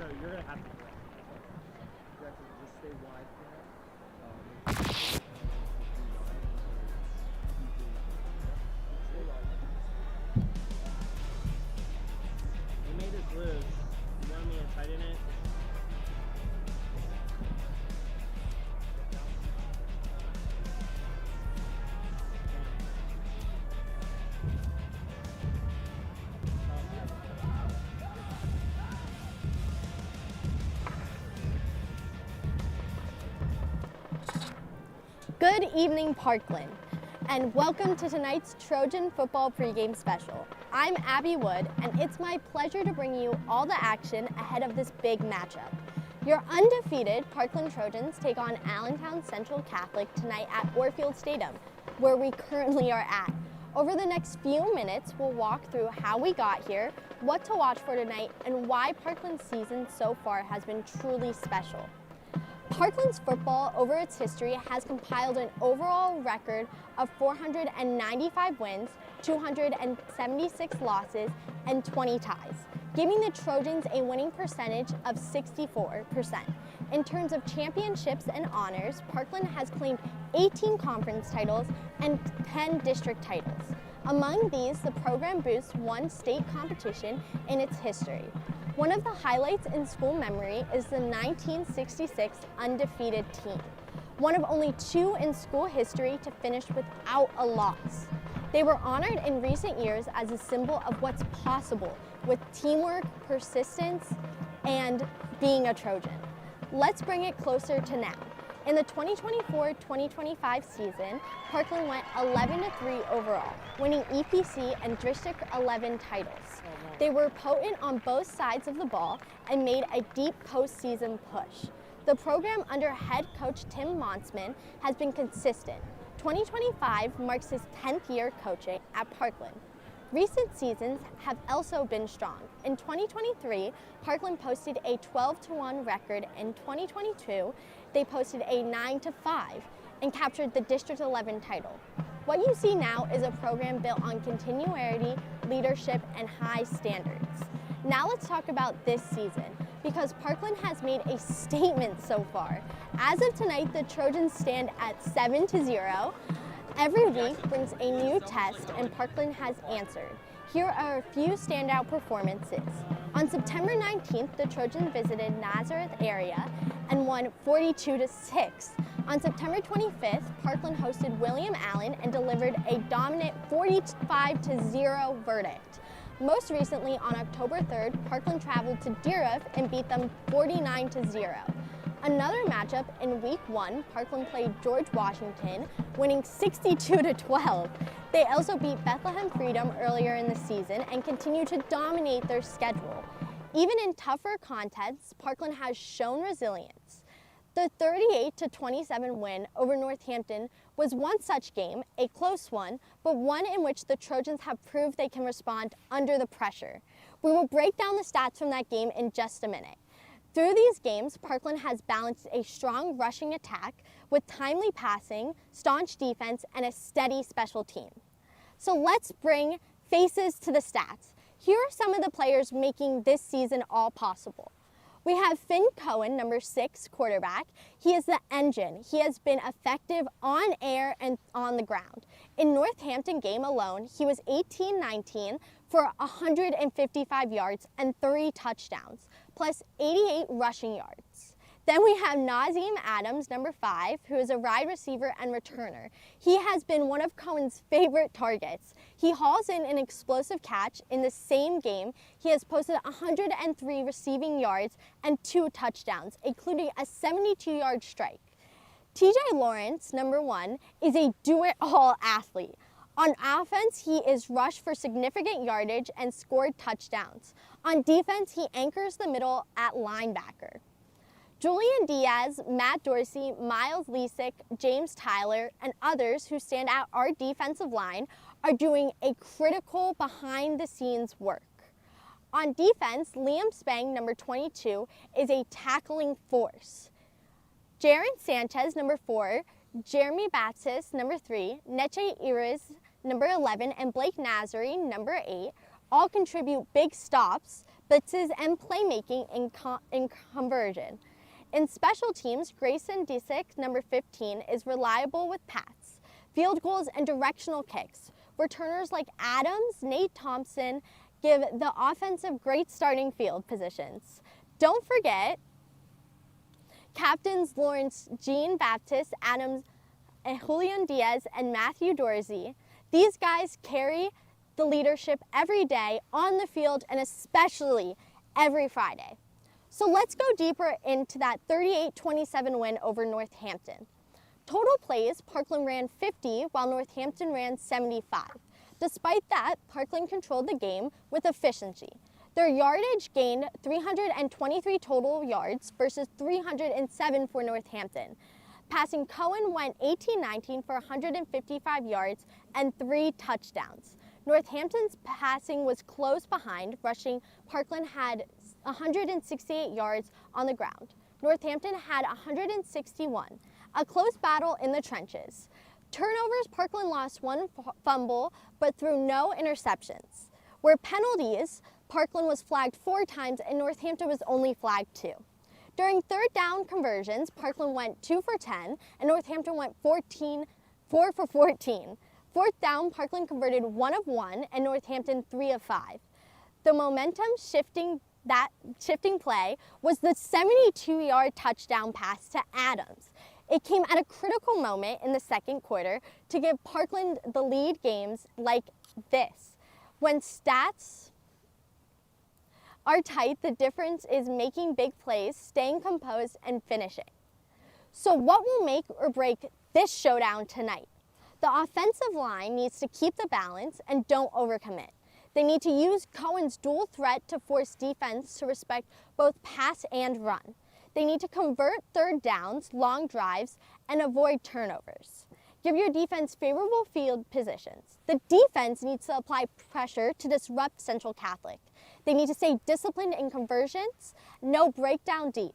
No, you're gonna have to play. You have to just stay wide for now. Stay wide. They made us lose. You want me to tighten it? Good evening, Parkland, and welcome to tonight's Trojan football pregame special. I'm Abby Wood, and it's my pleasure to bring you all the action ahead of this big matchup. Your undefeated Parkland Trojans take on Allentown Central Catholic tonight at Orfield Stadium, where we currently are at. Over the next few minutes, we'll walk through how we got here, what to watch for tonight, and why Parkland's season so far has been truly special. Parkland's football over its history has compiled an overall record of 495 wins, 276 losses, and 20 ties, giving the Trojans a winning percentage of 64%. In terms of championships and honors, Parkland has claimed 18 conference titles and 10 district titles. Among these, the program boasts one state competition in its history. One of the highlights in school memory is the 1966 undefeated team, one of only two in school history to finish without a loss. They were honored in recent years as a symbol of what's possible with teamwork, persistence, and being a Trojan. Let's bring it closer to now. In the 2024-2025 season, Parkland went 11-3 overall, winning EPC and District 11 titles. They were potent on both sides of the ball and made a deep postseason push. The program under head coach Tim Monsman has been consistent. 2025 marks his 10th year coaching at Parkland. Recent seasons have also been strong. In 2023, Parkland posted a 12-1 record. In 2022, they posted a 9-5 and captured the District 11 title. What you see now is a program built on continuity, leadership, and high standards. Now let's talk about this season, because Parkland has made a statement so far. As of tonight, the Trojans stand at 7-0. Every week brings a new test, and Parkland has answered. Here are a few standout performances. On September 19th, the Trojans visited Nazareth area and won 42-6. On September 25th, Parkland hosted William Allen and delivered a dominant 45-0 verdict. Most recently, on October 3rd, Parkland traveled to Deerhoof and beat them 49-0. Another matchup in week 1, Parkland played George Washington, winning 62-12. They also beat Bethlehem Freedom earlier in the season and continue to dominate their schedule. Even in tougher contests, Parkland has shown resilience. The 38-27 win over Northampton was one such game, a close one, but one in which the Trojans have proved they can respond under the pressure. We will break down the stats from that game in just a minute. Through these games, Parkland has balanced a strong rushing attack with timely passing, staunch defense, and a steady special team. So let's bring faces to the stats. Here are some of the players making this season all possible. We have Finn Cohen, number 6 quarterback. He is the engine. He has been effective on air and on the ground. In Northampton game alone, he was 18-19 for 155 yards and 3 touchdowns, plus 88 rushing yards. Then we have Nazim Adams, number 5, who is a wide receiver and returner. He has been one of Cohen's favorite targets. He hauls in an explosive catch. In the same game, he has posted 103 receiving yards and 2 touchdowns, including a 72-yard strike. TJ Lawrence, number 1, is a do-it-all athlete. On offense, he is rushed for significant yardage and scored touchdowns. On defense, he anchors the middle at linebacker. Julian Diaz, Matt Dorsey, Miles Lesick, James Tyler, and others who stand out our defensive line are doing a critical behind-the-scenes work. On defense, Liam Spang, number 22, is a tackling force. Jaron Sanchez, number 4, Jeremy Batsis, number 3, Neche Iris, number 11, and Blake Nazary, number 8, all contribute big stops, blitzes, and playmaking in conversion. In special teams, Grayson Disick, number 15, is reliable with pass, field goals, and directional kicks. Returners like Adams, Nate Thompson give the offensive great starting field positions. Don't forget captains Lawrence Jean-Baptiste, Adams, and Julian Diaz, and Matthew Dorsey. These guys carry the leadership every day on the field and especially every Friday. So let's go deeper into that 38-27 win over Northampton. Total plays, Parkland ran 50 while Northampton ran 75. Despite that, Parkland controlled the game with efficiency. Their yardage gained 323 total yards versus 307 for Northampton. Passing Cohen went 18-19 for 155 yards and 3 touchdowns. Northampton's passing was close behind, rushing. Parkland had 168 yards on the ground. Northampton had 161. A close battle in the trenches. Turnovers, Parkland lost 1 fumble, but threw no interceptions. Where penalties, Parkland was flagged 4 times and Northampton was only flagged 2. During third down conversions, Parkland went 2 for 10 and Northampton went 4 for 14. Fourth down, Parkland converted 1 of 1 and Northampton 3 of 5. The momentum shifting play was the 72-yard touchdown pass to Adams. It came at a critical moment in the second quarter to give Parkland the lead games like this. When stats are tight, the difference is making big plays, staying composed, and finishing. So what will make or break this showdown tonight? The offensive line needs to keep the balance and don't overcommit. They need to use Cohen's dual threat to force defense to respect both pass and run. They need to convert third downs, long drives, and avoid turnovers. Give your defense favorable field positions. The defense needs to apply pressure to disrupt Central Catholic. They need to stay disciplined in conversions, no breakdown deep.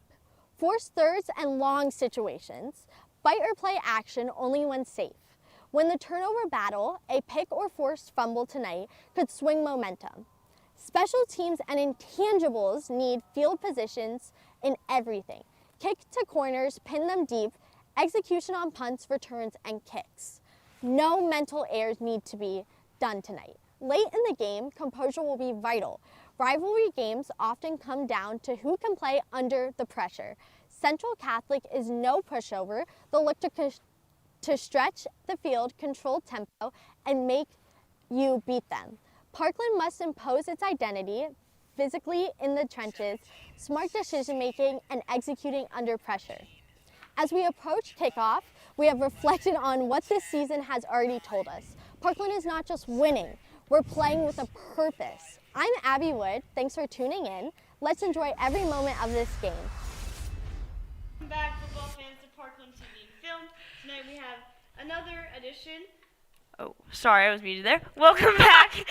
Force thirds and long situations. Bite or play action only when safe. Win the turnover battle, a pick or forced fumble tonight could swing momentum. Special teams and intangibles need field positions in everything. Kick to corners, pin them deep, execution on punts, returns, and kicks. No mental errors need to be done tonight. Late in the game, composure will be vital. Rivalry games often come down to who can play under the pressure. Central Catholic is no pushover. They'll look to stretch the field, control tempo, and make you beat them. Parkland must impose its identity physically in the trenches, smart decision-making, and executing under pressure. As we approach kickoff, we have reflected on what this season has already told us. Parkland is not just winning, we're playing with a purpose. I'm Abby Wood, thanks for tuning in. Let's enjoy every moment of this game. Welcome back, football fans, to Parkland TV Film. Tonight we have another edition. Oh, sorry, I was muted there. Welcome back.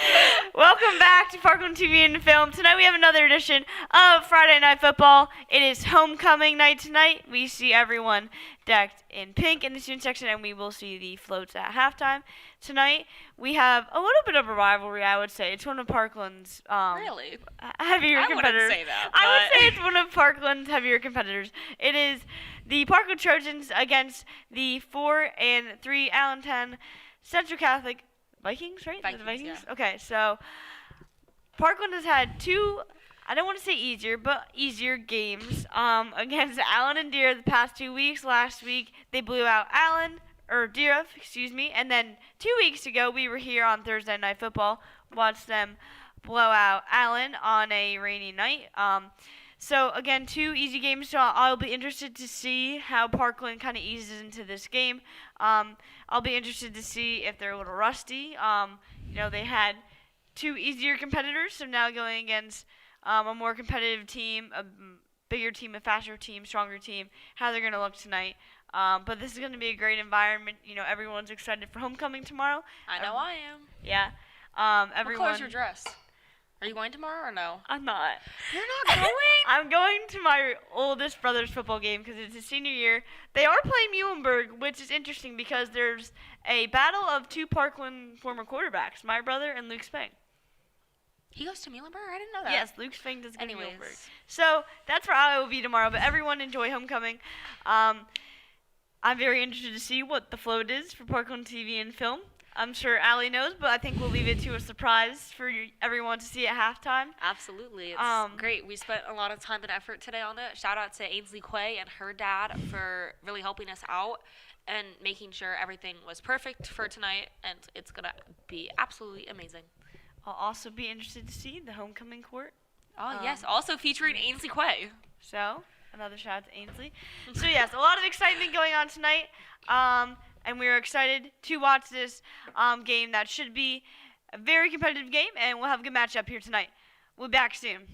Welcome back to Parkland TV and Film. Tonight we have another edition of Friday Night Football. It is homecoming night tonight. We see everyone decked in pink in the student section, and we will see the floats at halftime. Tonight we have a little bit of a rivalry, I would say. It's one of Parkland's Really? heavier competitors. I wouldn't say that. I would say it's one of Parkland's heavier competitors. It is the Parkland Trojans against the 4-3 Allentown Central Catholic Vikings, right? Vikings, the Vikings? yeah. Okay, so Parkland has had 2, I don't want to say easier games against Allen and Deer the past 2 weeks. Last week, they blew out Deer, and then 2 weeks ago, we were here on Thursday Night Football, watched them blow out Allen on a rainy night. So, again, 2 easy games, so I'll be interested to see how Parkland kind of eases into this game. I'll be interested to see if they're a little rusty. They had 2 easier competitors, so now going against a more competitive team, a bigger team, a faster team, stronger team, how they're going to look tonight. But this is going to be a great environment. Everyone's excited for homecoming tomorrow. I know I am. Yeah. What color's your dress? Are you going tomorrow or no? I'm not. You're not going? I'm going to my oldest brother's football game because it's his senior year. They are playing Muhlenberg, which is interesting because there's a battle of 2 Parkland former quarterbacks, my brother and Luke Spang. He goes to Muhlenberg? I didn't know that. Yes, Luke Fink does go to Anyways. Muhlenberg. So that's where I will be tomorrow. But everyone enjoy homecoming. I'm very interested to see what the float is for Parkland TV and Film. I'm sure Allie knows, but I think we'll leave it to a surprise for everyone to see at halftime. Absolutely. It's great. We spent a lot of time and effort today on it. Shout out to Ainsley Quay and her dad for really helping us out and making sure everything was perfect for tonight, and it's going to be absolutely amazing. I'll also be interested to see the homecoming court. Oh, yes. Also featuring Ainsley Quay. So, another shout out to Ainsley. So, yes, a lot of excitement going on tonight. And we're excited to watch this game that should be a very competitive game, and we'll have a good matchup here tonight. We'll be back soon.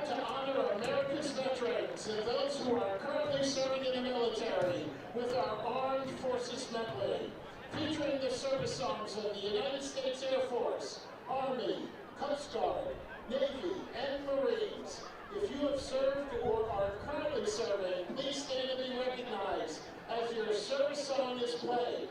proud to honor America's veterans and those who are currently serving in the military with our Armed Forces Medley, featuring the service songs of the United States Air Force, Army, Coast Guard, Navy, and Marines. If you have served or are currently serving, please stand and be recognized as your service song is played.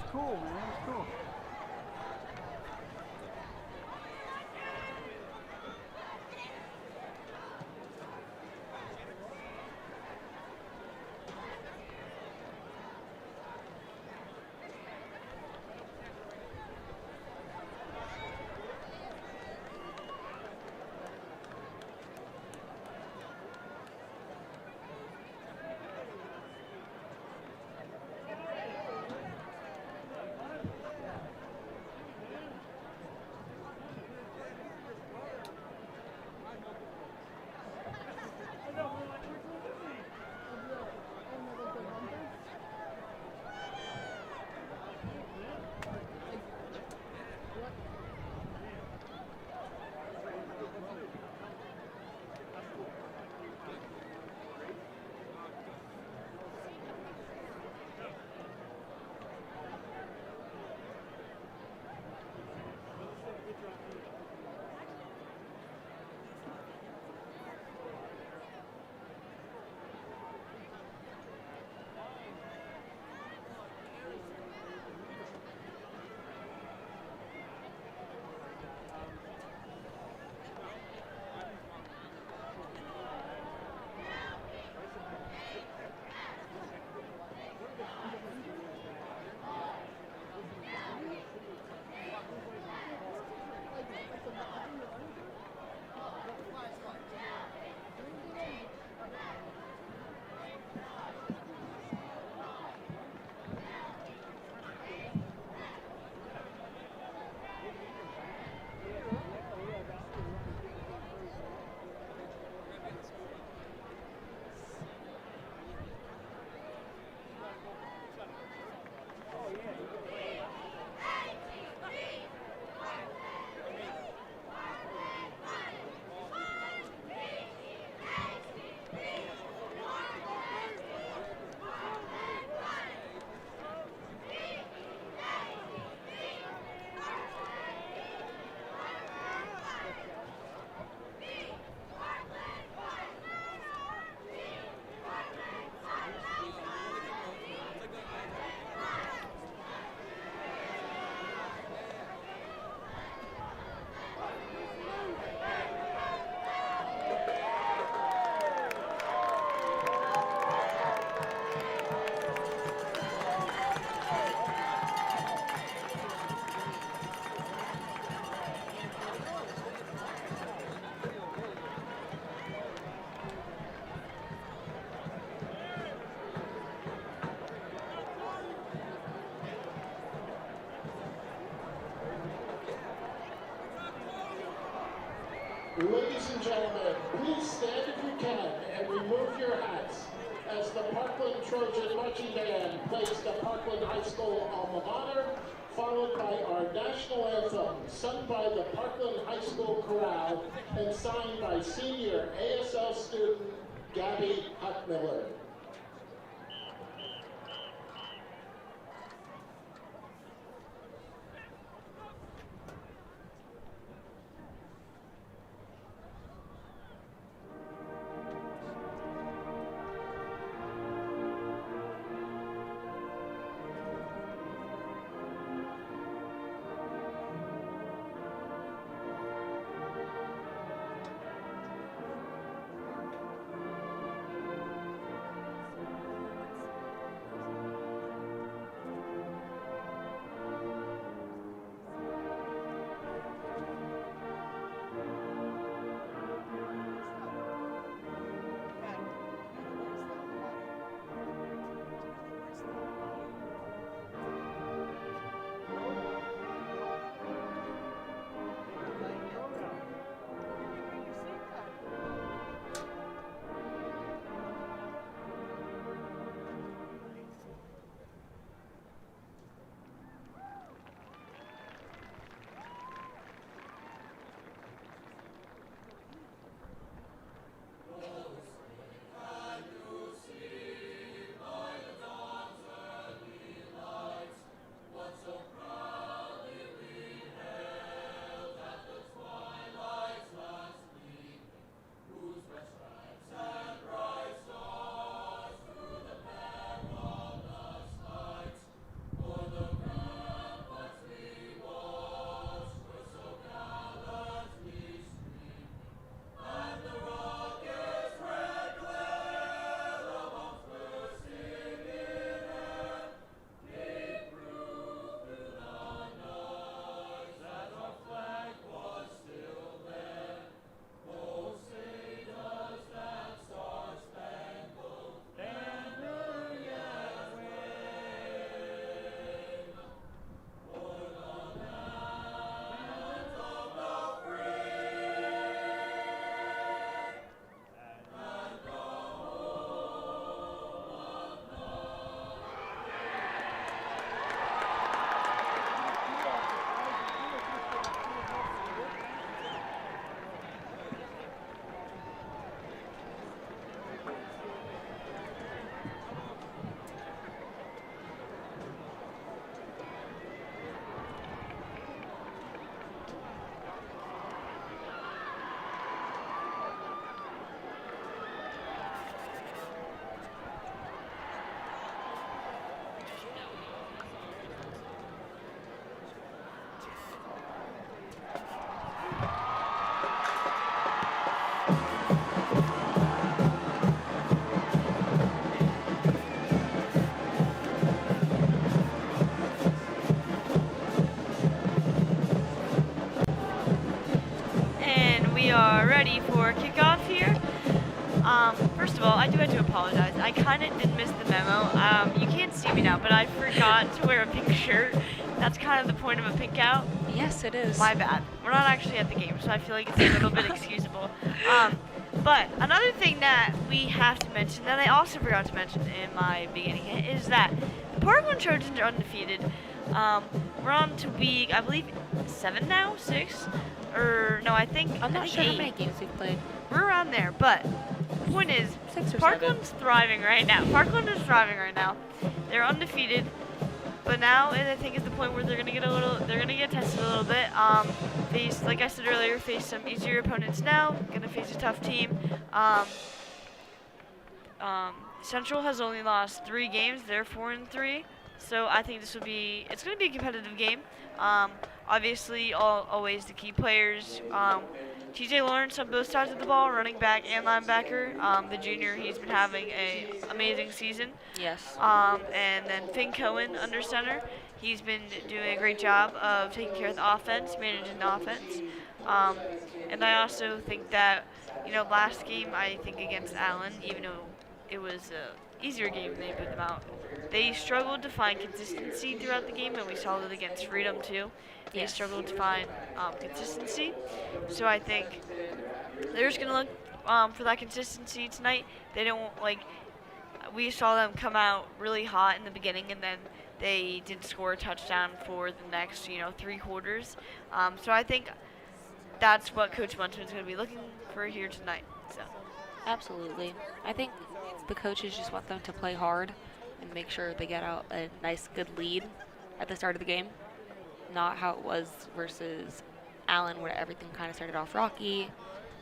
It's cool, man. It's cool. Ladies and gentlemen, please stand if you can and remove your hats as the Parkland Trojan Marching Band plays the Parkland High School alma mater, followed by our national anthem, sung by the Parkland High School Chorale and signed by senior ASL student Gabby Huckmiller. ready for kickoff here. First of all, I do have to apologize. I kind of did miss the memo. You can't see me now, but I forgot to wear a pink shirt. That's kind of the point of a pink out. Yes, it is. My bad. We're not actually at the game, so I feel like it's a little bit excusable. But another thing that we have to mention that I also forgot to mention in my beginning is that the Parkland Trojans are undefeated. We're on to week, I believe, 7 now, 6, or no, I think I'm not sure 8. how many games we've played. We're around there, but the point is, 6 or Parkland's thriving right now. Parkland is thriving right now. They're undefeated, but now I think is the point where they're gonna get tested a little bit. Like I said earlier, face some easier opponents now. Gonna face a tough team. Central has only lost 3 games. They're 4-3. So I think it's gonna be a competitive game. Obviously, always the key players. TJ Lawrence on both sides of the ball, running back and linebacker. The junior, he's been having an amazing season. Yes. And then Finn Cohen under center. He's been doing a great job of taking care of the offense, managing the offense. And I also think that, last game, I think against Allen, even though it was an easier game, they put them out. They struggled to find consistency throughout the game, and we saw that against Freedom too. They struggled to find consistency. So I think they're just going to look for that consistency tonight. They don't, we saw them come out really hot in the beginning, and then they didn't score a touchdown for the next, 3 quarters. So I think that's what Coach Munchman's going to be looking for here tonight. So. Absolutely. I think the coaches just want them to play hard and make sure they get out a nice, good lead at the start of the game. Not how it was versus Allen, where everything kind of started off rocky,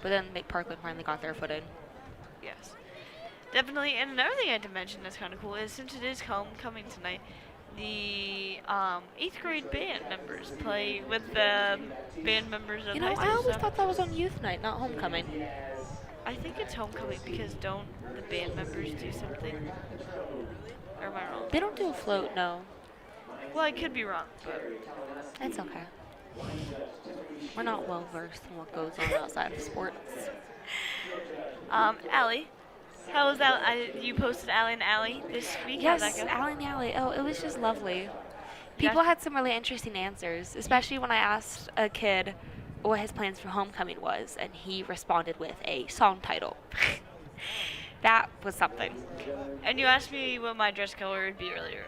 but then Parkland finally got their foot in. Yes, definitely. And another thing I had to mention that's kind of cool is since it is homecoming tonight, the 8th grade band members play with the band members of high school. I always thought that was on youth night, not homecoming. I think it's homecoming because don't the band members do something? Or am I wrong? They don't do a float, no. Well, I could be wrong, but It's okay. We're not well versed in what goes on outside of sports. Allie, how was that? You posted Allie and Allie this week. Yes, How'd that go? Allie and Allie. Oh, it was just lovely. People had some really interesting answers, especially when I asked a kid what his plans for homecoming was, and he responded with a song title. That was something. And you asked me what my dress color would be earlier.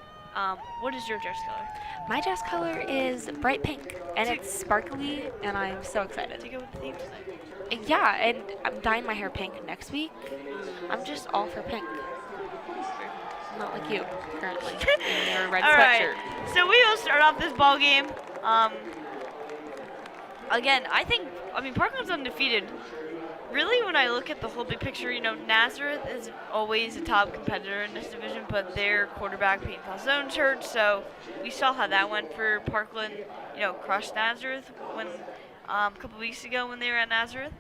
What is your dress color? My dress color is bright pink, and it's sparkly, and I'm so excited. To go with the theme tonight. Yeah, and I'm dyeing my hair pink next week. I'm just all for pink. Not like you, currently, in your red All sweatshirt. right, so we will start off this ball game. Again, Parkland's undefeated. Really, when I look at the whole big picture, Nazareth is always a top competitor in this division, but their quarterback, Peyton Falzone, hurt, so we saw how that went for Parkland, crushed Nazareth when a couple weeks ago when they were at Nazareth.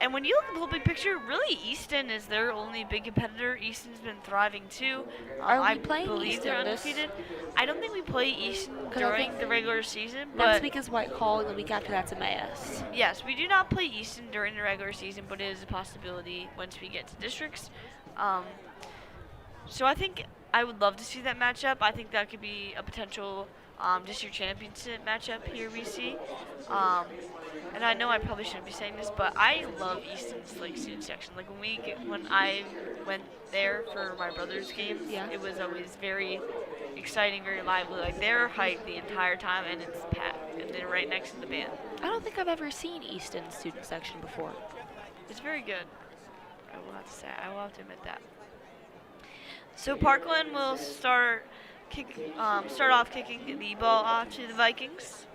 And when you look at the whole big picture, really Easton is their only big competitor. Easton's been thriving too. Are we playing believe Easton they're undefeated. I don't think we play Easton during the regular season. But next week is Whitehall, and the week after that's Emmaus. Yes, we do not play Easton during the regular season, but it is a possibility once we get to districts. So I think I would love to see that matchup. I think that could be a potential district championship matchup here we see. And I know I probably shouldn't be saying this, but I love Easton's student section. When I went there for my brother's games, it was always very exciting, very lively. They're hyped the entire time, and it's packed, and they're right next to the band. I don't think I've ever seen Easton's student section before. It's very good. I will have to say. I will have to admit that. So Parkland will start off kicking the ball off to the Vikings.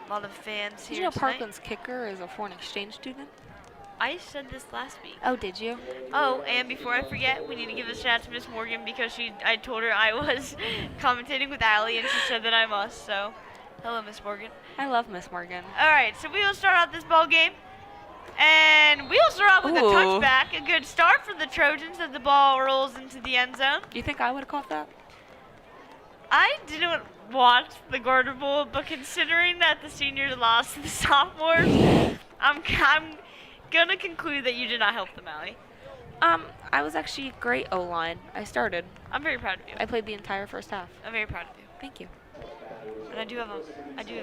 A lot of fans Did here you know tonight. Parkland's kicker is a foreign exchange student? I said this last week. Oh, did you? Oh, and before I forget, we need to give a shout out to Miss Morgan because I told her I was commentating with Allie, and she said that I must. So, hello, Miss Morgan. I love Miss Morgan. All right, so we will start out this ball game. And we will start out with a touchback. A good start for the Trojans as the ball rolls into the end zone. Do you think I would have caught that? I didn't watched the Garter Bowl, but considering that the seniors lost to the sophomores, I'm gonna conclude that you did not help them, Allie. I was actually great O-line. I started. I'm very proud of you. I played the entire first half. I'm very proud of you. Thank you. And I do have a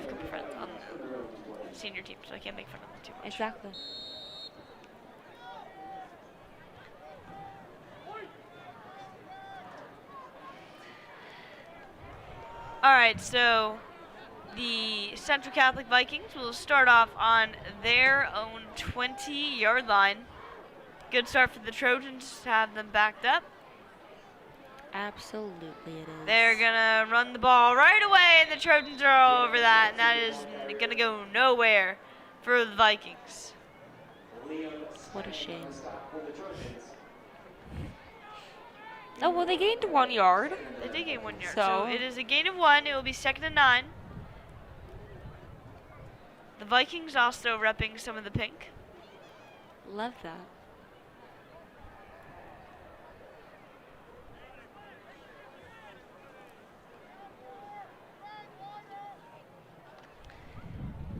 couple friends on the senior team, so I can't make fun of them too much. Exactly. All right, so the Central Catholic Vikings will start off on their own 20-yard line. Good start for the Trojans to have them backed up. Absolutely it is. They're going to run the ball right away, and the Trojans are all over that, and that is going to go nowhere for the Vikings. What a shame. Oh, well, they gained 1 yard. They did gain 1 yard, So so it is a gain of 1. It will be 2nd and 9. The Vikings also repping some of the pink. Love that.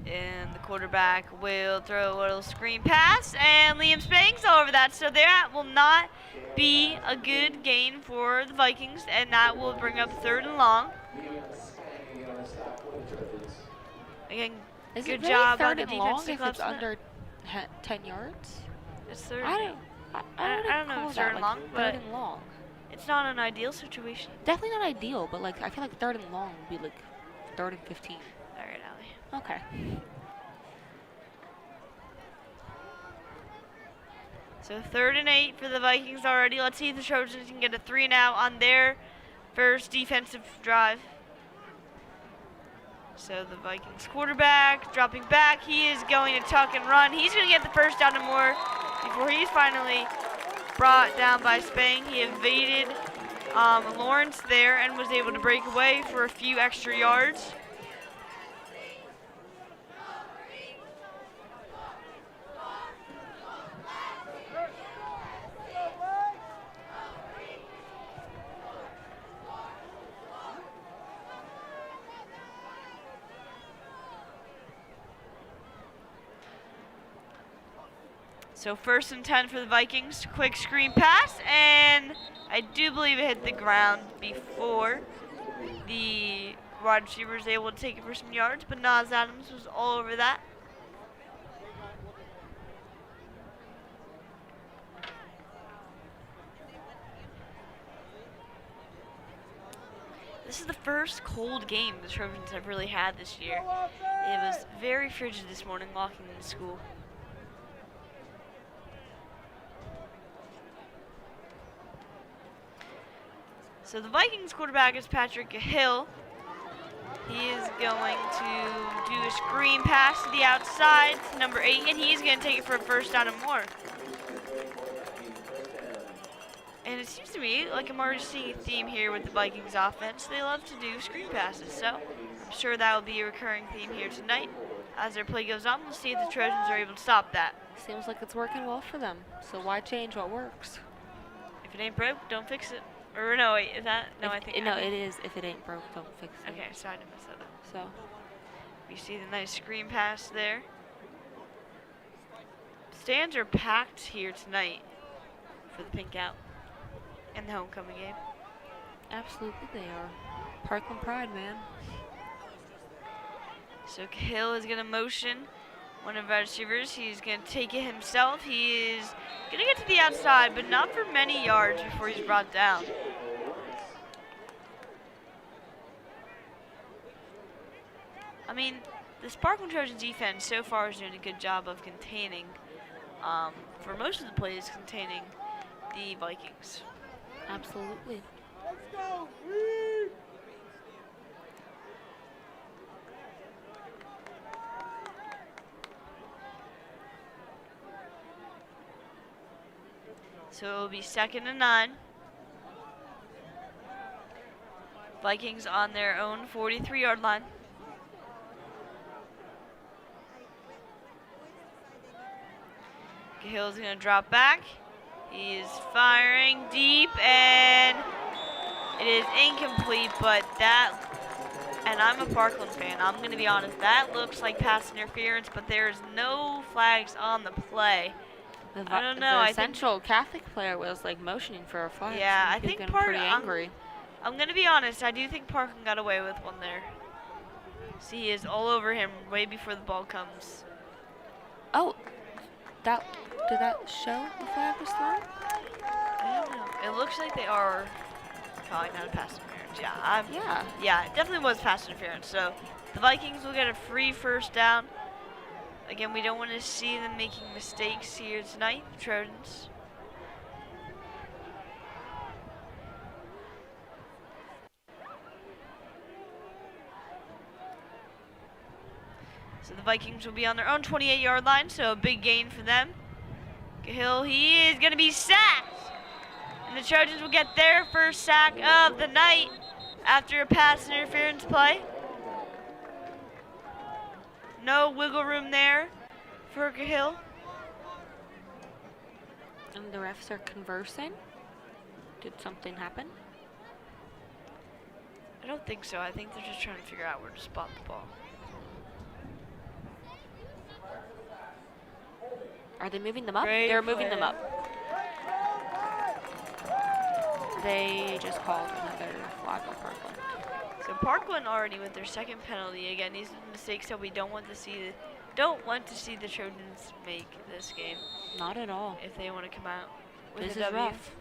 And the quarterback will throw a little screen pass, and Liam Spangs all over that. So that will not be a good gain for the Vikings, and that will bring up 3rd and long. Again, Is good it really job on third the and long defensive if it's collapse. under 10 yards? It's 3rd I and don't, I don't know call if it's that, third and long, but third and long. it's not an ideal situation. Definitely not ideal, but like I feel like 3rd and long would be like 3rd and 15. All right, Allie. Okay. So 3rd and 8 for the Vikings already. Let's see if the Trojans can get a 3 and out on their first defensive drive. So the Vikings quarterback dropping back. He is going to tuck and run. He's going to get the first down and more before he's finally brought down by Spang. He evaded Lawrence there and was able to break away for a few extra yards. So 1st and 10 for the Vikings. Quick screen pass, and I do believe it hit the ground before the wide receiver was able to take it for some yards, but Nas Adams was all over that. This is the first cold game the Trojans have really had this year. It was very frigid this morning walking into school. So the Vikings quarterback is Patrick Hill. He is going to do a screen pass to the outside to number 8, and he's going to take it for a 1st down and more. And it seems to me like I'm already seeing a theme here with the Vikings offense. They love to do screen passes, so I'm sure that will be a recurring theme here tonight. As their play goes on, we'll see if the Trojans are able to stop that. Seems like it's working well for them. So why change what works? If it ain't broke, don't fix it. Or no, wait, is that? No, I think. No, it is. If it ain't broke, don't fix it. Okay, sorry to mess that up. So. You see the nice screen pass there. Stands are packed here tonight for the pink out and the homecoming game. Absolutely they are. Parkland pride, man. So Hill is going to motion one of our receivers. He's going to take it himself. He is going to get to the outside, but not for many yards before he's brought down. I mean, the Parkland Trojans defense so far is doing a good job of containing, for most of the plays, containing the Vikings. Absolutely. Let's go, Reed! So it will be 2nd and 9. Vikings on their own 43-yard line. Hill's going to drop back. He is firing deep, and it is incomplete, but that and I'm a Parkland fan. I'm going to be honest. That looks like pass interference, but there's no flags on the play. I don't know. The Central Catholic player was like motioning for a flag. Yeah, so I think getting pretty angry. I'm going to be honest. I do think Parkland got away with one there. See, he is all over him way before the ball comes. Oh, did that show the flag was thrown? I don't know. It looks like they are calling out a pass interference. Yeah, Yeah. it definitely was pass interference. So the Vikings will get a free first down. Again, we don't want to see them making mistakes here tonight, the Trojans. So the Vikings will be on their own 28-yard line, so a big gain for them. Cahill, he is going to be sacked. And the Trojans will get their first sack of the night after a pass interference play. No wiggle room there for Cahill. And the refs are conversing. Did something happen? I don't think so. I think they're just trying to figure out where to spot the ball. Are they moving them up? Great They're moving play. them up. They just called another flag on Parkland. So Parkland already with their second penalty. Again, these are mistakes that we don't want to see. The Trojans make this game Not at all. if they want to come out with This a is W. rough.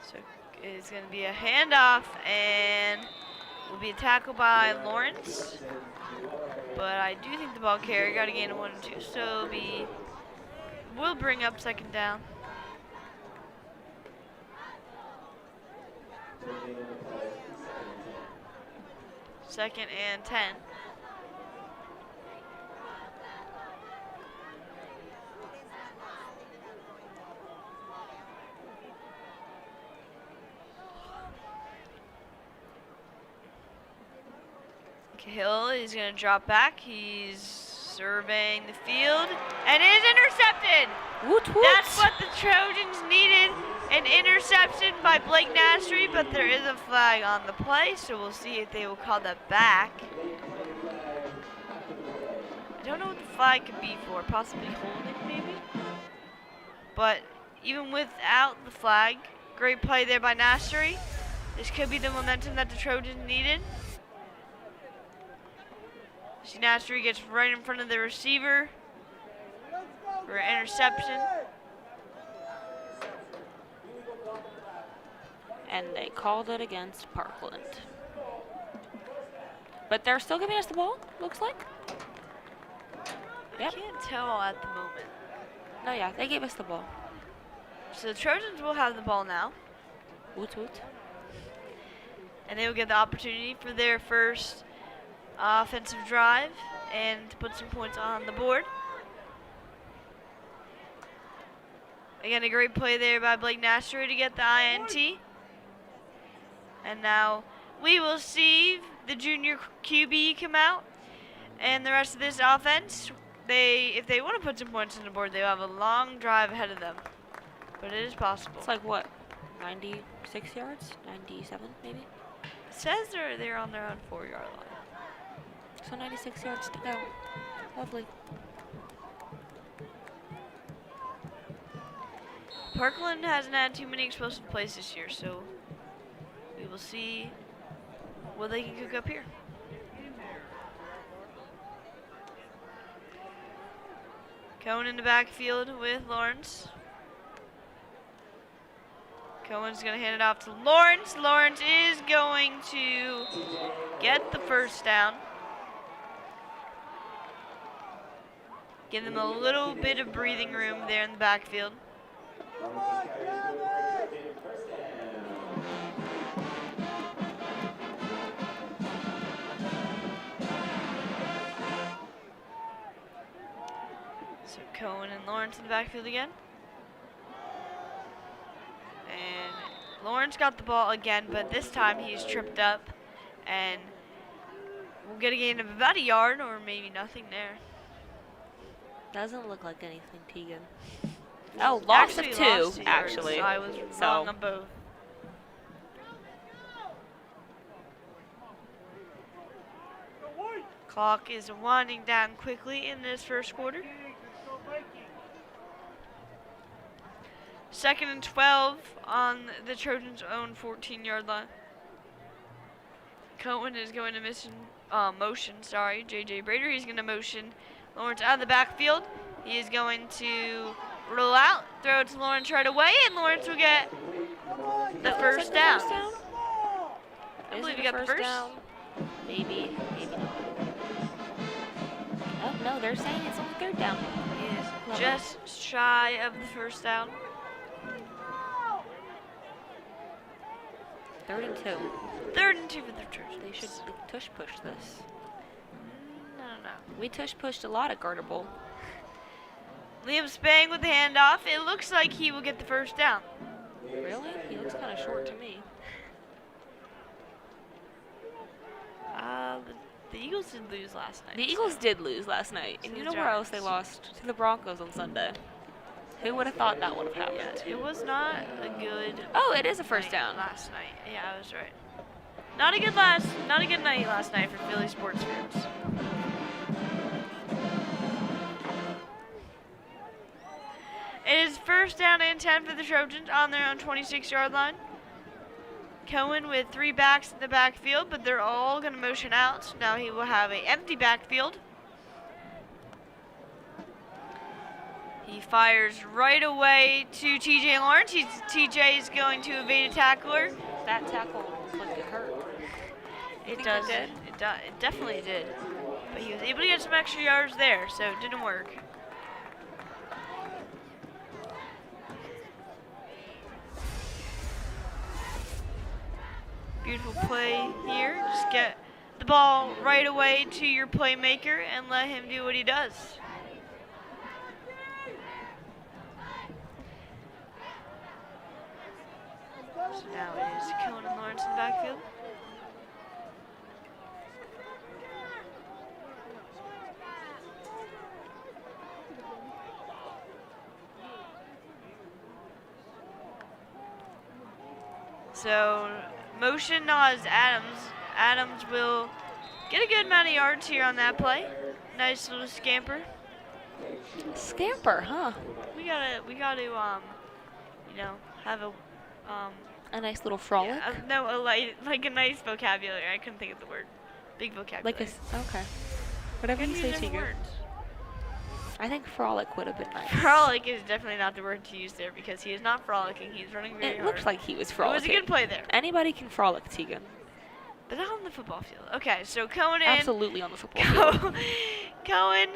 So it's going to be a handoff and will be a tackle by Lawrence. But I do think the ball carrier got a gain of 1 and 2, so we'll bring up second down. Second and 10. Cahill is going to drop back. He's surveying the field and is intercepted. Woot woot. That's what the Trojans needed, an interception by Blake Nastry, but there is a flag on the play, so we'll see if they will call that back. I don't know what the flag could be for, possibly holding maybe? But even without the flag, great play there by Nastry. This could be the momentum that the Trojans needed. See, Nastry gets right in front of the receiver for an interception. And they called it against Parkland. But they're still giving us the ball, looks like. I Yep. can't tell at the moment. No, yeah, they gave us the ball. So the Trojans will have the ball now, Woot woot. and they will get the opportunity for their first offensive drive and to put some points on the board. Again, a great play there by Blake Nastry to get the INT. And now we will see the junior QB come out, and the rest of this offense, if they want to put some points on the board, they will have a long drive ahead of them. But it is possible. It's like what? 96 yards? 97 maybe? It says they're on their own 4-yard line. So 96 yards to go. Lovely. Parkland hasn't had too many explosive plays this year, so we will see what they can cook up here. Cohen in the backfield with Lawrence. Cohen's going to hand it off to Lawrence. Lawrence is going to get the first down. Give them a little bit of breathing room there in the backfield. So Cohen and Lawrence in the backfield again. And Lawrence got the ball again, but this time he's tripped up and we'll get a gain of about a yard or maybe nothing there. Doesn't look like anything, Tegan. Oh, loss of Actually, 2, lost 2 yards, actually. so I was wrong on both. Clock is winding down quickly in this first quarter. 2nd and 12 on the Trojans' own 14-yard line. Cohen is going to motion, J.J. Brader. He's going to motion Lawrence out of the backfield. He is going to roll out, throw it to Lawrence right away, and Lawrence will get the first down. I believe he got the first down. Maybe not. Oh, no, they're saying it's only 3rd down. He is just shy of the first down. 3rd and 2. 3rd and 2 for the Trojans. They should tush push this. No. We tush pushed a lot at Garter Bowl. Liam Spang with the handoff. It looks like he will get the first down. Really? He looks kind of short to me. The Eagles did lose last night. The Eagles did lose last night. And you know where else they lost? To the Broncos on Sunday. Who would have thought that would have happened? Yeah, it was not a good. Oh, it is a first down. Last night. Yeah, I was right. Not a good night last night for Philly sports fans. It is 1st down and 10 for the Trojans on their own 26-yard line. Cohen with 3 backs in the backfield, but they're all going to motion out. So now he will have an empty backfield. He fires right away to TJ Lawrence. TJ is going to evade a tackler. That tackle looked like it hurt. It does. It definitely did. But he was able to get some extra yards there, so it didn't work. Beautiful play here. Just get the ball right away to your playmaker and let him do what he does. So now it is Cohen and Lawrence in the backfield. So motion now is Adams. Adams will get a good amount of yards here on that play. Nice little scamper. Scamper, huh? We gotta have a nice little frolic. Like a nice vocabulary. I couldn't think of the word. Big vocabulary. Okay. Whatever you say, Tegan. I think frolic would have been nice. Frolic is definitely not the word to use there because he is not frolicking. He's running very hard. It looks like he was frolicking. It was a good play there. Anybody can frolic, Tegan. But not on the football field. Okay, so Cohen Absolutely on the football field. Cohen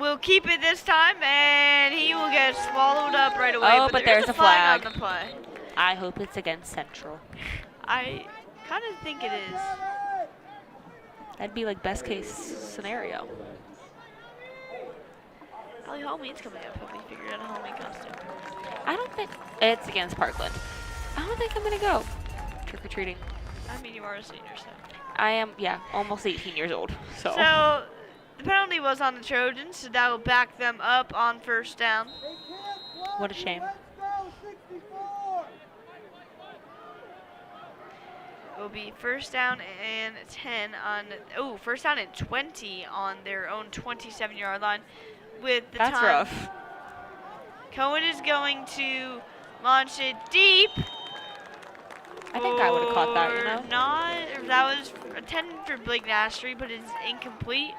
will keep it this time, and he will get swallowed up right away. Oh, but there's a flag on the play. I hope it's against Central. I kind of think it is. That'd be like best case scenario. Ali Halloween's coming up. Hope we figured out a Halloween costume. I don't think it's against Parkland. I don't think I'm gonna go trick-or-treating. I mean, you are a senior, so. I am, yeah, almost 18 years old. So the penalty was on the Trojans, so that will back them up on 1st down. What a shame. It will be 1st down and 10 on, 1st down and 20 on their own 27-yard line. With the That's time, rough. Cohen is going to launch it deep. I think I would have caught that, you know? That was intended for Blake Nastry, but it's incomplete.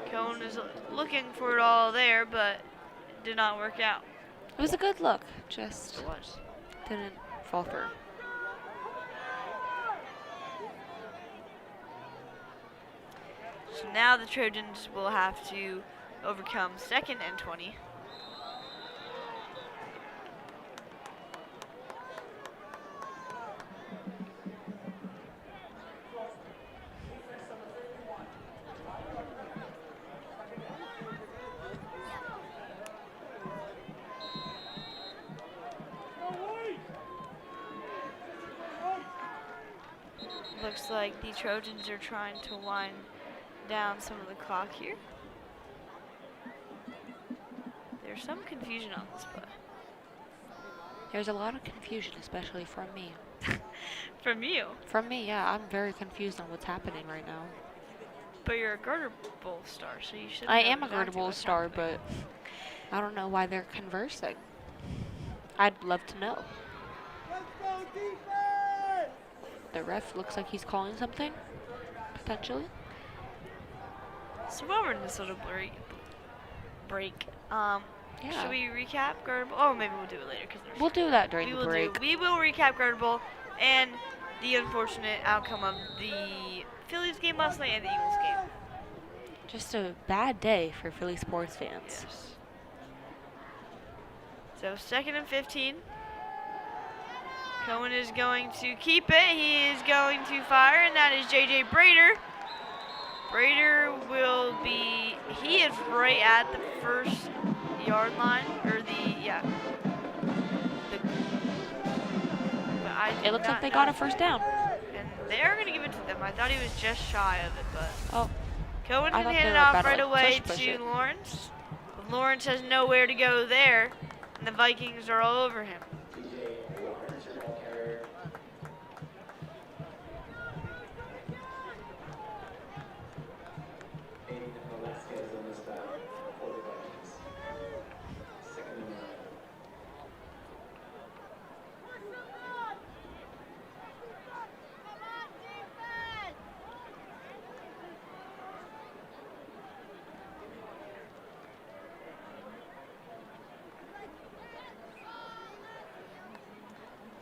Cohen is looking for it all there, but it did not work out. It was a good look, just It was. didn't fall through. So now the Trojans will have to overcome 2nd and 20. Looks like the Trojans are trying to wind down some of the clock here. There's some confusion on this play. There's a lot of confusion, especially from me. From you? From me, yeah. I'm very confused on what's happening right now. But you're a Garter Bowl star, so you should. I am a Garter Bowl star, but I don't know why they're conversing. I'd love to know. Let's go defense! The ref looks like he's calling something, potentially. So while we're in this little break, Yeah. should we recap Garter Bowl? Oh, maybe we'll do it later because We'll do that during the break. We will recap Garter Bowl and the unfortunate outcome of the Phillies game last night and the Eagles game. Just a bad day for Philly sports fans. Yes. So 2nd and 15. Cohen is going to keep it. He is going to fire, and that is J.J. Brader. Brader will be, he is right at the first yard line, or It looks like they got a first down. And they're going to give it to them. I thought he was just shy of it, but Oh, Cohen's I going thought to hand they it were off about to, right like, away push to it. Lawrence. But Lawrence has nowhere to go there, and the Vikings are all over him.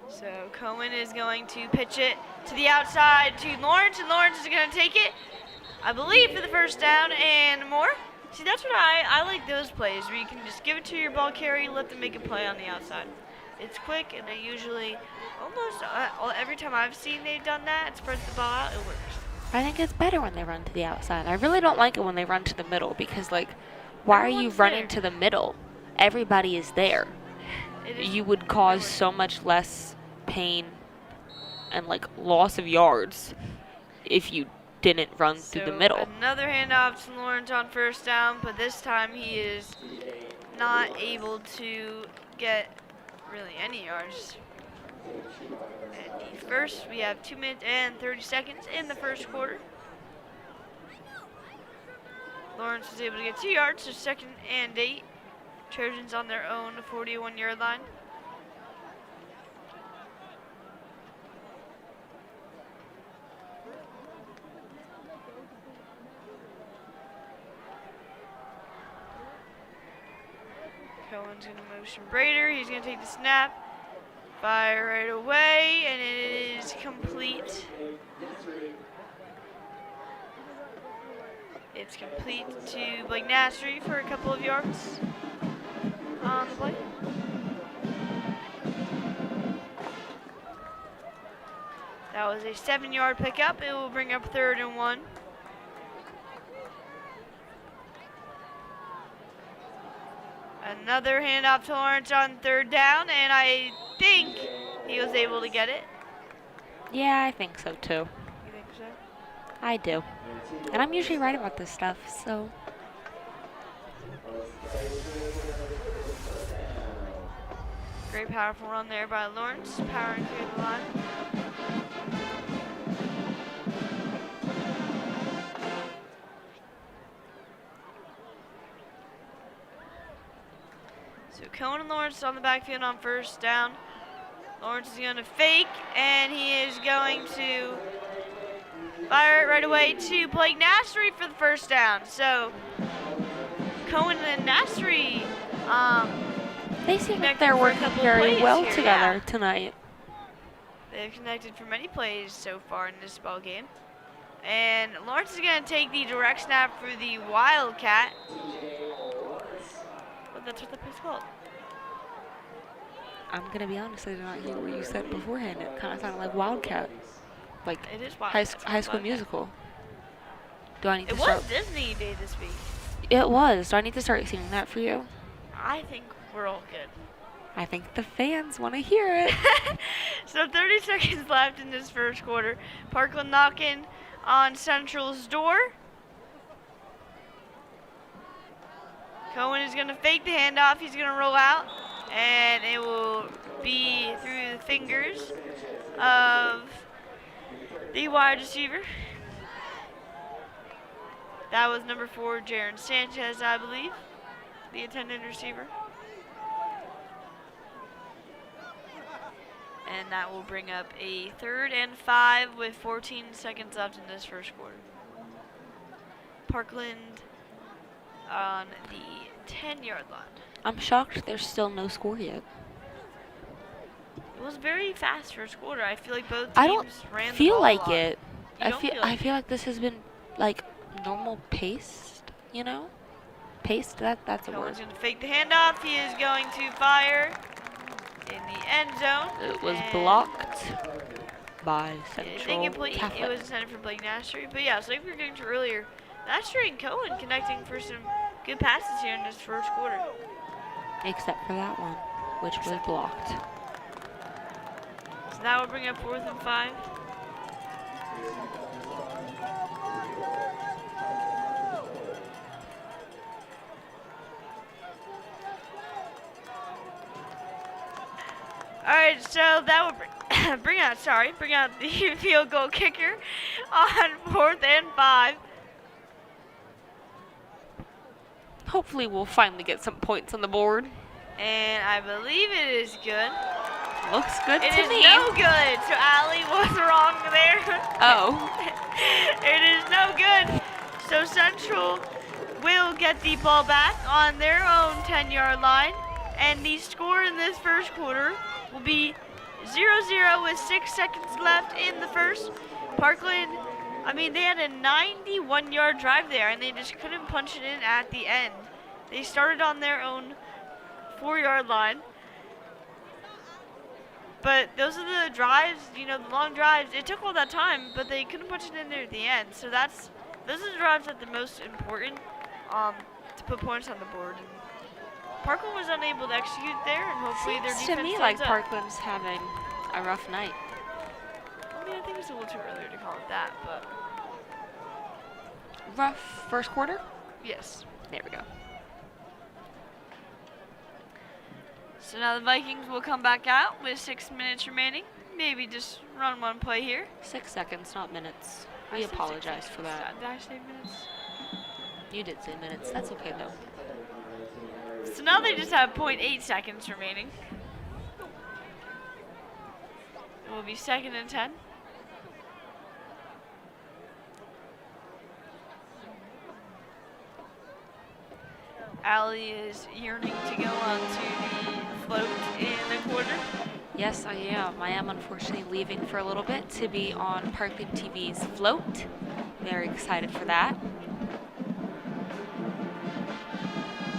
So Cohen is going to pitch it to the outside to Lawrence, and Lawrence is going to take it, I believe, for the first down and more. See, that's what I like those plays where you can just give it to your ball carrier, let them make a play on the outside. It's quick, and they usually, almost every time I've seen they've done that, it spreads the ball out, it works. I think it's better when they run to the outside. I really don't like it when they run to the middle because, like, why are you Everyone's running there. to the middle? Everybody is there. It is You would cause everywhere. so much less pain and, like, loss of yards if you didn't run through the So middle. Another handoff to Lawrence on first down, but this time he is not able to get really any yards. And first, we have 2 minutes and 30 seconds in the first quarter. Lawrence was able to get 2 yards, so 2nd and 8. Trojans on their own 41-yard line. Cohen's going to motion Brader. He's going to take the snap. Fire right away, and it is complete. It's complete to Blake Nassery for a couple of yards on the play. That was a 7-yard pickup. It will bring up 3rd and 1. Another handoff to Lawrence on 3rd down, and I think he was able to get it. Yeah, I think so too. You think so? I do. And I'm usually right about this stuff, so. Great powerful run there by Lawrence, powering through the line. So Cohen and Lawrence on the backfield on first down. Lawrence is going to fake, and he is going to fire it right away to Blake Nassery for the first down. So Cohen and Nassery, They seem like connected they're for a working couple very plays well here, together yeah. tonight. They've connected for many plays so far in this ball game. And Lawrence is going to take the direct snap for the Wildcat. But that's what the play's called. I'm gonna be honest, I did not hear what you said beforehand. It kind of sounded like Wildcat, like It is High Wildcat. School Wildcat. Musical. Do I need to It start? was Disney Day this week. It was. Do I need to start singing that for you? I think we're all good. I think the fans want to hear it. So 30 seconds left in this first quarter. Parkland knocking on Central's door. Cohen is going to fake the handoff. He's going to roll out, and it will be through the fingers of the wide receiver. That was number 4, Jaron Sanchez, I believe, the intended receiver. And that will bring up a 3rd and 5 with 14 seconds left in this first quarter. Parkland on the 10-yard line. I'm shocked there's still no score yet. It was very fast first quarter. I feel like both teams I don't ran the feel ball like a lot. it. You I don't feel feel like I feel like this has been like normal paced, you know? Paced, that's a word. Cohen's going to fake the handoff. He is going to fire in the end zone. It was and blocked by it's Central incomplete. It Catholic. was intended for Blake Nastry. But yeah, so like we were getting to earlier, Nastry and Cohen connecting for some good passes here in this first quarter. Except for that one, which was blocked. So that will bring up 4th and 5. All right, so that will bring out the field goal kicker on 4th and 5. Hopefully we'll finally get some points on the board. And I believe it is good. Looks good It to is me. no good. So Allie was wrong there. Oh. It is no good. So Central will get the ball back on their own 10-yard line. And the score in this first quarter will be 0-0 with 6 seconds left in the first. Parkland, I mean, they had a 91-yard drive there, and they just couldn't punch it in at the end. They started on their own 4-yard line. But those are the drives, you know, the long drives. It took all that time, but they couldn't punch it in there at the end. So those are the drives that are the most important to put points on the board. And Parkland was unable to execute there, and hopefully their defense Seems to me stands like up. Parkland's having a rough night. I mean, I think it's a little too early to call it that, but Rough first quarter? yes. There we go. So now the Vikings will come back out with 6 minutes remaining. Maybe just run one play here. 6 seconds, not minutes. I We said 6 apologize for seconds. that. Did I say minutes? You did say minutes. That's okay though. So now they just have 0.8 seconds remaining. It will be 2nd and 10. Allie is yearning to go on to the float in the quarter. Yes, I am. I am unfortunately leaving for a little bit to be on Parkland TV's float. Very excited for that.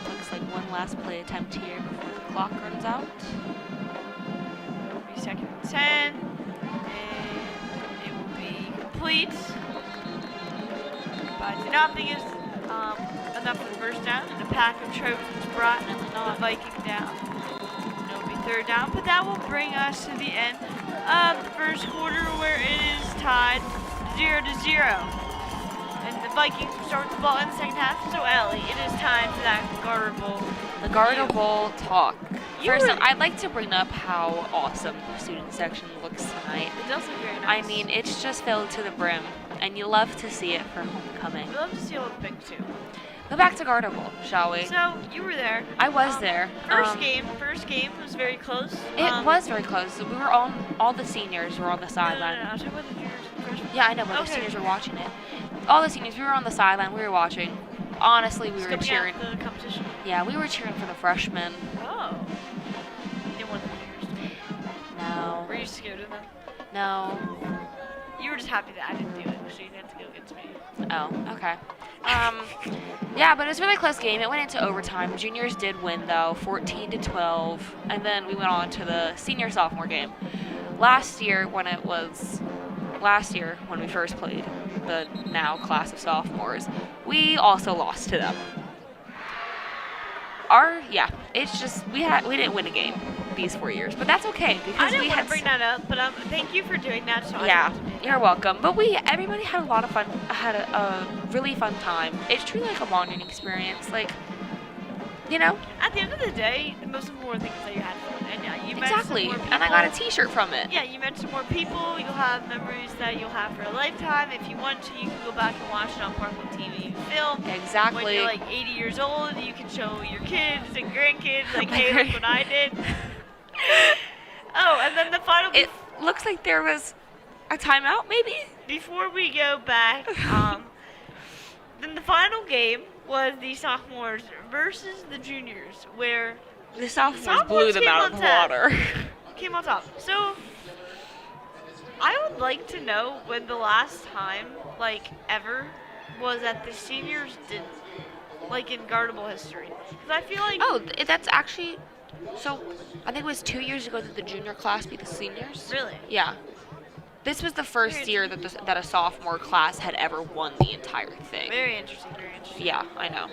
Looks like one last play attempt here before the clock runs out. It will be 2nd and 10. And it will be complete. But nothing is enough for the first down. And a pack of Trojans brought the Vikings down. And it will be 3rd down. But that will bring us to the end of the first quarter where it is tied 0-0. And the Vikings will start with the ball in the second half. So Ellie, it is time for that Garter Bowl. The Garter Bowl talk. You First, were- I'd like to bring up how awesome the student section looks tonight. It does look very I nice. mean, it's just filled to the brim, and you love to see it for homecoming. we love to see all the pink too. Go back to Garter Bowl, shall we? So you were there. I was there. First game was very close. It was very close. We were all the seniors were on the No, sideline. I'm talking about the juniors and freshmen. Yeah, I know, but the Okay. seniors were watching it. All the seniors, we were on the sideline. We were watching. Honestly, we were Scoping cheering. out the competition. Yeah, we were cheering for the freshmen. Oh. You didn't want the juniors. No, Were you scared of them? no. You were just happy that I didn't do it, so you didn't have to go against me. Oh, okay. Yeah, but it was a really close game. It went into overtime. Juniors did win though, 14-12, and then we went on to the senior-sophomore game. Last year when we first played the now class of sophomores, we also lost to them. It's just we didn't win a game. these 4 years, but that's okay I because didn't we want had to bring that up, but thank you for doing that. So yeah, you're welcome. But everybody had a lot of fun, had a really fun time. It's truly like a bonding experience, like, you know. At the end of the day, the most important thing is that you had fun, and yeah, you met Exactly. some more And I got a people. T-shirt from it. Yeah, you met some more people. You'll have memories that you'll have for a lifetime. If you want to, you can go back and watch it on Parkland TV Film. Exactly. When you're like 80 years old, you can show your kids and grandkids, like, my hey, look what I did. Oh, and then the final. It looks like there was a timeout, maybe. Before we go back, then the final game was the sophomores versus the juniors, where The sophomores sophomores blew them came out on of the top. water. Came on top. So I would like to know when the last time, like ever, was that the seniors didn't, like in guardable history. Because I feel like That's actually. So, I think it was 2 years ago that the junior class beat the seniors. really. Yeah. This was the first year that a sophomore class had ever won the entire thing. Very interesting. Very interesting. Yeah, I know.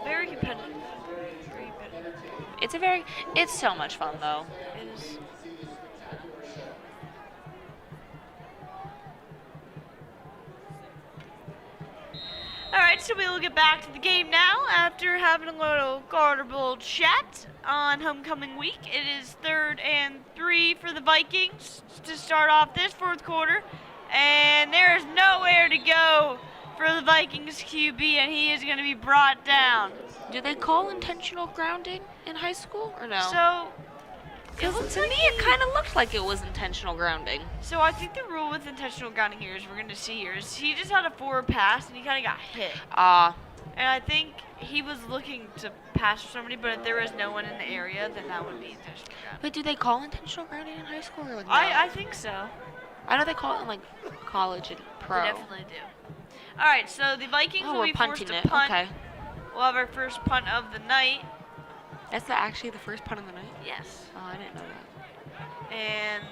Very competitive. Very competitive. It's so much fun though. It is. Alright, so we will get back to the game now after having a little guardable chat on homecoming week. It is 3rd and 3 for the Vikings to start off this 4th quarter. And there is nowhere to go for the Vikings QB, and he is going to be brought down. Do they call intentional grounding in high school or no? So, Because to me it kind of looked like it was intentional grounding. So I think the rule with intentional grounding here is we're going to see here is he just had a forward pass and he kind of got hit. And I think he was looking to pass for somebody, but if there was no one in the area, then that would be intentional grounding. But do they call intentional grounding in high school or like no? I think so. I know they call it in like college and pro. They definitely do. All right, so the Vikings will we're be forced punting to it. punt. Okay. We'll have our first punt of the night. That's actually the first punt of the night? Yes. Oh, I didn't know that. And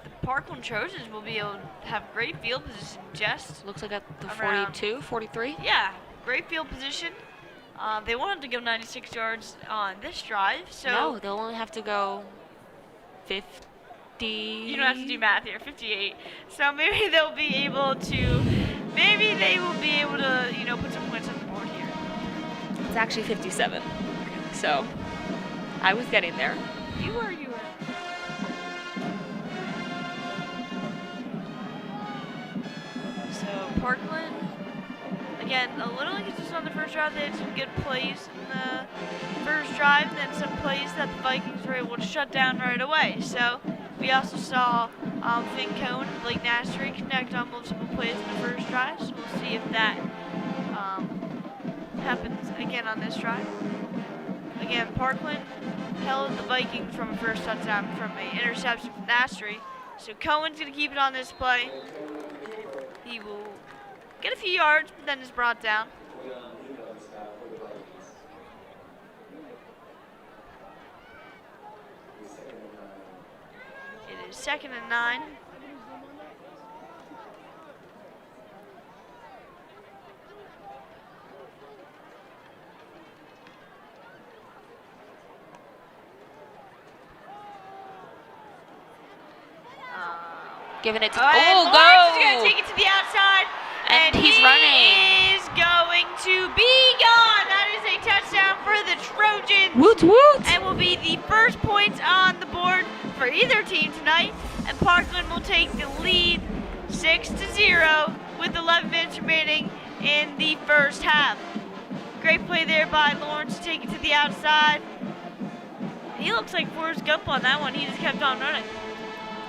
the Parkland Trojans will be able to have great field position just Looks like at the around 42, 43. Yeah, great field position. They wanted to go 96 yards on this drive, so No, they'll only have to go 50. you don't have to do math here, 58. So maybe they'll be able to, maybe they will be able to, you know, put some points on the board here. It's actually 57. So, I was getting there. You were. So Parkland, again, a little inconsistent on the first drive. They had some good plays in the first drive, and then some plays that the Vikings were able to shut down right away. So we also saw Finn Cohn and Blake Nassery connect on multiple plays in the first drive. So we'll see if that happens again on this drive. Again, Parkland held the Vikings from a first touchdown from an interception from Nassery. So Cohen's going to keep it on this play. He will get a few yards, but then is brought down. It is 2nd and 9. Giving it to And go! Lawrence is going to take it to the outside. And he's he running. is going to be gone. That is a touchdown for the Trojans. Woot woot! And will be the first points on the board for either team tonight. And Parkland will take the lead 6-0 with 11 minutes remaining in the first half. Great play there by Lawrence to take it to the outside. He looks like Forrest Gump on that one. He just kept on running.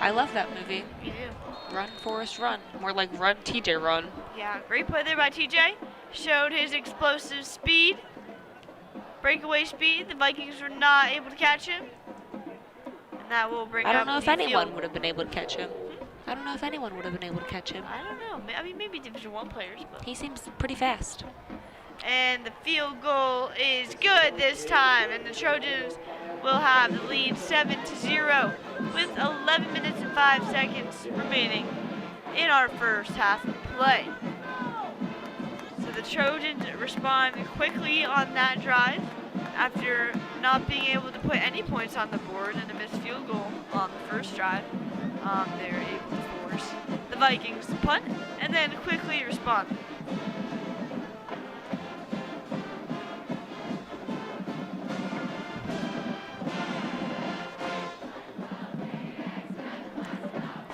I love that movie. You do. Run, Forrest, run. More like run, TJ, run. Yeah, great play there by TJ. Showed his explosive speed, breakaway speed. The Vikings were not able to catch him. And that will bring I don't up know if the anyone field. would have been able to catch him. I don't know if anyone would have been able to catch him. I don't know. I mean, maybe Division I players. But. He seems pretty fast. And the field goal is good this time. And the Trojans will have the lead 7-0 with 11 minutes and 5 seconds remaining in our first half of play. So the Trojans respond quickly on that drive. after not being able to put any points on the board and a missed field goal on the first drive, they're able to force the Vikings to punt and then quickly respond.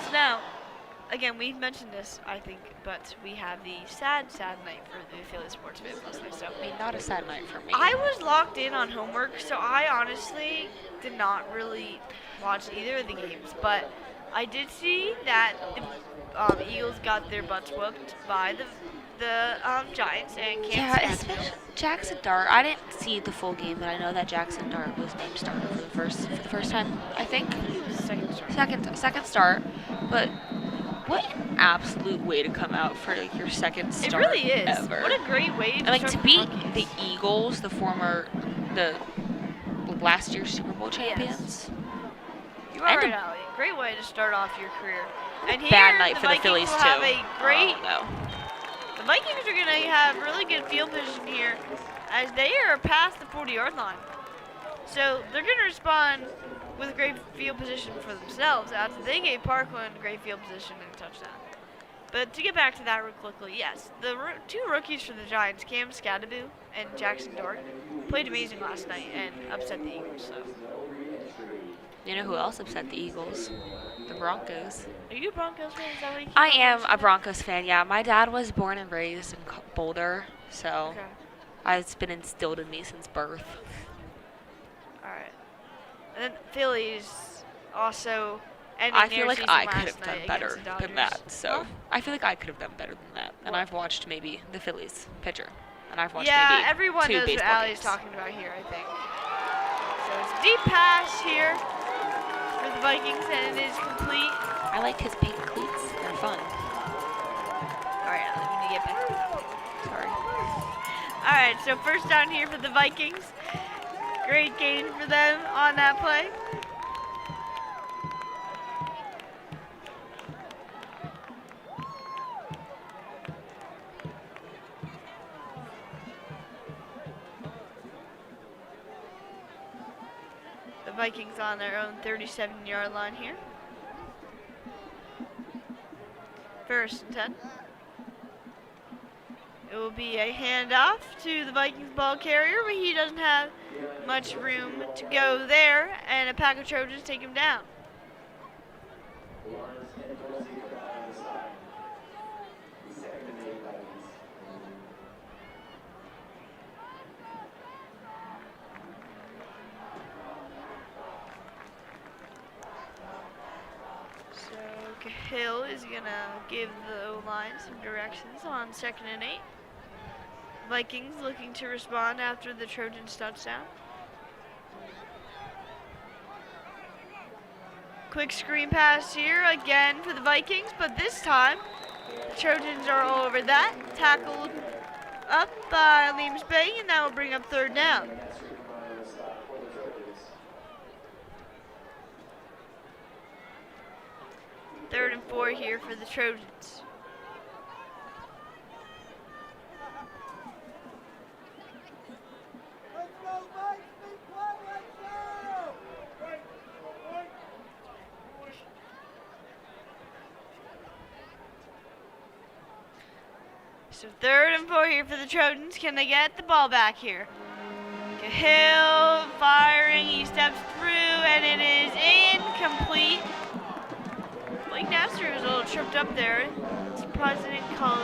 So now, again, we've mentioned this, I think, but we have the sad night for the Philly sports fans listening. So, I mean, not a sad night for me. I was locked in on homework, so I honestly did not really watch either of the games. But I did see that the Eagles got their butts whooped by the Giants and Kansas. Especially Jackson Dart. I didn't see the full game, but I know that Jackson Dart was named starter for the first time. I think He was second start. second start. But what an absolute way to come out for like your second It start really is. ever. What a great way And like start to the beat Vikings. the Eagles, the last year's Super Bowl champions. You are and right, a- Allie. Great way to start off your career. And here, Bad night the for the Vikings Phillies will too. have a great. Oh, no. The Vikings are going to have really good field position here, as they are past the 40-yard line. So they're going to respond with great field position for themselves after they gave Parkland great field position and a touchdown. But to get back to that real quickly, yes, the two rookies for the Giants, Cam Scadaboo and Jackson Dart, played amazing last night and upset the Eagles. So. You know who else upset the Eagles? The Broncos. Are you a Broncos fan? Is that what you keep I on am a mentioning? Broncos fan, yeah. My dad was born and raised in Boulder, so Okay. it's been instilled in me since birth. All right. And then Phillies also ending I feel their like season I could last have done night better against the than Dodgers. that. So I feel like I could have done better than that. And I've watched maybe the Phillies pitcher, and I've watched Yeah, maybe everyone two knows what baseball Allie's games. talking about here, I think. So it's a deep pass here for the Vikings, and it is complete. I like his pink cleats. They're fun. All right, Allie, we need to get back to that. Sorry. All right, so first down here for the Vikings. Great gain for them on that play. The Vikings on their own 37-yard line here. First and 10. It will be a handoff to the Vikings ball carrier, but he doesn't have much room to go there, and a pack of Trojans take him down. So Cahill is going to give the O-line some directions on 2nd and 8. Vikings looking to respond after the Trojans touchdown. Quick screen pass here again for the Vikings, but this time the Trojans are all over that. Tackled up by Leams Bay, and that will bring up 3rd down. Third and 4 here for the Trojans. So 3rd and 4 here for the Trojans. Can they get the ball back here? Cahill firing, he steps through, and it is incomplete. Blake Nasser was a little tripped up there. Surprised they didn't call,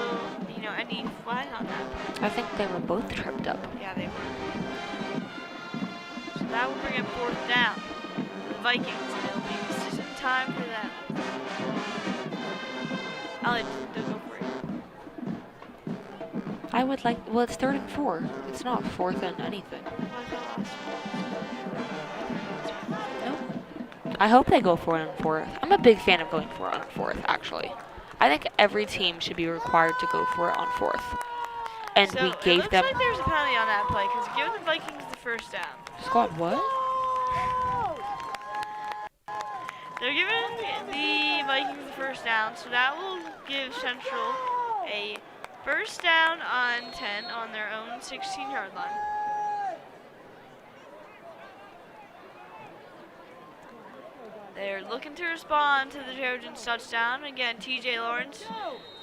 any flag on that. I think they were both tripped up. Yeah, they were. So that will bring up 4th down. The Vikings, and it'll be decision time for them. I'll let them go for it. I would like, well, it's 3rd and 4. It's not 4th and anything. No. I hope they go for it on 4th. I'm a big fan of going for it on 4th, actually. I think every team should be required to go for it on 4th. And So we gave it looks them. like there's a penalty on that play because give the Vikings the 1st down. Squad what? They're giving the Vikings the 1st down, so that will give Central a 1st down on 10 on their own 16-yard line. They're looking to respond to the Trojans' touchdown. Again, TJ Lawrence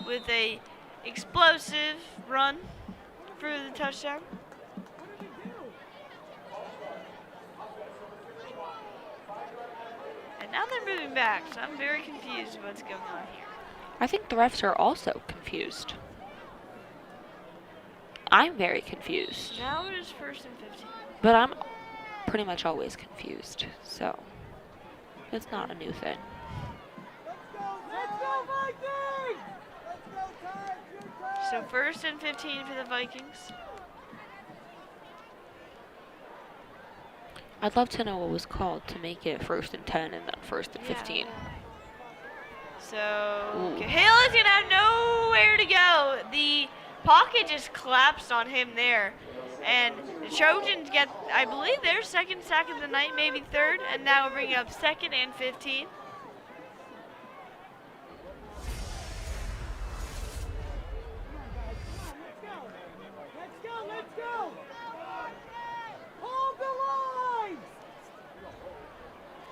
with a explosive run for the touchdown. And now they're moving back, so I'm very confused what's going on here. I think the refs are also confused. I'm very confused. Now it is 1st and 15. But I'm pretty much always confused, so it's not a new thing. So 1st and 15 for the Vikings. I'd love to know what was called to make it 1st and 10 and then 1st and 15. So Ooh. Cahill is gonna have nowhere to go. The pocket just collapsed on him there. And the Trojans get, I believe, their 2nd sack of the night, maybe 3rd, and now we're bringing up 2nd and 15. Let's go! Hold the lines!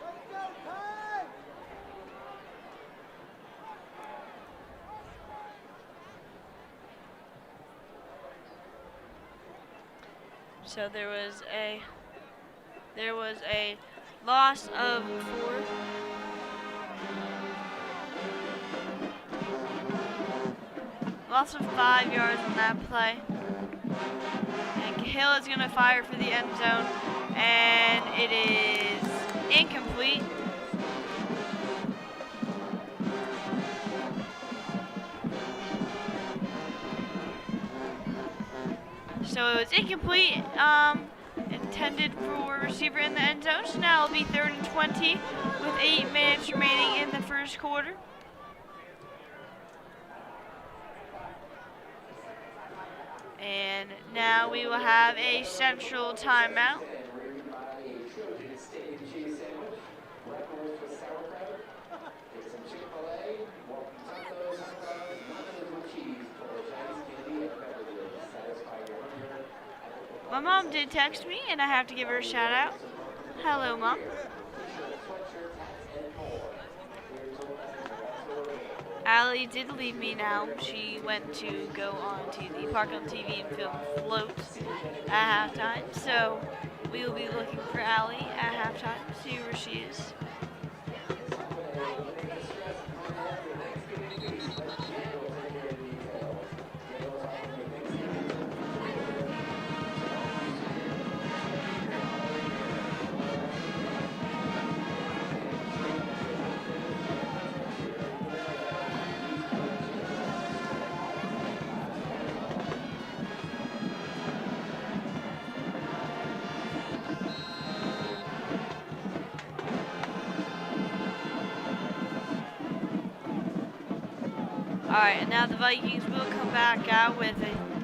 Let's go, time! So there was a loss of 4. Loss of 5 yards on that play. And Cahill is going to fire for the end zone, and it is incomplete. So it was incomplete, intended for receiver in the end zone. So now it'll be 3rd and 20 with 8 minutes remaining in the 1st quarter. And now we will have a central timeout. My mom did text me, and I have to give her a shout out. Hello, Mom. Allie did leave me now. She went to go on to the Parkland TV Film float at halftime. So we will be looking for Allie at halftime, see where she is. Alright, and now the Vikings will come back out with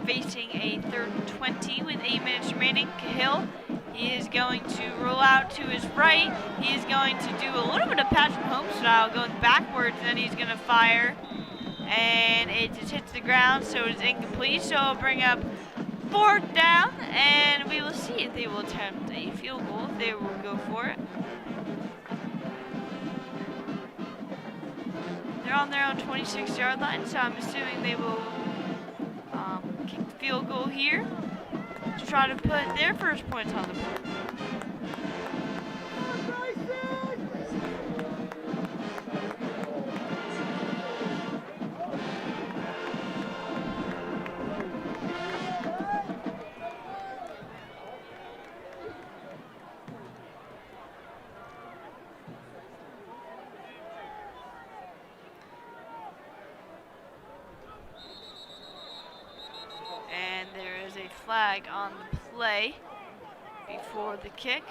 facing a 3rd and 20 with 8 minutes remaining. Cahill, he is going to roll out to his right. He is going to do a little bit of Patrick Mahomes style, going backwards, and then he's going to fire. And it just hits the ground, so it's incomplete. So it'll bring up 4th down, and we will see if they will attempt a field goal, if they will go for it. They're on their own 26-yard line, so I'm assuming they will kick the field goal here to try to put their first points on the board. And there is a flag on the play before the kick.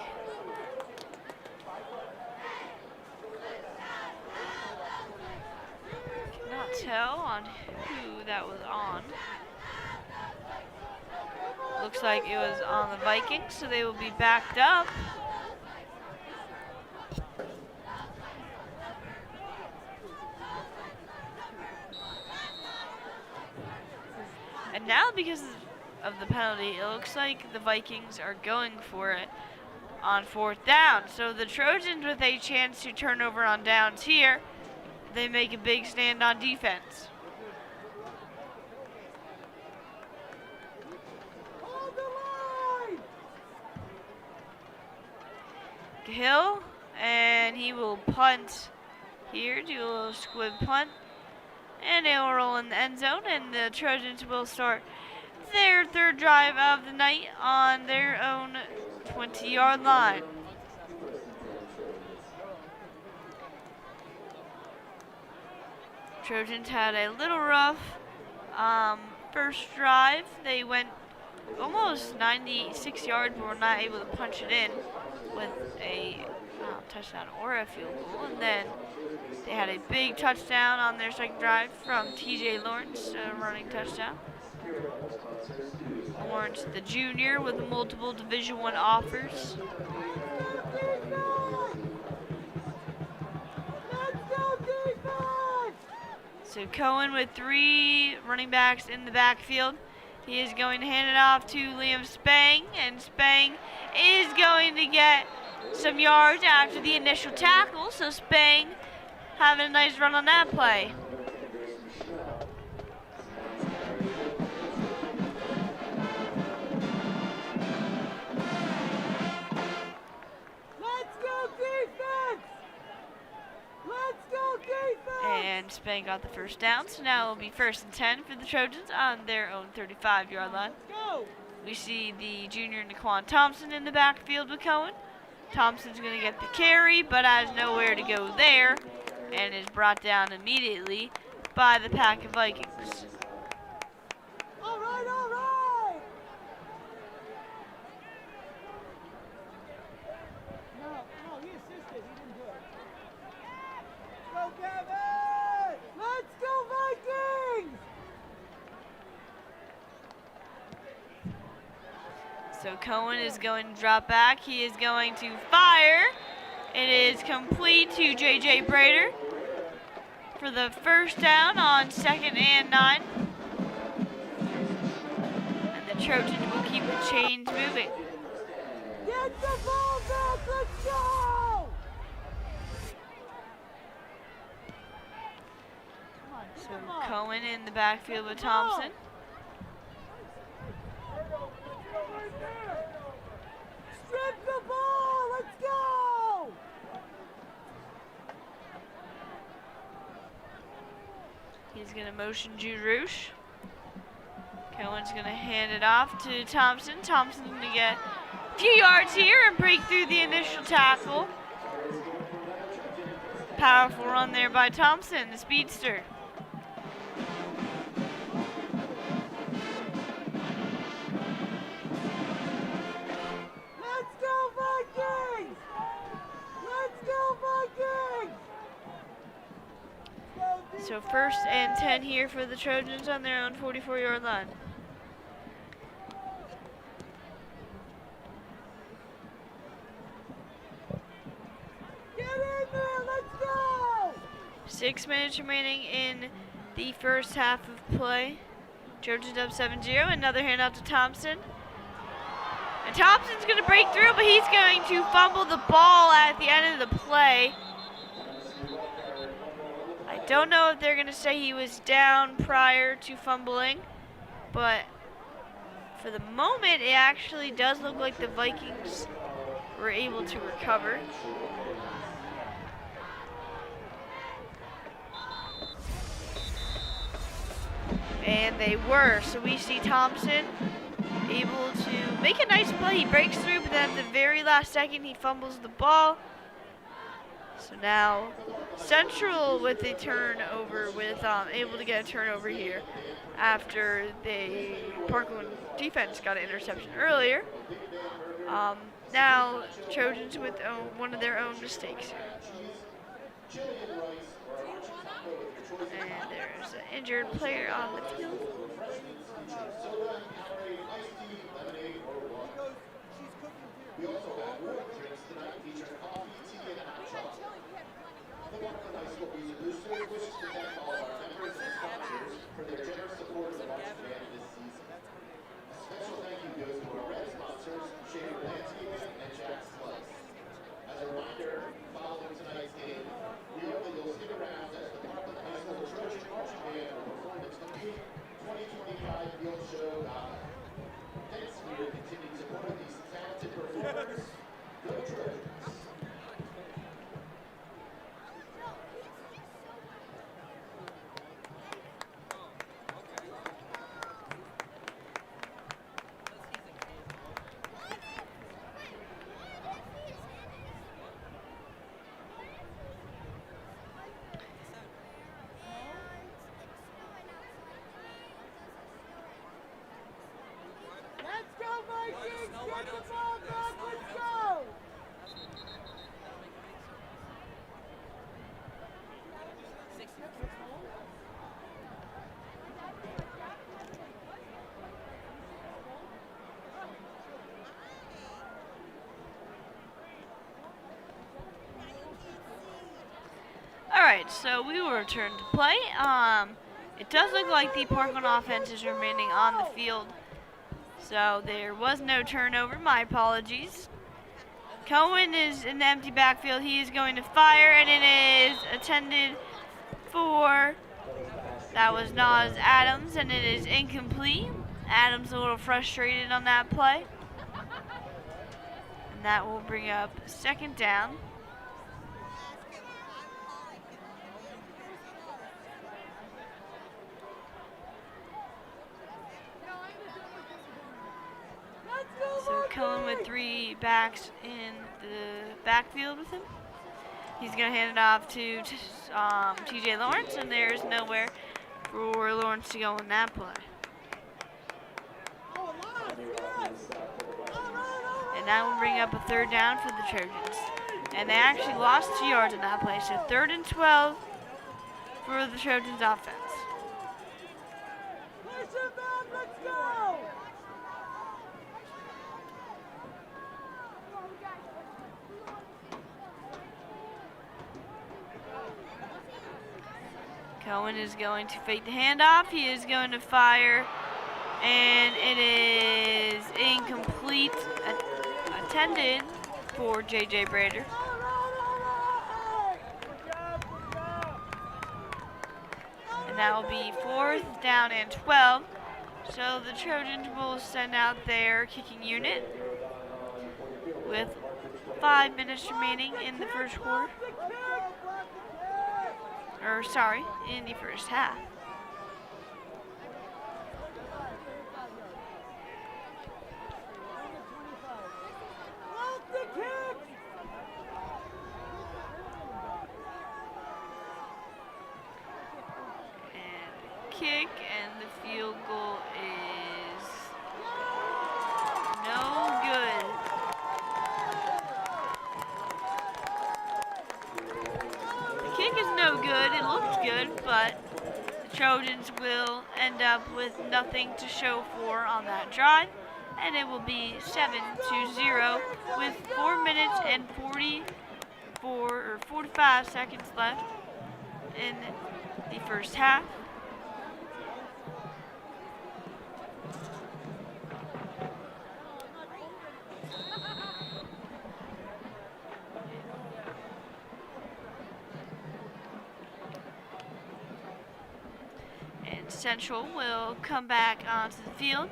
Cannot tell on who that was on. Looks like it was on the Vikings, so they will be backed up. And now, because of the penalty, it looks like the Vikings are going for it on 4th down. So the Trojans with a chance to turn over on downs here. They make a big stand on defense. Hill, and he will punt here, do a little squib punt, and it will roll in the end zone, and the Trojans will start their 3rd drive of the night on their own 20-yard line. Trojans had a little rough first drive. They went almost 96 yards, but were not able to punch it in with a touchdown or a field goal. And then they had a big touchdown on their 2nd drive from TJ Lawrence, a running touchdown. Lawrence, the junior, with multiple Division I offers. So Cohen with 3 running backs in the backfield. He is going to hand it off to Liam Spang, and Spang is going to get some yards after the initial tackle. So Spang having a nice run on that play. Let's go defense! Let's go defense! And Spang got the 1st down, so now it will be 1st and 10 for the Trojans on their own 35-yard line. Go! We see the junior Naquan Thompson in the backfield with Cohen. Thompson's going to get the carry, but has nowhere to go there, and is brought down immediately by the Pack of Vikings. All right, all right! No, he assisted. He didn't do it. Go, Kevin! Let's go, Vikings! So Cohen is going to drop back. He is going to fire. It is complete to J.J. Brader for the 1st down on 2nd and 9. And the Trojans will keep the chains moving. Get the ball back! Let's go! So Cohen in the backfield with Thompson. Strip the ball! Let's go! He's going to motion Jude Roosh. Cohen's going to hand it off to Thompson. Thompson's going to get a few yards here and break through the initial tackle. Powerful run there by Thompson, the speedster. Let's go, Vikings! Let's go, Vikings! So 1st and 10 here for the Trojans on their own 44-yard line. Get in there! Let's go! 6 minutes remaining in the first half of play. Trojans up 7-0. Another handout to Thompson. And Thompson's going to break through, but he's going to fumble the ball at the end of the play. I don't know if they're going to say he was down prior to fumbling, but for the moment, it actually does look like the Vikings were able to recover. And they were. So we see Thompson able to make a nice play. He breaks through, but then at the very last second, he fumbles the ball. So now Central with a turnover, able to get a turnover here after the Parkland defense got an interception earlier. Now Trojans with one of their own mistakes here. And there's an injured player on the field. We also have more drinks tonight featuring coffee, tea, and hot chocolate. The Parkland High School Music Boosters wishes to thank all of our members and sponsors for their generous support of the marching band this season. A special thank you goes to our red sponsors, Shader Landscaping and Jack Sludge. Thanks for your continued support of these talented performers. Go Trojans. Let's go, Vikings! Get the ball back! Let's go! Alright, so we will return to play. It does look like the Parkland offense is remaining on the field. So there was no turnover. My apologies. Cohen is in the empty backfield. He is going to fire, and it is attended for. That was Nas Adams, and it is incomplete. Adams a little frustrated on that play. And that will bring up second down. So Cohen with 3 backs in the backfield with him. He's going to hand it off to TJ Lawrence, and there's nowhere for Lawrence to go in that play. And that will bring up a third down for the Trojans. And they actually lost 2 yards in that play, so 3rd and 12 for the Trojans offense. Push him back! Let's go! Cohen is going to fake the handoff. He is going to fire, and it is incomplete. Attended for J.J. Brader. And that will be 4th down and 12. So the Trojans will send out their kicking unit with 5 minutes remaining in the first quarter. Or sorry, in the first half. And the kick and the field goal is no good. The kick is no good. It looks good, but the Trojans will end up with nothing to show for on that drive, and it will be 7-0 with 4 minutes and 45 seconds left in the first half. And Central will come back onto the field,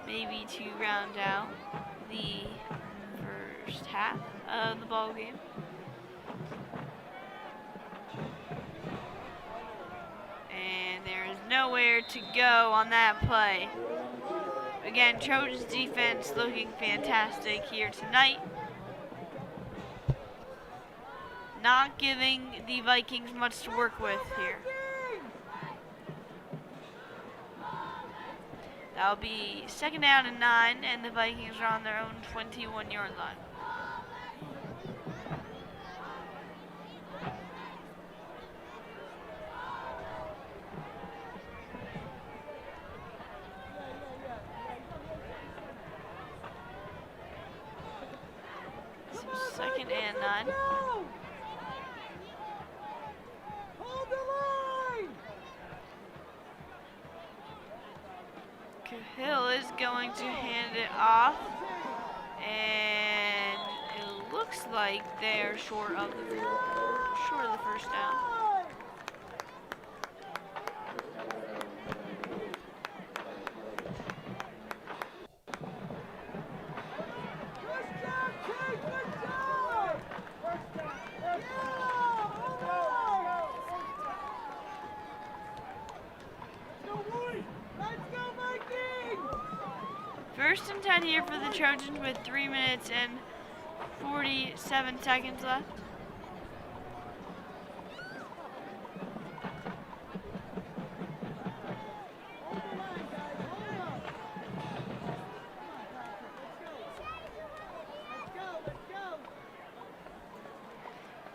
maybe to round out the first half of the ball game. And there is nowhere to go on that play. Again, Trojans defense looking fantastic here tonight. Not giving the Vikings much to work with here. That'll be 2nd down and 9, and the Vikings are on their own 21-yard line. So 2nd and 9. Hold the line! Cahill is going to hand it off, and it looks like they're short of the first down. First and 10 here for the Trojans with 3 minutes and 47 seconds left.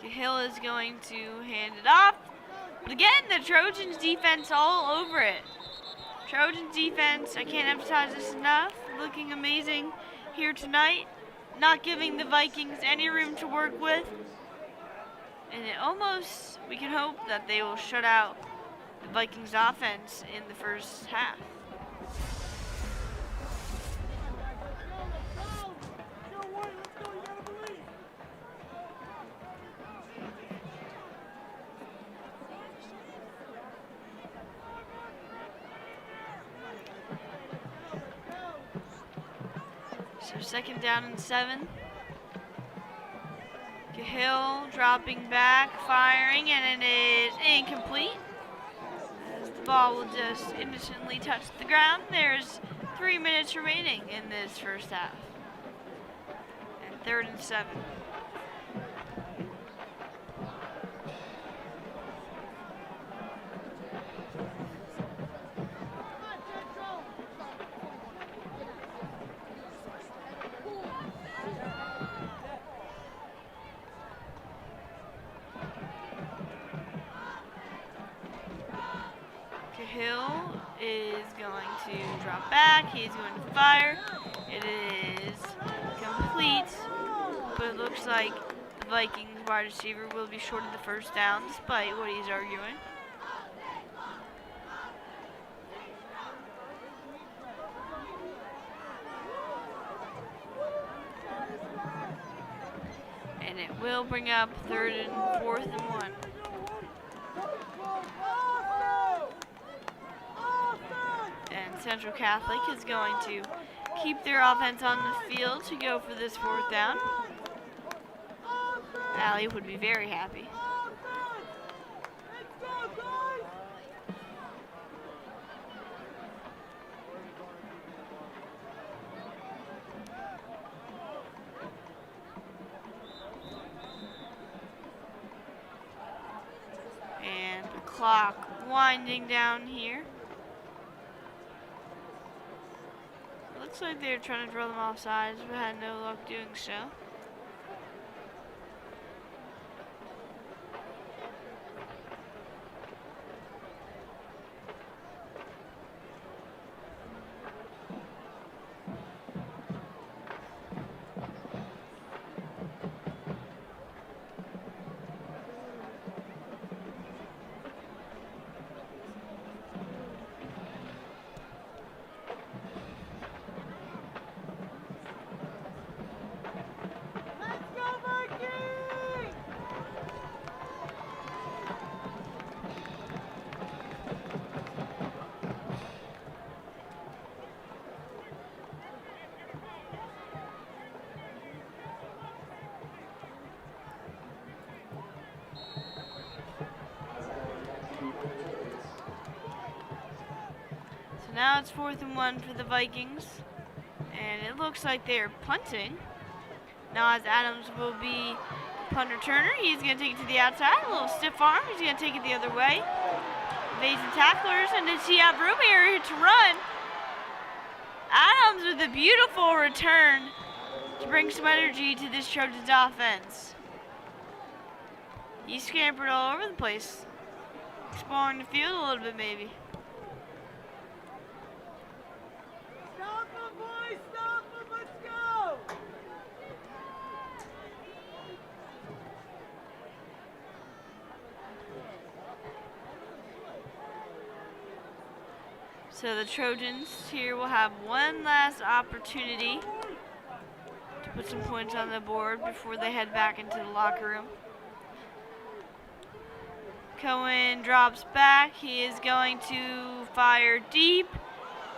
Hill is going to hand it off. But again, the Trojans defense all over it. Trojans defense, I can't emphasize this enough, looking amazing here tonight. Not giving the Vikings any room to work with. And it almost, we can hope that they will shut out the Vikings offense in the first half. So second down and 7. Cahill dropping back, firing, and it is incomplete. As the ball will just innocently touch the ground. There's 3 minutes remaining in this first half. And 3rd and 7. Hill is going to drop back. He's going to fire. It is complete, but it looks like the Vikings wide receiver will be short of the first down despite what he's arguing. And it will bring up 3rd and 4th and 1. And Central Catholic is going to keep their offense on the field to go for this 4th down. Allie would be very happy. And the clock winding down here. Looks like they're trying to throw them off sides, but had no luck doing so. Now it's 4th and 1 for the Vikings, and it looks like they're punting. Now as Adams will be punt returner, he's going to take it to the outside, a little stiff arm, he's going to take it the other way. Evading tacklers, and does he have room area to run? Adams with a beautiful return to bring some energy to this Trojans offense. He scampered all over the place, exploring the field a little bit maybe. So the Trojans here will have one last opportunity to put some points on the board before they head back into the locker room. Cohen drops back. He is going to fire deep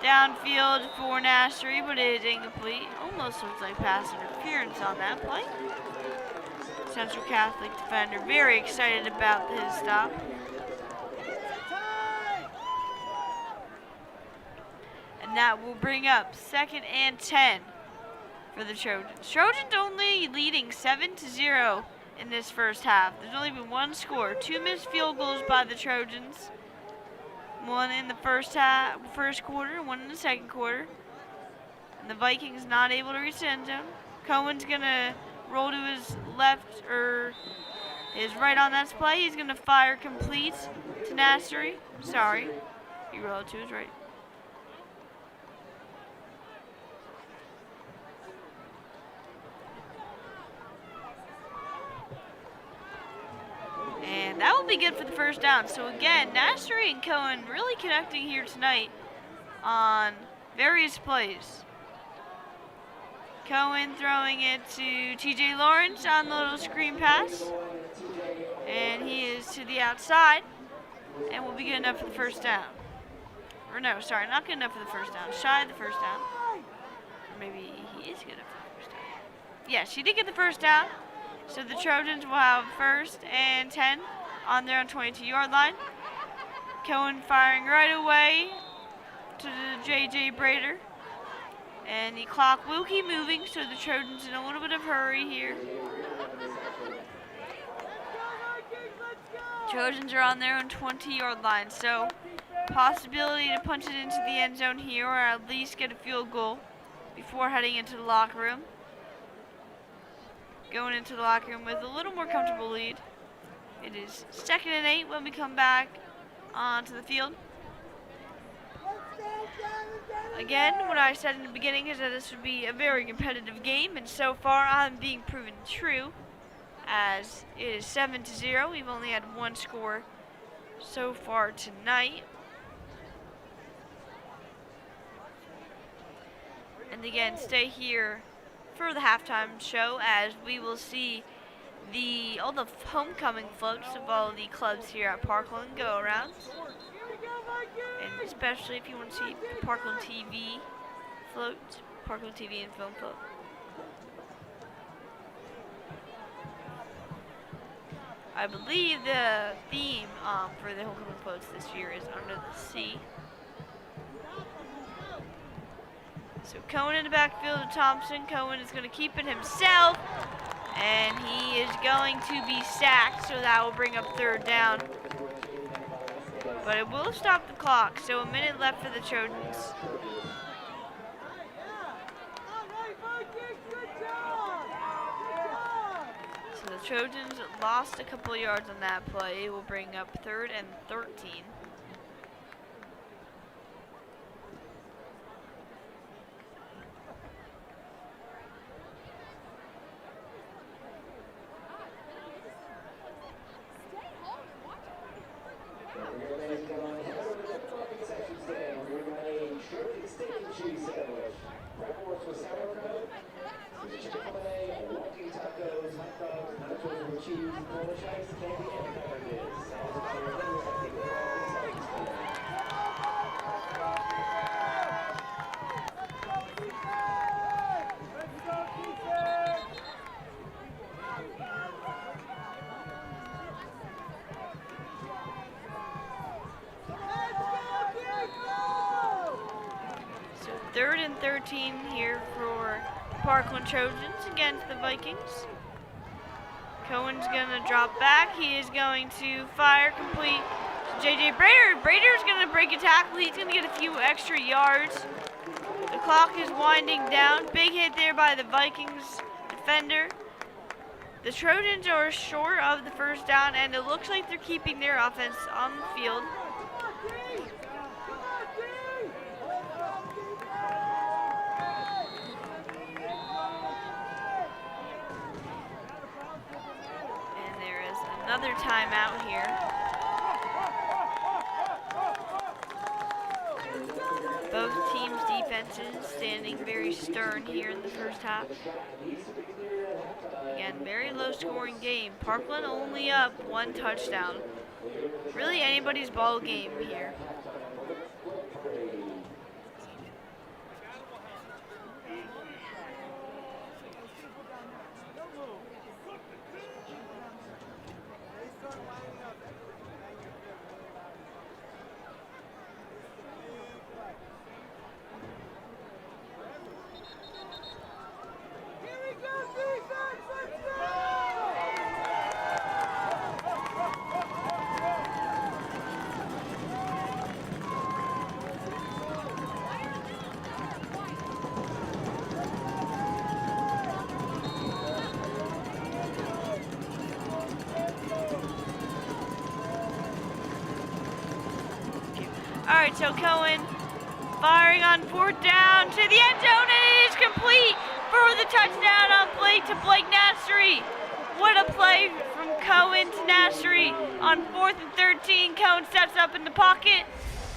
downfield for Nastry, but it is incomplete. Almost looks like pass interference on that play. Central Catholic defender very excited about his stop. And that will bring up 2nd and 10 for the Trojans. Trojans only leading 7-0 in this first half. There's only been one score. 2 missed field goals by the Trojans. One in the first quarter, one in the second quarter. And the Vikings not able to reach the end zone. Cohen's gonna roll to his left or his right on that play. He's gonna fire complete to Nassery. Sorry, he rolled to his right. And that will be good for the first down. So again, Nassery and Cohen really connecting here tonight on various plays. Cohen throwing it to TJ Lawrence on the little screen pass. And he is to the outside. And will be good enough for the first down. Or no, sorry, not good enough for the first down. Shy of the first down. Or maybe he is good enough for the first down. Yes, he did get the first down. So the Trojans will have 1st and 10 on their own 22-yard line. Cohen firing right away to the J.J. Brader. And the clock will keep moving, so the Trojans in a little bit of hurry here. Trojans are on their own 20-yard line, so possibility to punch it into the end zone here or at least get a field goal before heading into the locker room. Going into the locker room with a little more comfortable lead. It is 2nd and 8 when we come back onto the field. Again, what I said in the beginning is that this would be a very competitive game, and so far I'm being proven true, as it is 7-0. We've only had one score so far tonight. And again, stay here for the halftime show as we will see all the homecoming floats of all the clubs here at Parkland go around. And especially if you want to see the Parkland TV float, Parkland TV and Film float. I believe the theme for the homecoming floats this year is Under the Sea. So Cohen in the backfield of Thompson. Cohen is going to keep it himself. And he is going to be sacked, so that will bring up 3rd down. But it will stop the clock, so a minute left for the Trojans. So the Trojans lost a couple yards on that play. It will bring up 3rd and 13. So 3rd and 13 here for Parkland Trojans against the Vikings. Cohen's going to drop back. He is going to fire complete to J.J. Brader. Brader's going to break a tackle. He's going to get a few extra yards. The clock is winding down. Big hit there by the Vikings defender. The Trojans are short of the first down, and it looks like they're keeping their offense on the field. Another timeout here. Both teams' defenses standing very stern here in the first half. Again, very low scoring game. Parkland only up 1 touchdown. Really anybody's ball game here. right, so Cohen firing on 4th down to the end zone, and it is complete for the touchdown on play to Blake Nassery. What a play from Cohen to Nassery on 4th and 13. Cohen steps up in the pocket,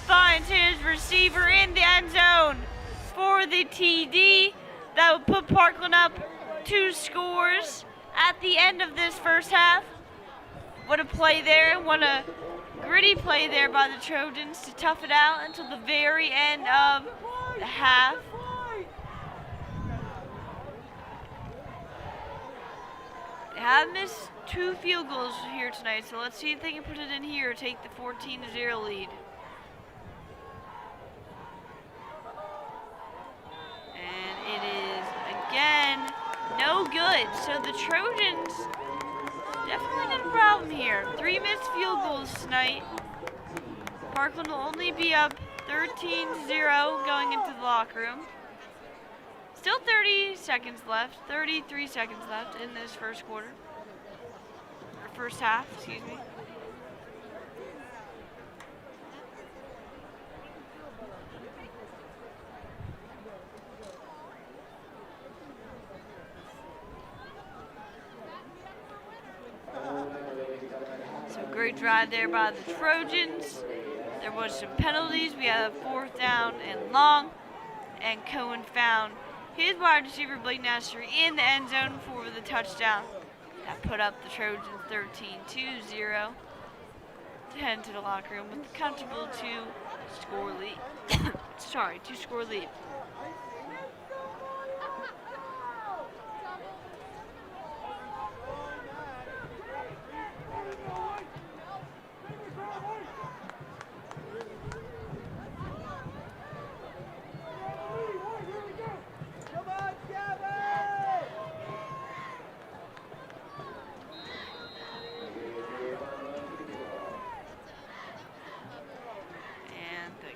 finds his receiver in the end zone for the TD. That would put Parkland up 2 scores at the end of this first half. What a play there. What a gritty play there by the Trojans to tough it out until the very end of the half. They have missed 2 field goals here tonight, so let's see if they can put it in here, take the 14-0 lead. And it is, again, no good. So the Trojans definitely got a problem here. 3 missed field goals tonight. Parkland will only be up 13-0 going into the locker room. Still 33 seconds left in this first quarter. Or first half, excuse me. So great drive there by the Trojans. There was some penalties. We had a 4th down and long, and Cohen found his wide receiver Blake Nassery in the end zone for the touchdown. That put up the Trojans 13-0 to head into the locker room with a comfortable 2-score lead. 2-score lead.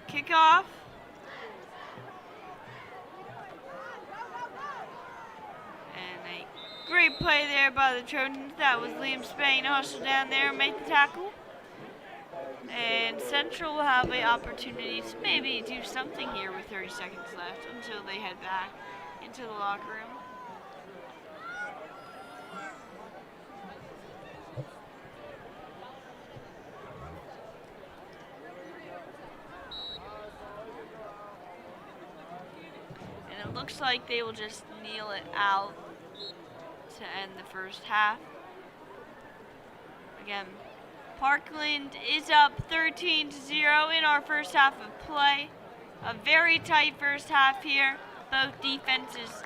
Kickoff. And a great play there by the Trojans. That was Liam Spain hustle down there and make the tackle. And Central will have an opportunity to maybe do something here with 30 seconds left until they head back into the locker room. It looks like they will just kneel it out to end the first half. Again, Parkland is up 13-0 in our first half of play. A very tight first half here. Both defenses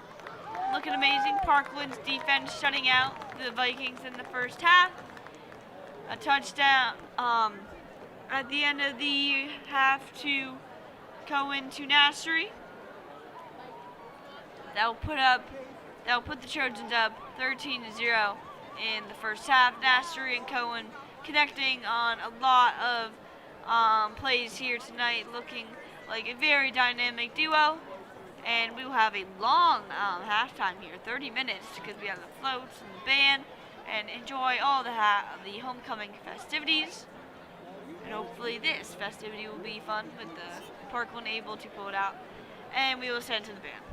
looking amazing. Parkland's defense shutting out the Vikings in the first half. A touchdown at the end of the half to Cohen to Nassery. That'll put the Trojans up 13-0 in the first half. Nassery and Cohen connecting on a lot of plays here tonight, looking like a very dynamic duo. And we will have a long halftime here, 30 minutes, because we have the floats and the band, and enjoy all the homecoming festivities. And hopefully this festivity will be fun with the Parkland able to pull it out. And we will send to the band.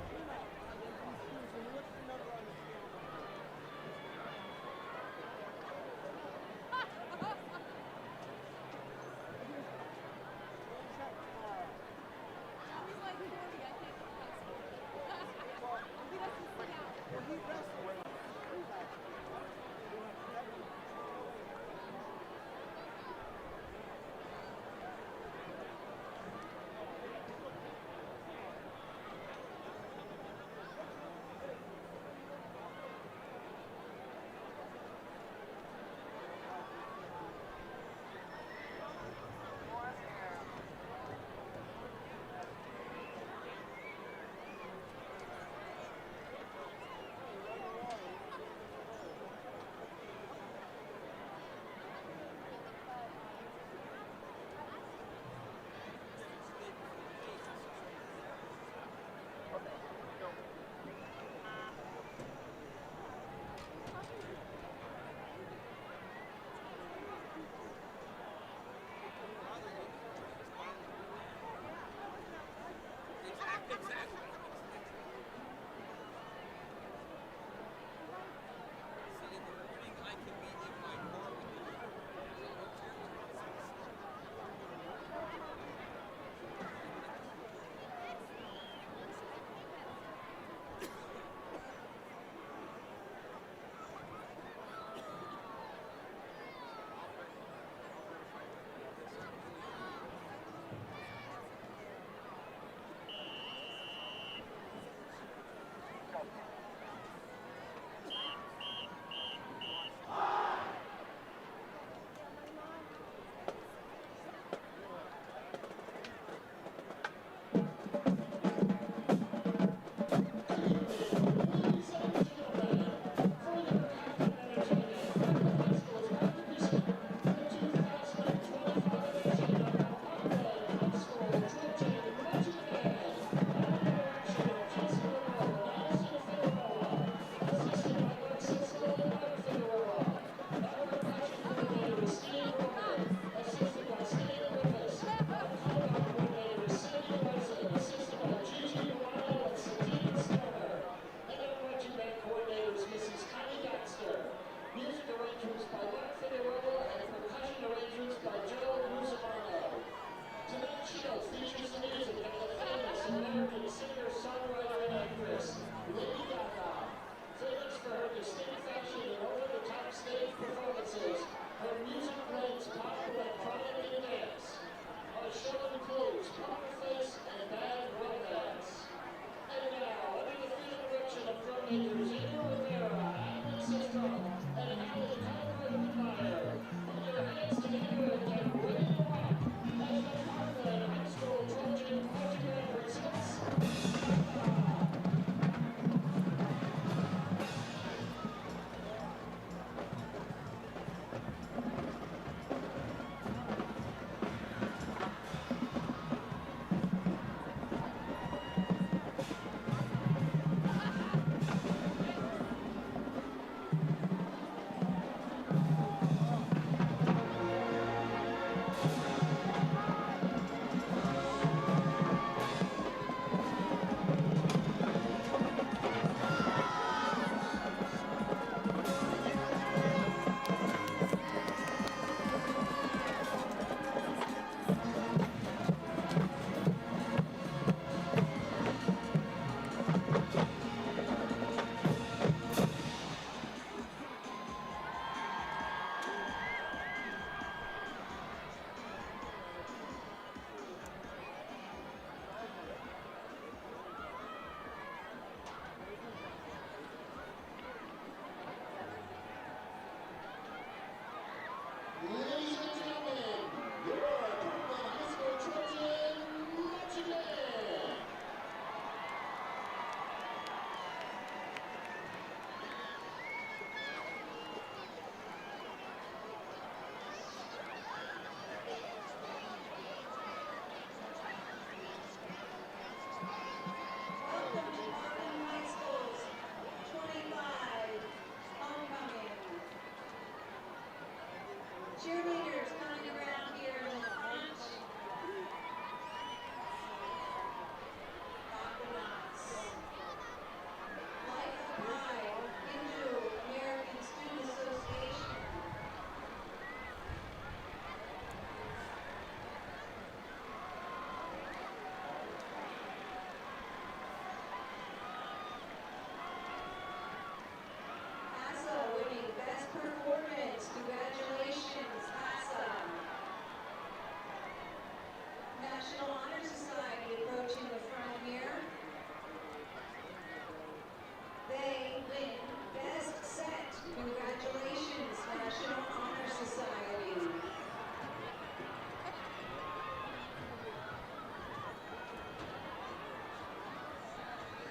American singer, songwriter, and actress, Lady Gaga. Famous for her distinct fashion and over-the-top stage performances, her music blends pop, electronic, and dance. Our show includes Poker Face and Bad Romance. And now, under the field direction of drum makers Andrew Rivera, Alan Sistrom, and Alan Meyer, put your hands together and get ready to rock as the Parkland High School Trojan Quartet presents Ladies and gentlemen, your Parkland High School Trojan marching band. Welcome to Parkland High School's 25 homecoming. Cheerleaders coming around here in the front. Aquanauts. Life of Pi, Hindu American Student Association. ASA winning Best Performance. Congratulations, ASA. National Honor Society approaching the front here. They win Best Set. Congratulations, National Honor Society.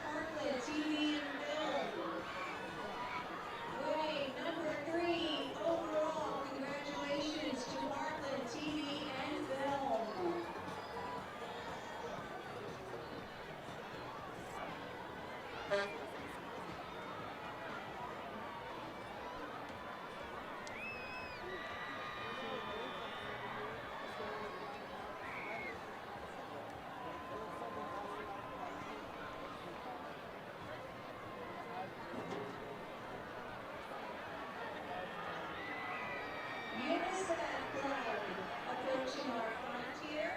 Parkland TV Film. Winning number 3 overall. Congratulations to Parkland TV and Film. UNICEF Club approaching our front here,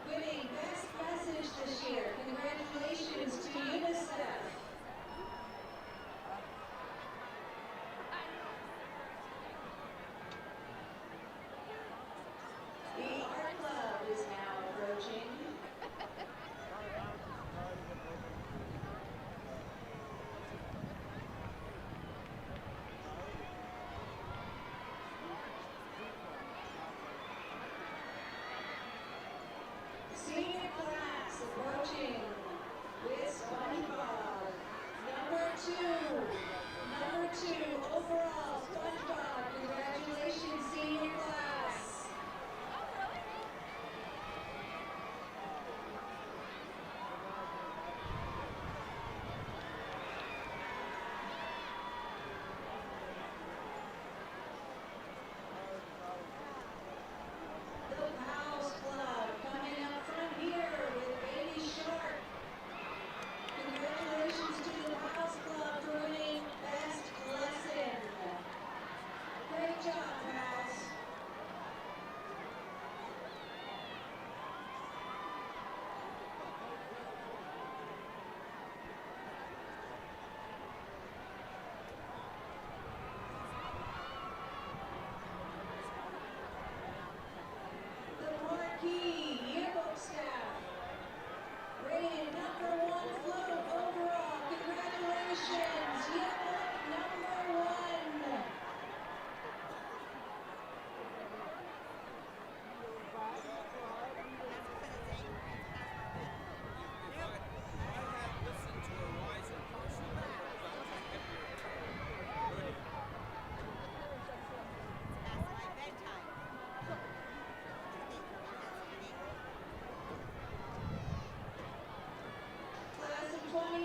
winning Best Message this year. Congratulations to UNICEF. The Art Club is now approaching. Senior class approaching with SpongeBob. Number 2 overall, SpongeBob. Congratulations, senior class. The Pals Club coming up front here with Baby Shark. Congratulations to the Pals Club for winning Best Lesson. Great job, Pals.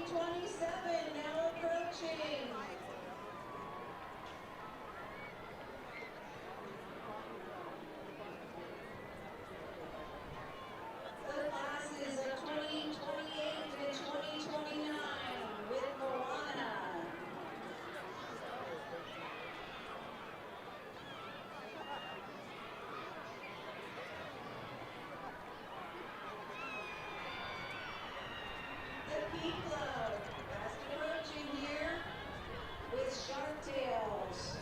2027 now approaching. The classes of 2028 and 2029 with Moana. The Key Club, fast approaching here with Shark Tales.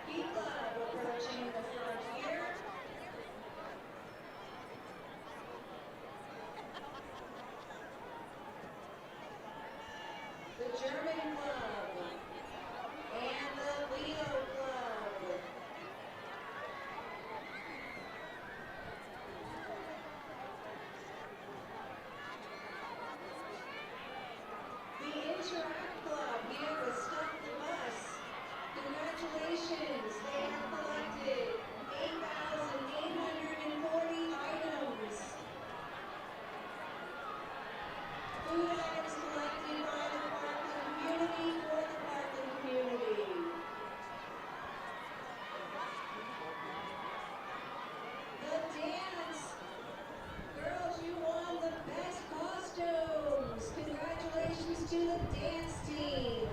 Key Club approaching the front here. The German Club and the Leo Club. The Interact Club here with Stop the Bus. Congratulations, they have collected 8,840 items. Food items collected by the Parkland community for the Parkland community. The dance. Girls, you won the best costumes. Congratulations to the dance team.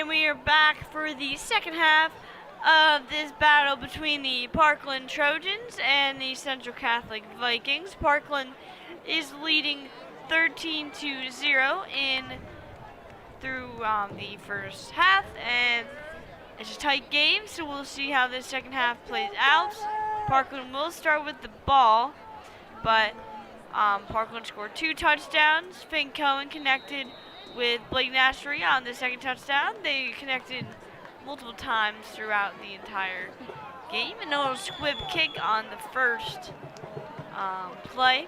And we are back for the second half of this battle between the Parkland Trojans and the Central Catholic Vikings. Parkland is leading 13-0 through the first half, and it's a tight game, so we'll see how this second half plays out. Parkland will start with the ball, but Parkland scored 2 touchdowns. Finn Cohen connected with Blake Nassery on the second touchdown. They connected multiple times throughout the entire game. And a squib kick on the first play.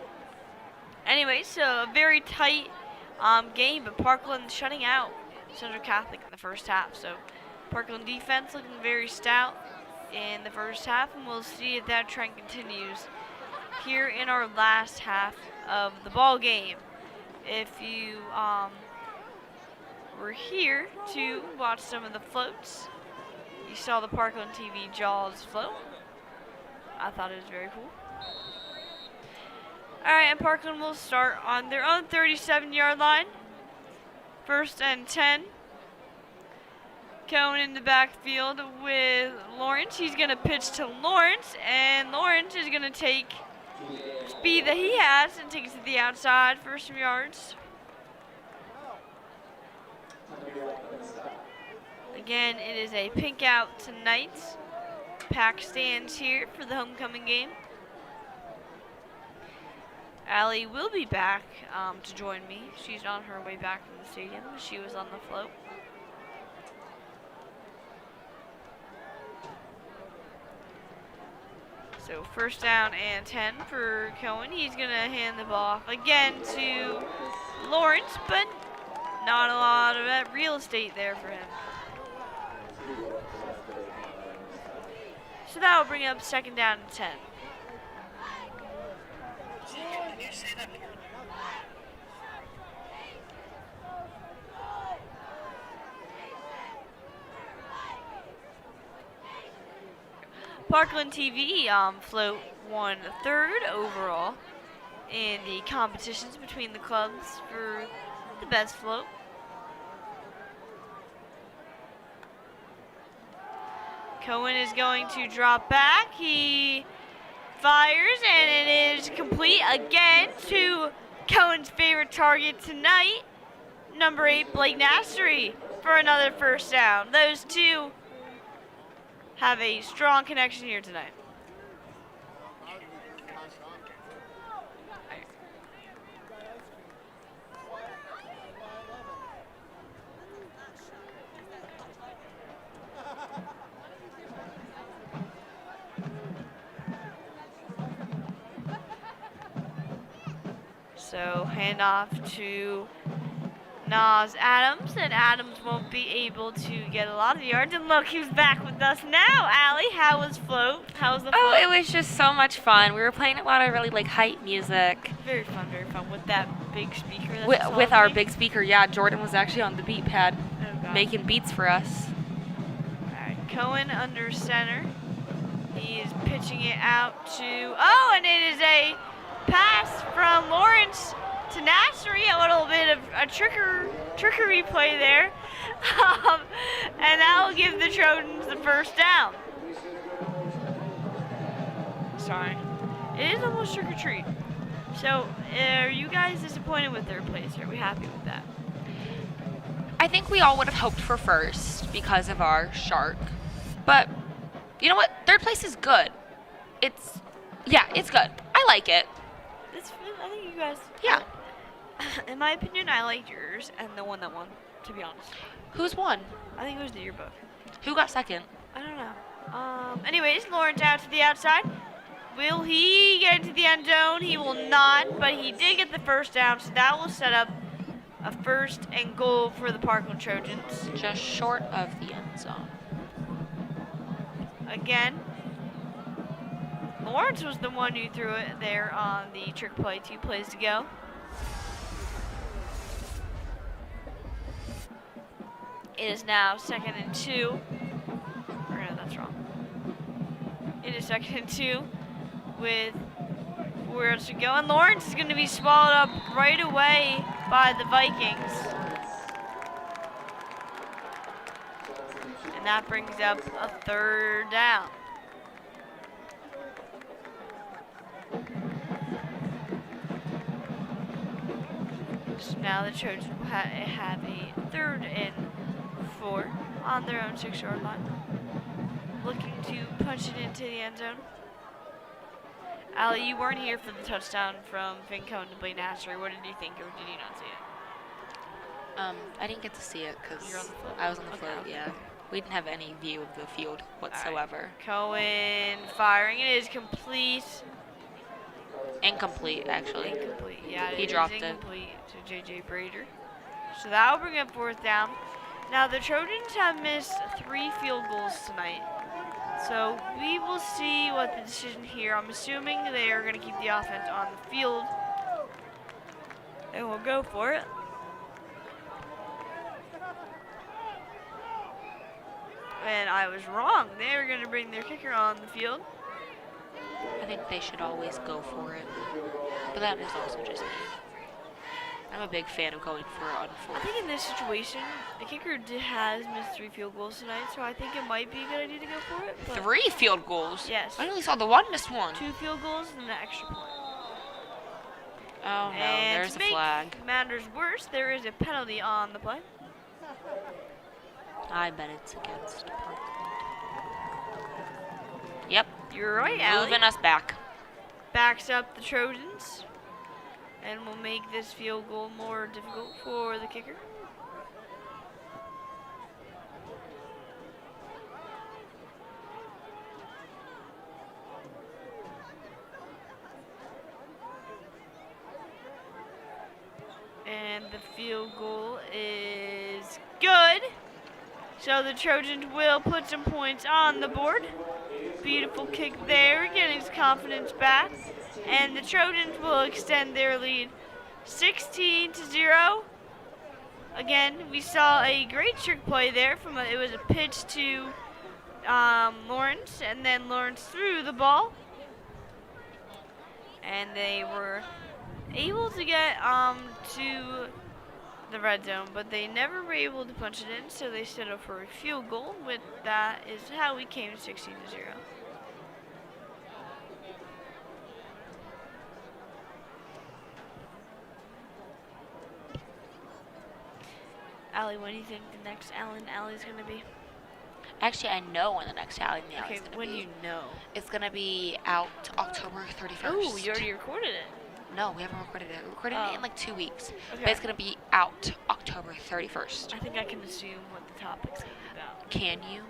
Anyway, so a very tight game, but Parkland shutting out Central Catholic in the first half. So Parkland defense looking very stout in the first half, and we'll see if that trend continues here in our last half of the ball game. If you were here to watch some of the floats, you saw the Parkland TV Jaws float. I thought it was very cool. Alright, and Parkland will start on their own 37-yard line. 1st and 10. Cohen in the backfield with Lawrence. He's going to pitch to Lawrence, and Lawrence is going to take speed that he has and take it to the outside for some yards. Again, it is a pink out tonight. Pack stands here for the homecoming game. Allie will be back to join me. She's on her way back from the stadium. She was on the float. So 1st down and 10 for Cohen. He's going to hand the ball off again to Lawrence, but not a lot of real estate there for him. So that will bring up 2nd down and 10. Parkland TV float won 3rd overall in the competitions between the clubs for the best float. Cohen is going to drop back. He fires, and it is complete again to Cohen's favorite target tonight, number 8, Blake Nassery, for another 1st down. Those two have a strong connection here tonight. So handoff to Nas Adams, and Adams won't be able to get a lot of yards. And look, he's back with us now. Allie, how was float? How was the float? Oh, it was just so much fun. We were playing a lot of really hype music. Very fun with that big speaker. With our big speaker, yeah. Jordan was actually on the beat pad making beats for us. All right, Cohen under center. He is pitching it out to, oh, and it is a pass from Lawrence to Nassery, a little bit of a trickery play there. And that will give the Trojans the 1st down. Sorry. It is almost trick or treat. So, are you guys disappointed with their plays? Are we happy with that? I think we all would have hoped for 1st because of our shark. But, you know what? 3rd place is good. It's good. I like it. I think you guys... Yeah. In my opinion, I liked yours and the one that won, to be honest. Who's won? I think it was the yearbook. Who got 2nd? I don't know. Anyways, Lawrence out to the outside. Will he get into the end zone? He will not, but he did get the 1st down, so that will set up a 1st and goal for the Parkland Trojans. Just short of the end zone. Again, Lawrence was the one who threw it there on the trick play, 2 plays to go. It is now 2nd and 2. Or no, that's wrong. It is 2nd and 2 with 4 yards to go. And Lawrence is going to be swallowed up right away by the Vikings. And that brings up a 3rd down. So now the Trojans will have a 3rd and 4 on their own 6-yard line. Looking to punch it into the end zone. Allie, you weren't here for the touchdown from Fincone to Blaine Asher. What did you think, or did you not see it? I didn't get to see it because You're on the float? I was on the Okay, float, okay. yeah. We didn't have any view of the field whatsoever. Cohen firing. It is complete. Incomplete, actually. Incomplete. Yeah, He it dropped is it. incomplete to J.J. Brader. So that will bring up 4th down. Now the Trojans have missed 3 field goals tonight. So we will see what the decision here. I'm assuming they are going to keep the offense on the field. And we'll go for it. And I was wrong. They were going to bring their kicker on the field. I think they should always go for it. But that is also just me. I'm a big fan of going for it on I 4th. think in this situation, the kicker has missed 3 field goals tonight, so I think it might be a good idea to go for it. But 3 field goals? Yes. I only saw the one missed one. 2 field goals and an extra point. Oh no, And there's to a make flag. matters worse, there is a penalty on the play. I bet it's against Parkland. Yep, You're right, Allie. moving us back. Backs up the Trojans and will make this field goal more difficult for the kicker. And the field goal is good. So the Trojans will put some points on the board. Beautiful kick there, getting his confidence back. And the Trojans will extend their lead 16-0. Again, we saw a great trick play there. It was a pitch to Lawrence, and then Lawrence threw the ball. And they were able to get to the red zone, but they never were able to punch it in, so they settled for a field goal. With that is how we came to 16-0. Allie, when do you think the next Allen Alley is going to be? Actually, I know when the next Alley in the Alley Okay, is going to when be. you know. It's going to be out October 31st. Oh, you already recorded it. No, we haven't recorded it. We're recording it in like 2 weeks. Okay. But it's going to be out October 31st. I think I can assume what the topic's going to be about. Can you?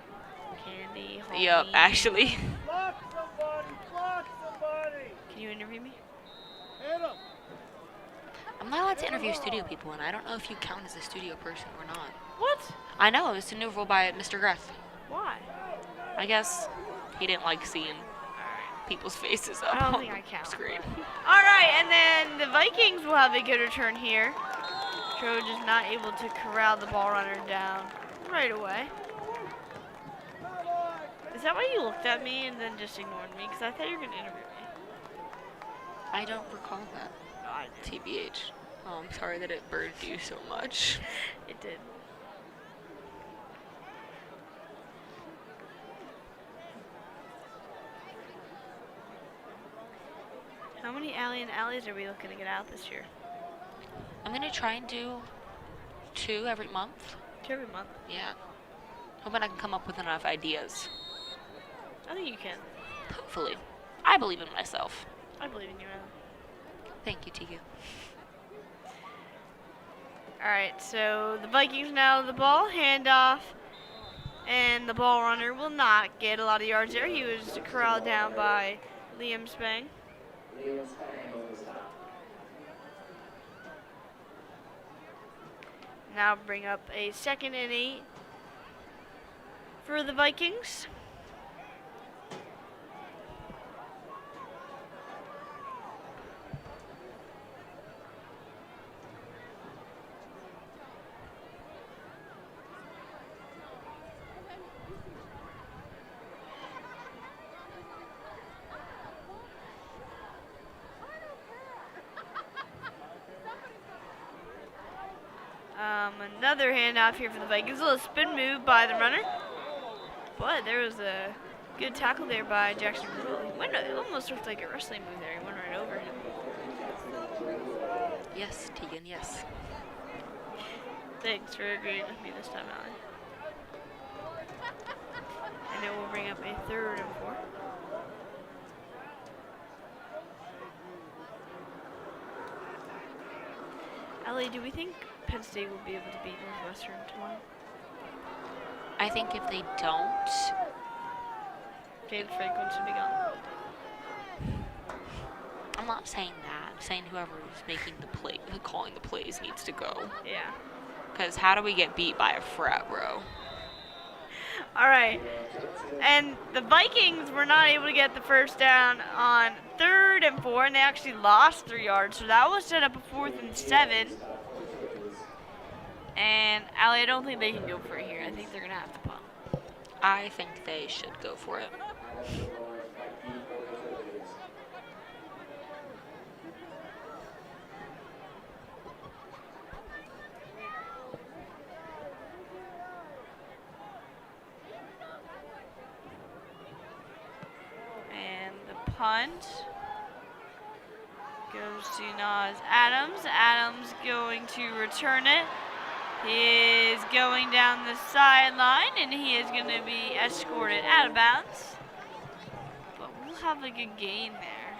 Candy, Yep, homie. actually. Block somebody! Block somebody! Can you interview me? Hit him! I'm not allowed to interview studio people, and I don't know if you count as a studio person or not. What? I know, it's a new rule by Mr. Greth. Why? I guess he didn't like seeing people's faces up I don't on think I the count. screen. All right, and then the Vikings will have a good return here. Trojans not able to corral the ball runner down right away. Is that why you looked at me and then just ignored me? Because I thought you were going to interview me. I don't recall that. No, I did. TBH. Oh, I'm sorry that it burned you so much. It did. How many alley and alleys are we looking to get out this year? I'm gonna try and do 2 every month. 2 every month. Yeah. Hoping I can come up with enough ideas. I think you can. Hopefully. I believe in myself. I believe in you, Alan. Thank you, TQ. All right, so the Vikings now the ball, handoff, and the ball runner will not get a lot of yards there. He was corralled down by Liam Spang. Now bring up a 2nd and 8 for the Vikings. Another handoff here for the Vikings. A little spin move by the runner. But there was a good tackle there by Jackson. It almost looked like a wrestling move there. He went right over him. Yes, Tegan, yes. Thanks for agreeing with me this time, Allie. And it will bring up a 3rd and 4. Allie, do we think Penn State will be able to beat Northwestern tomorrow? I think if they don't, James Franklin should be gone. I'm not saying that. I'm saying whoever is making the play, calling the plays needs to go. Yeah. Because how do we get beat by a frat bro? All right. And the Vikings were not able to get the first down on 3rd and 4, and they actually lost 3 yards. So that was set up a 4th and 7. And Allie, I don't think they can go for it here. I think they're gonna have to punt. I think they should go for it. And the punt goes to Nas Adams. Adams going to return it. He is going down the sideline, and he is going to be escorted out of bounds. But we'll have a good gain there.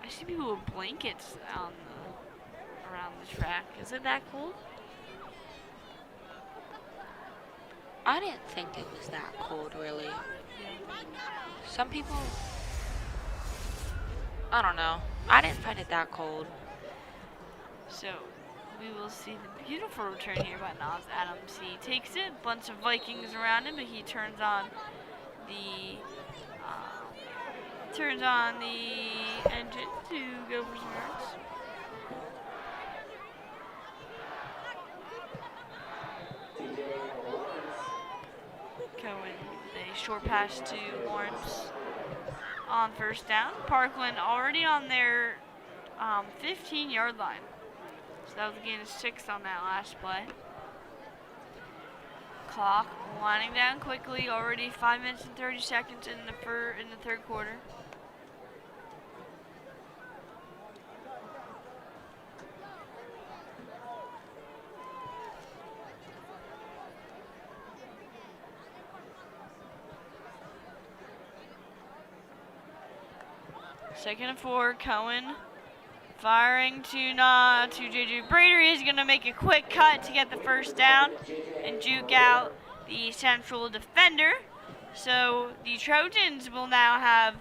I see people with blankets around the track. Is it that cold? I didn't think it was that cold, really. Some people, I don't know. I didn't find it that cold. So we will see the beautiful return here by Nas Adams. He takes it, bunch of Vikings around him, but he turns on the engine to go for some yards. Cohen with a short pass to Lawrence on 1st down. Parkland already on their 15-yard line. So that was a gain of 6 on that last play. Clock winding down quickly. Already 5 minutes and 30 seconds in the 3rd quarter. Second and 4, Cohen firing to JJ Brader. He's going to make a quick cut to get the first down and juke out the central defender. So the Trojans will now have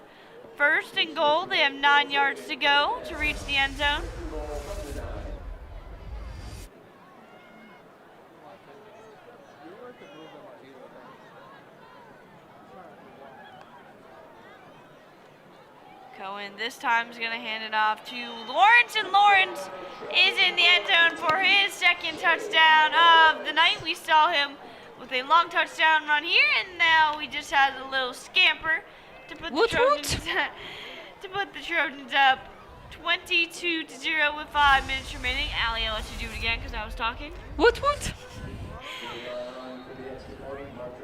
1st and goal. They have 9 yards to go to reach the end zone. Cohen this time is going to hand it off to Lawrence, and Lawrence is in the end zone for his 2nd touchdown of the night. We saw him with a long touchdown run here, and now he just has a little scamper to put the Trojans up 22-0 with 5 minutes remaining. Allie, I'll let you do it again because I was talking. What?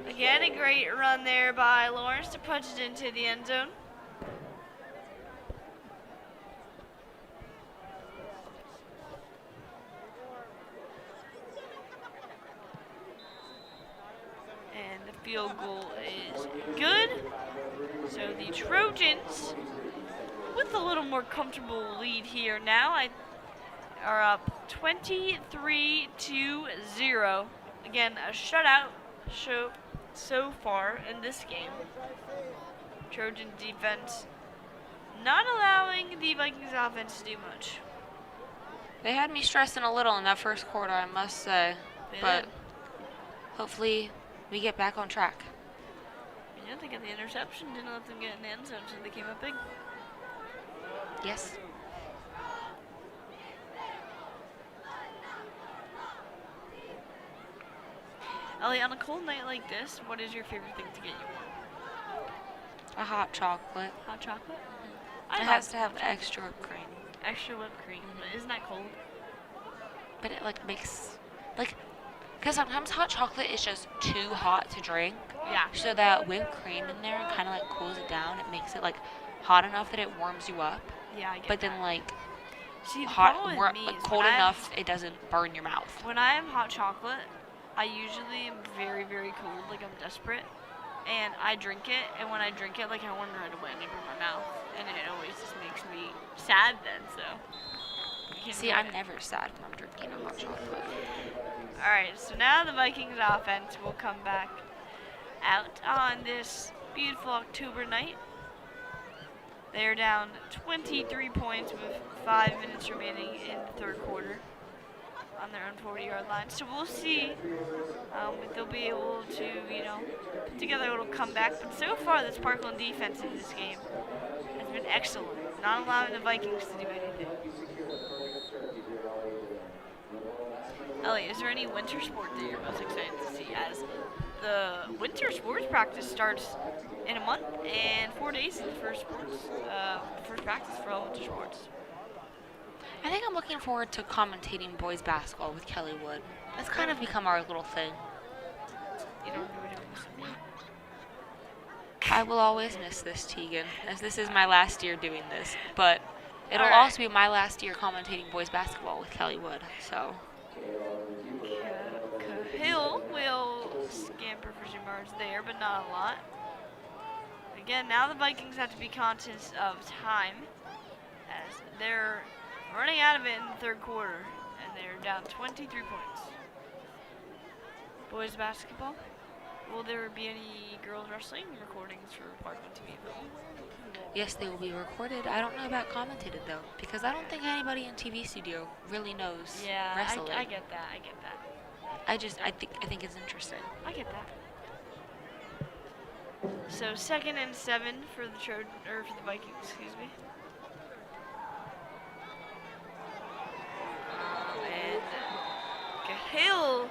Again, a great run there by Lawrence to punch it into the end zone. Field goal is good. So the Trojans, with a little more comfortable lead here now, are up 23-0. Again, a shutout so far in this game. Trojan defense not allowing the Vikings offense to do much. They had me stressing a little in that 1st quarter, I must say. But hopefully we get back on track. Yeah, they got the interception, didn't let them get in the end zone, so they came up big. Yes. Ellie, on a cold night like this, what is your favorite thing to get you warm? A hot chocolate. Hot chocolate? It has to have extra cream. Extra whipped cream, but isn't that cold? But it makes Because sometimes hot chocolate is just too hot to drink. Yeah. So that whipped cream in there kind of like cools it down. It makes it like hot enough that it warms you up. Yeah, I get But that. then like See, the hot, problem with warm, me like is cold when I have- enough it doesn't burn your mouth. When I have hot chocolate, I usually am very, very cold, like I'm desperate. And I drink it, and when I drink it, like I wonder right away, and it burns my mouth. And it always just makes me sad then, so. I can't See, enjoy I'm it. never sad when I'm drinking a hot chocolate. Alright, so now the Vikings offense will come back out on this beautiful October night. They're down 23 points with 5 minutes remaining in the third quarter on their own 40-yard line. So we'll see if they'll be able to, put together a little comeback. But so far, this Parkland defense in this game has been excellent, not allowing the Vikings to do anything. Elliot, is there any winter sport that you're most excited to see? As the winter sports practice starts in a month and 4 days is the first practice for all winter sports. I think I'm looking forward to commentating boys basketball with Kelly Wood. It's kind of become our little thing. You don't know what it is. I will always miss this, Tegan, as this is my last year doing this. But it'll All right. also be my last year commentating boys basketball with Kelly Wood. So Hill will scamper for some yards there, but not a lot. Again, now the Vikings have to be conscious of time, as they're running out of it in the third quarter, and they're down 23 points. Boys basketball. Will there be any girls wrestling recordings for Parkland TV Film? yes, they will be recorded. I don't know about commentated though, because I don't think anybody in TV studio really knows Yeah, wrestling. I get that. I get that. I think it's interesting. I get that. So 2nd and 7 for the for the Vikings, excuse me. And Cahill,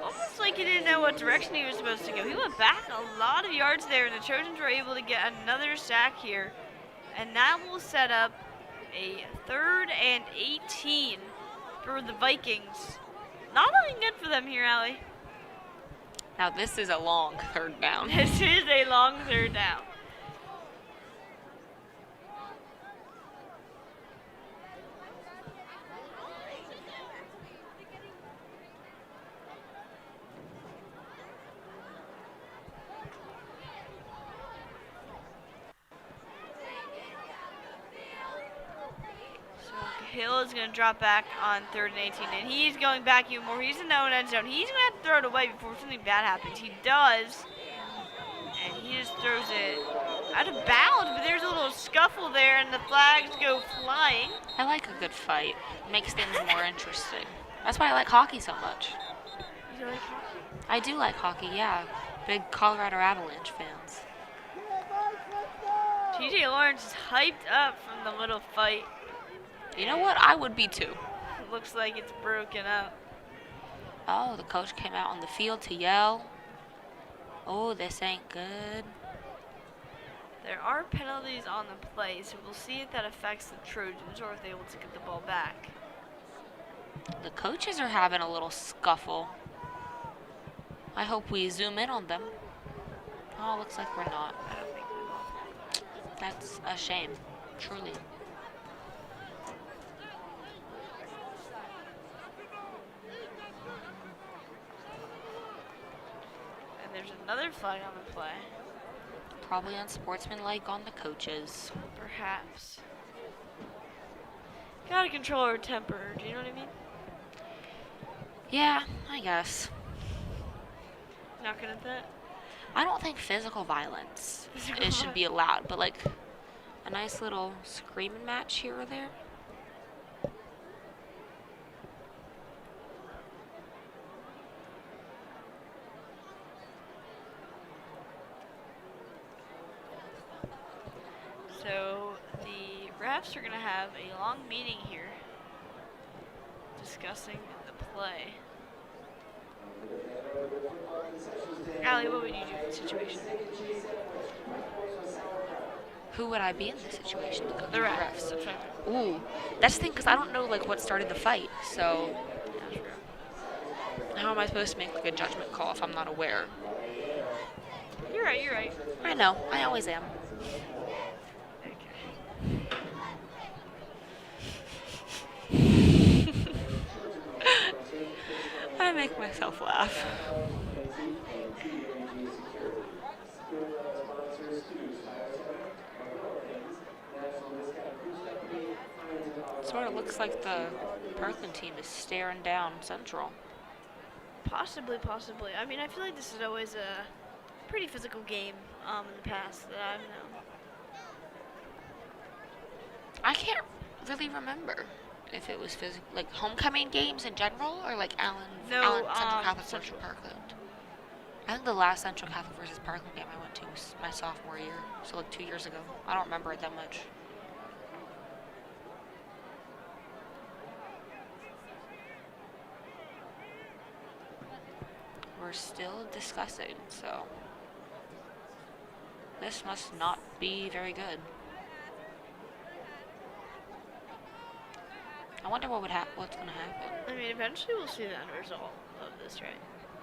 almost like he didn't know what direction he was supposed to go. He went back a lot of yards there, and the Trojans were able to get another sack here. And that will set up a 3rd and 18 for the Vikings. Not looking good for them here, Allie. Now this is a long third down. This is a long 3rd down. Hill is going to drop back on 3rd and 18, and he's going back even more. He's in the own end zone. He's going to have to throw it away before something bad happens. He does, and he just throws it out of bounds, but there's a little scuffle there, and the flags go flying. I like a good fight. Makes things more interesting. That's why I like hockey so much. You like hockey? I do like hockey, yeah. Big Colorado Avalanche fans. TJ Lawrence is hyped up from the little fight. You know what? I would be too. Looks like it's broken up. Oh, the coach came out on the field to yell. Oh, this ain't good. There are penalties on the play, so we'll see if that affects the Trojans or if they're able to get the ball back. The coaches are having a little scuffle. I hope we zoom in on them. Oh, looks like we're not. I don't think we will. That's a shame, truly. And there's another flag on the play. Probably unsportsmanlike on the coaches. Perhaps. Gotta control our temper, do you know what I mean? Yeah, I guess. Not good at that? I don't think physical violence it should be allowed, but like a nice little screaming match here or there. So the refs are gonna have a long meeting here discussing the play. Allie, what would you do in this situation? Who would I be in this situation? The refs. That's right. Ooh, that's the thing, because I don't know like what started the fight. So How am I supposed to make like a judgment call if I'm not aware? You're right, you're right. I know. I always am. I make myself laugh. Sort of looks like the Parkland team is staring down Central. Possibly. I mean, I feel like this is always a pretty physical game in the past that I've known. I can't really remember if it was physical, like homecoming games in general, or like Allen Central Catholic versus Parkland. I think the last Central Catholic versus Parkland game I went to was my sophomore year, so like 2 years ago. I don't remember it that much. We're still discussing, so this must not be very good. I wonder what's gonna happen. I mean, eventually we'll see the end result of this, right?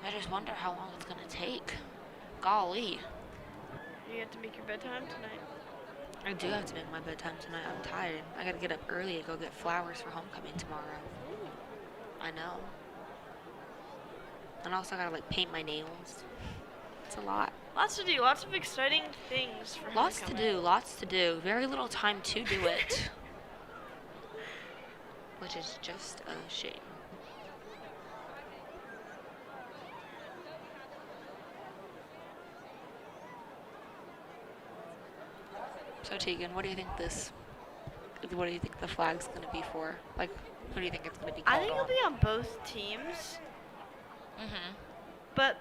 I just wonder how long it's gonna take. Golly. You have to make your bedtime tonight. I do have to make my bedtime tonight. I'm tired. I gotta get up early and go get flowers for homecoming tomorrow. I know. And also I gotta like paint my nails. It's a lot. Lots to do, lots of exciting things for Lots to homecoming. do, lots to do. Very little time to do it. Which is just a shame. So Tegan, what do you think the flag's gonna be for? Like, what do you think it's gonna be called I think it'll be on both teams. Mm-hmm. But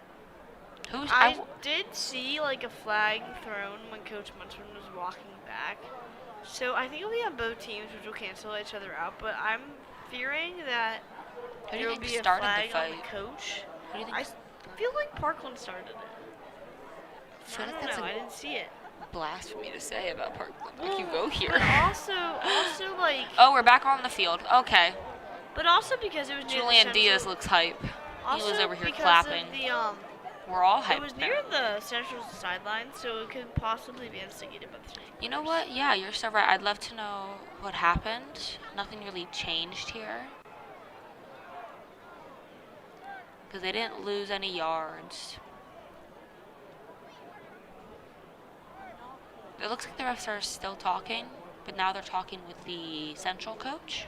Who's I did see like a flag thrown when Coach Munchman was walking back. So I think it'll be on both teams, which will cancel each other out. But I'm fearing that Who do there you will think be a started flag the on the fight? coach. Who do you think I feel like Parkland started it. feel I like don't that's know. a I didn't see it. blasphemy to say about Parkland? Like, you go here. But also like. Oh, we're back on the field. Okay. But also because it was near Julian the Diaz central, looks hype. also He was over here because clapping. Of the, We're all hyped. it was near the central sideline, so it could possibly be instigated by the team. You know what? Yeah, you're so right. I'd love to know what happened. Nothing really changed here. Because they didn't lose any yards. It looks like the refs are still talking, but now they're talking with the central coach.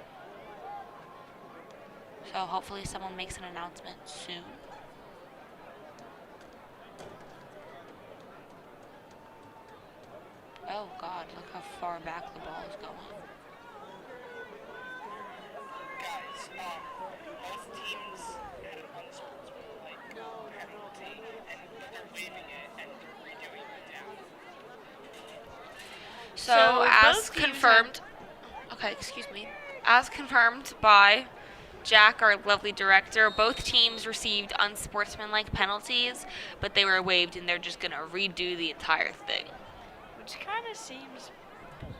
So hopefully someone makes an announcement soon. Oh God, look how far back the ball is going. Guys, both teams had an unsportsmanlike penalty, and they're waiving it and redoing the down. So as both teams confirmed, okay, excuse me, as confirmed by Jack, our lovely director, both teams received unsportsmanlike penalties, but they were waived and they're just gonna redo the entire thing. Which kind of seems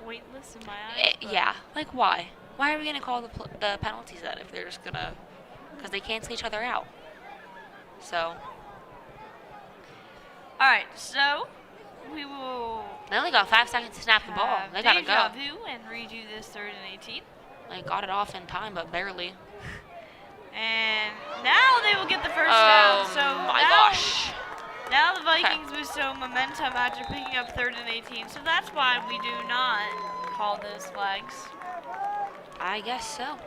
pointless in my eyes. Yeah, like why? Why are we gonna call the penalties then if they're just gonna, because they cancel each other out. So. Alright, so we will They only got 5 seconds to snap the ball. have They gotta deja go. vu and redo this 3rd and 18. They got it off in time, but barely. And now they will get the first Oh down. So my now, gosh. now the Vikings boost some momentum after picking up 3rd and 18. So that's why we do not call those flags. I guess so.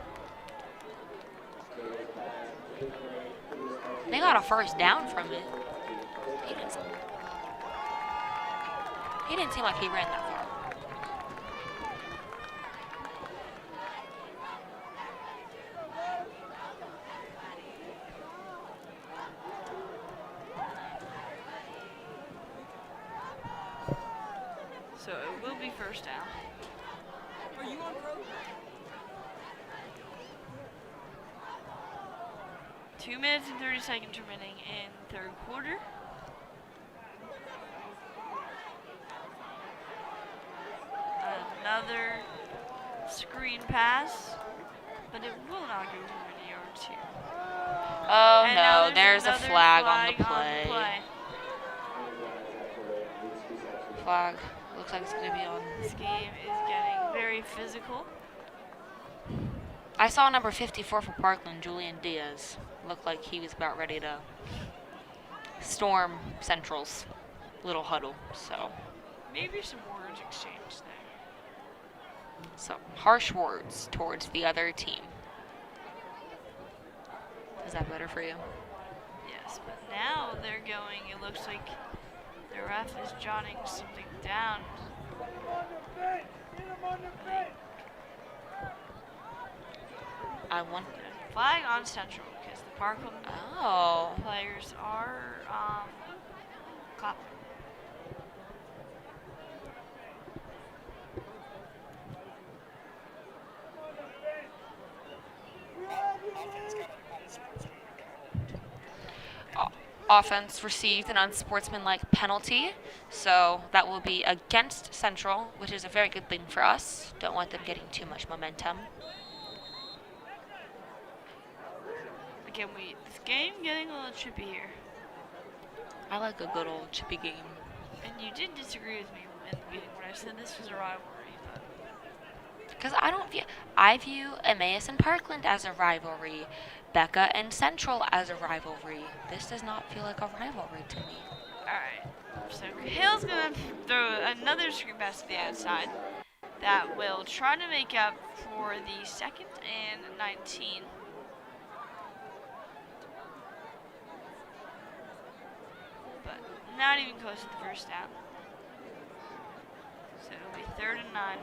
They got a first down from it. He didn't seem like he ran that far. So it will be first down. Are you on pro? 2 minutes and 30 seconds remaining in the 3rd quarter. Another screen pass, but it will not go over the yards here. Oh And now no, there's a another flag on the flag play. Flag. Looks like it's going to be on. This game is getting very physical. I saw number 54 for Parkland, Julian Diaz. Looked like he was about ready to storm Central's little huddle. So, Maybe some words exchanged there. some harsh words towards the other team. Is that better for you? Yes, but now they're going, it looks like the ref is jotting something down. I want. Flag on Central because the Parkland Oh. players are clapping. Offense received an unsportsmanlike penalty, so that will be against Central, which is a very good thing for us. Don't want them getting too much momentum. Again, this game getting a little chippy here. I like a good old chippy game. And you did disagree with me in the beginning when I said this was a rivalry, but Because I view Emmaus and Parkland as a rivalry, Becca and Central as a rivalry. This does not feel like a rivalry to me. alright. So Hill's gonna throw another screen pass to the outside that will try to make up for the 2nd and 19. But not even close to the first down. So it'll be 3rd and 9.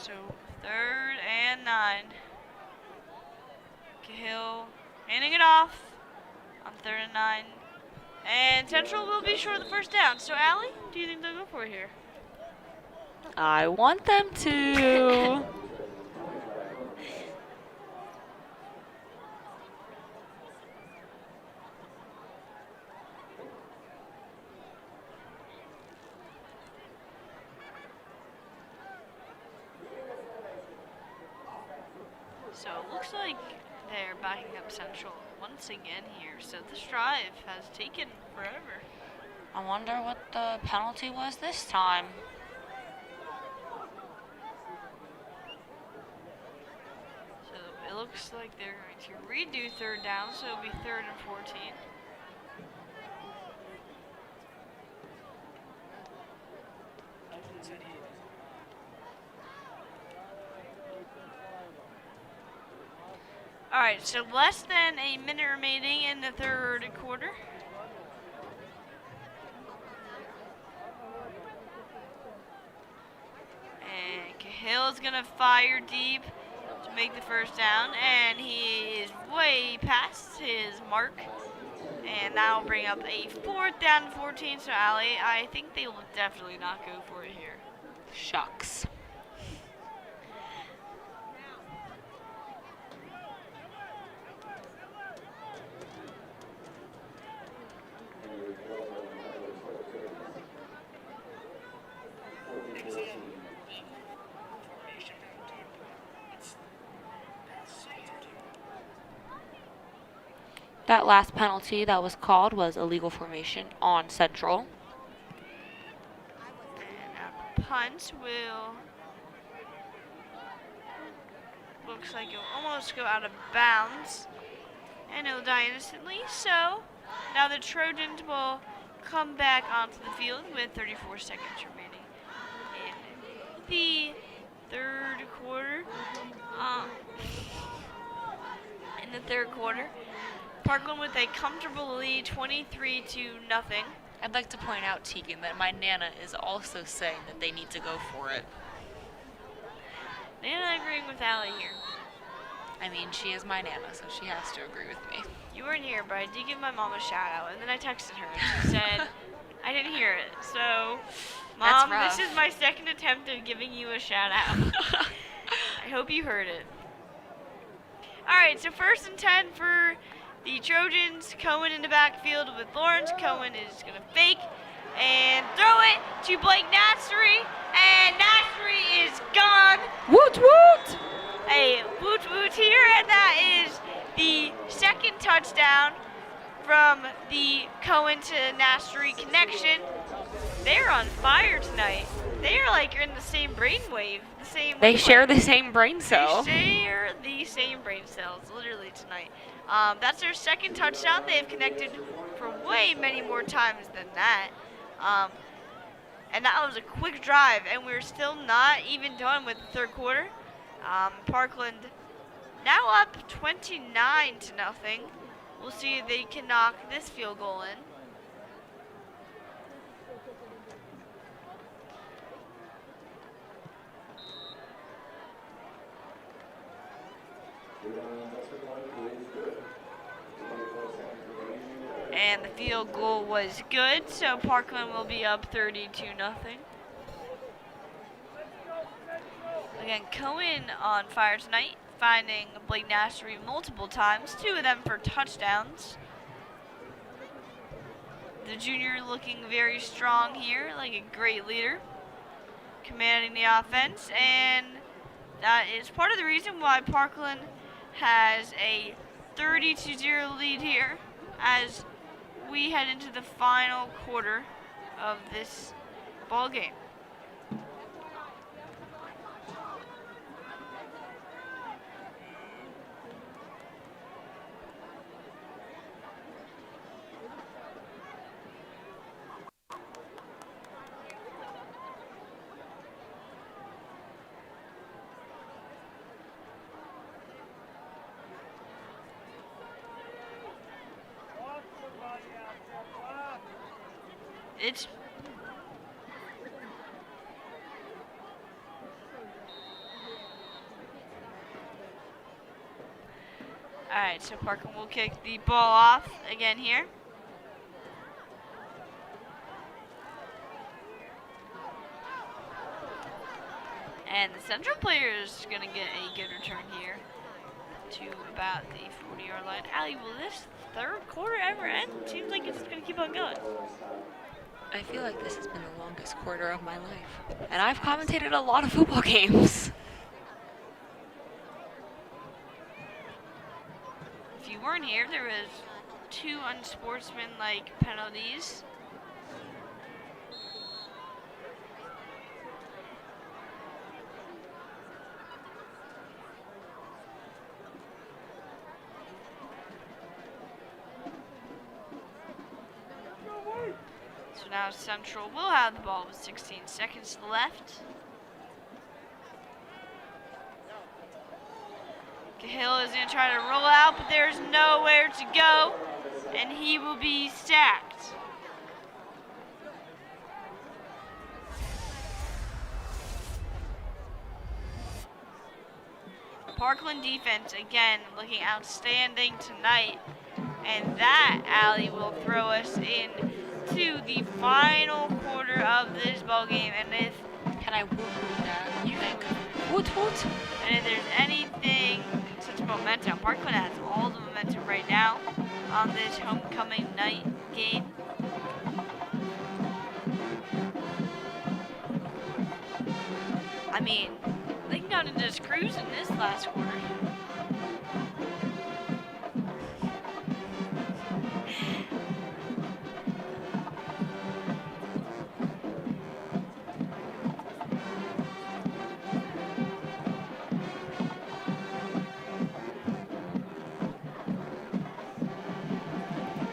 So 3rd and 9. Cahill handing it off on 3rd and 9. And Central will be short of the first down. So Allie, do you think they'll go for it here? I want them to. So it looks like they're backing up Central once again here. So this drive has taken forever. I wonder what the penalty was this time. So it looks like they're going to redo 3rd down, so it'll be 3rd and 14. Parkland said he All right, so less than a minute remaining in the 3rd quarter. And Cahill is gonna fire deep to make the first down, and he is way past his mark. And that'll bring up a 4th down and 14. So Allie, I think they will definitely not go for it here. Shucks. It was formation penalty, but that's so tempting. That last penalty that was called was illegal formation on Central. And a punt will, looks like it'll almost go out of bounds, and it'll die instantly. So now the Trojans will come back onto the field with 34 seconds remaining in the 3rd quarter. In the 3rd quarter, Parkland with a comfortable lead, 23-0. I'd like to point out, Tegan, that my Nana is also saying that they need to go for it. Nana agreeing with Allie here. I mean, she is my Nana, so she has to agree with me. You weren't here, but I did give my mom a shout out, and then I texted her, and she said, I didn't hear it. So, Mom, That's this rough. is my second attempt at giving you a shout out. I hope you heard it. Alright, so 1st and 10 for the Trojans. Cohen in the backfield with Lawrence. Cohen is going to fake and throw it to Blake Nassery, and Nassery is gone. Woot woot! A woot woot here, and that is the second touchdown from the Cohen to Nassery connection. They're on fire tonight. They are like in the same brainwave. They share the same brain cell. They share the same brain cells, literally tonight. That's their second touchdown. They have connected for way many more times than that. And that was a quick drive, and we're still not even done with the third quarter. Parkland now up 29-0. We'll see if they can knock this field goal in. And the field goal was good, so Parkland will be up 32-0. Again, Cohen on fire tonight, finding Blake Nassery multiple times, 2 of them for touchdowns. The junior looking very strong here, like a great leader, commanding the offense, and that is part of the reason why Parkland has a 30-0 lead here as we head into the final quarter of this ball game. It's alright, so Parkland will kick the ball off again here. And the Central player is going to get a good return here to about the 40-yard line. Allie, will this third quarter ever end? Seems like it's going to keep on going. I feel like this has been the longest quarter of my life. And I've commentated a lot of football games. If you weren't here, there was 2 unsportsmanlike penalties. So now Central will have the ball with 16 seconds left. Cahill is going to try to roll out, but there's nowhere to go, and he will be sacked. Parkland defense, again, looking outstanding tonight, and that, Allie, will throw us in to the final quarter of this ball game. And if Can I woot woot that? You think? Woot woot. And if there's anything, such momentum, Parkland has all the momentum right now on this homecoming night game. I mean, they got into this cruise in this last quarter.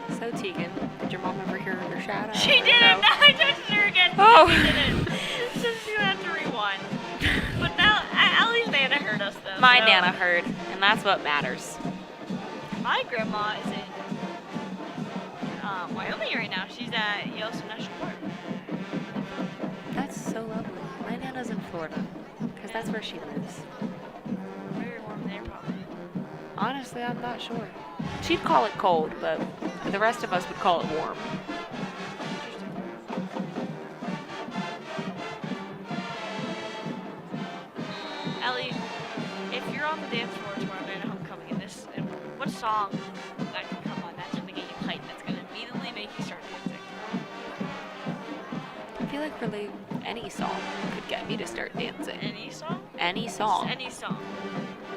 So Tegan, did your mom ever hear her shout out? She didn't. No. I texted her again. Oh. She didn't. So she had to rewind. But now, at least Nana heard us though. My so. Nana heard, and that's what matters. My grandma is in Wyoming right now. She's at Yellowstone National Park. That's so lovely. My Nana's in Florida, because that's where she lives. Very warm there, probably. Honestly, I'm not sure. She'd call it cold, but the rest of us would call it warm. Ellie, if you're on the dance floor tomorrow night at homecoming, and what song that can come on that's gonna get you hyped? That's gonna immediately make you start dancing. I feel like really any song could get me to start dancing. Any song? Any song. Just any song.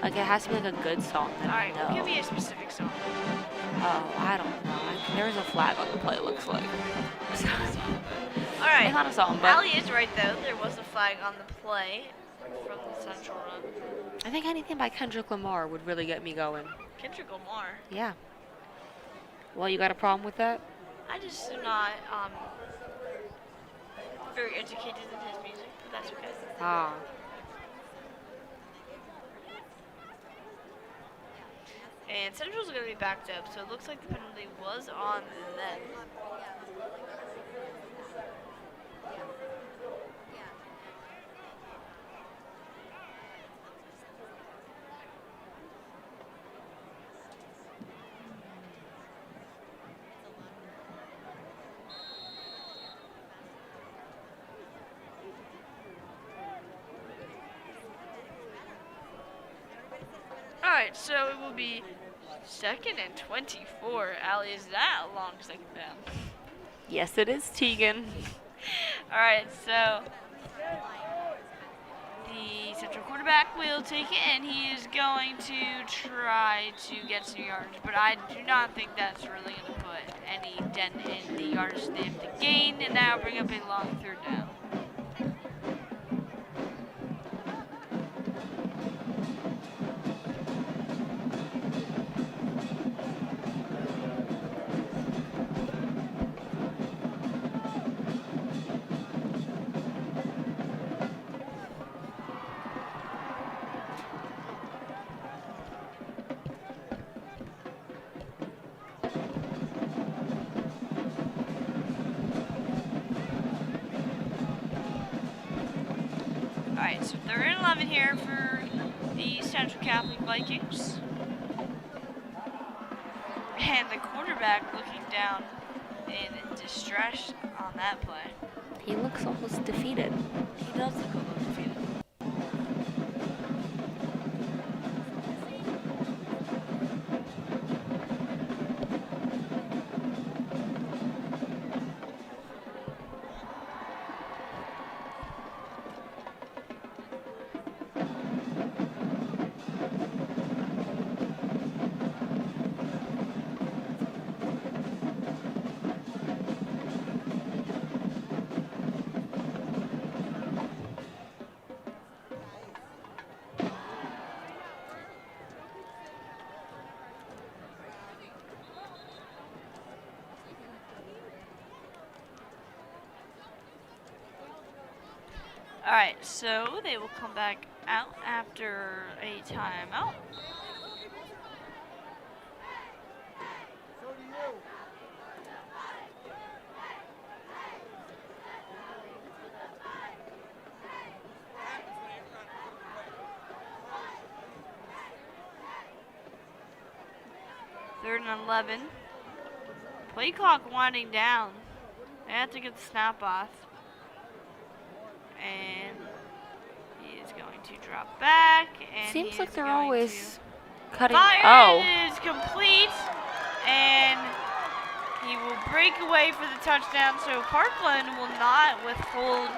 Like it has to be like a good song that All right, I know. well, give me a specific song. Oh, I don't know. There's a flag on the play, it looks like. All right. It's not a song, but Allie is right though. There was a flag on the play from the Central Run. I think anything by Kendrick Lamar would really get me going. Kendrick Lamar. Yeah. Well, you got a problem with that? I just am not very educated in his music, but that's okay. Ah. And Central's going to be backed up, so it looks like the penalty was on them. Alright, so it will be 2nd and 24. Allie, is that a long second down? Yes, it is, Tegan. Alright, so the Central quarterback will take it, and he is going to try to get some yards, but I do not think that's really going to put any dent in the yards they have to gain, and now bring up a long 3rd down. Alright, so 3rd and 11 here for the Central Catholic Vikings. And the quarterback looking down in distress on that play. He looks almost defeated. He does look a little defeated. Alright, so they will come back out after a timeout. So do you. Third and 11. Play clock winding down. They have to get the snap off. And he is going to drop back. And Seems he like is they're going always to cutting. fire. Oh. It is complete. And he will break away for the touchdown. So Parkland will not withhold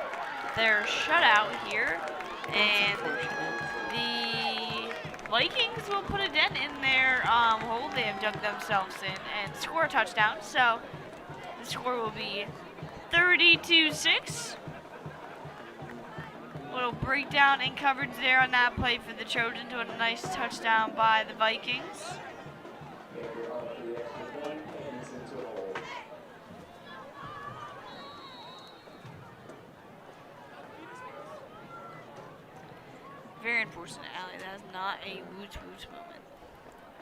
their shutout here. And the Vikings will put a dent in their hole they have dug themselves in and score a touchdown. So the score will be 30-6. Little breakdown in coverage there on that play for the Trojans. What a nice touchdown by the Vikings. Very unfortunate, Allie. That is not a woot-woot moment.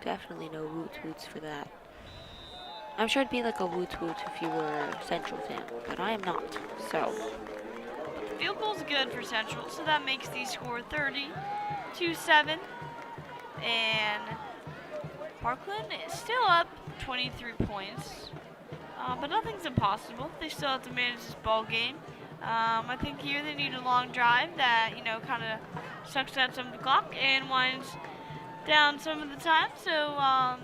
Definitely no woot-woots for that. I'm sure it'd be like a woot-woot if you were a Central fan, but I am not, so. Field goal's good for Central, so that makes the score 30-7. And Parkland is still up 23 points, but nothing's impossible. They still have to manage this ball game. I think here they need a long drive that, kind of sucks out some of the clock and winds down some of the time, so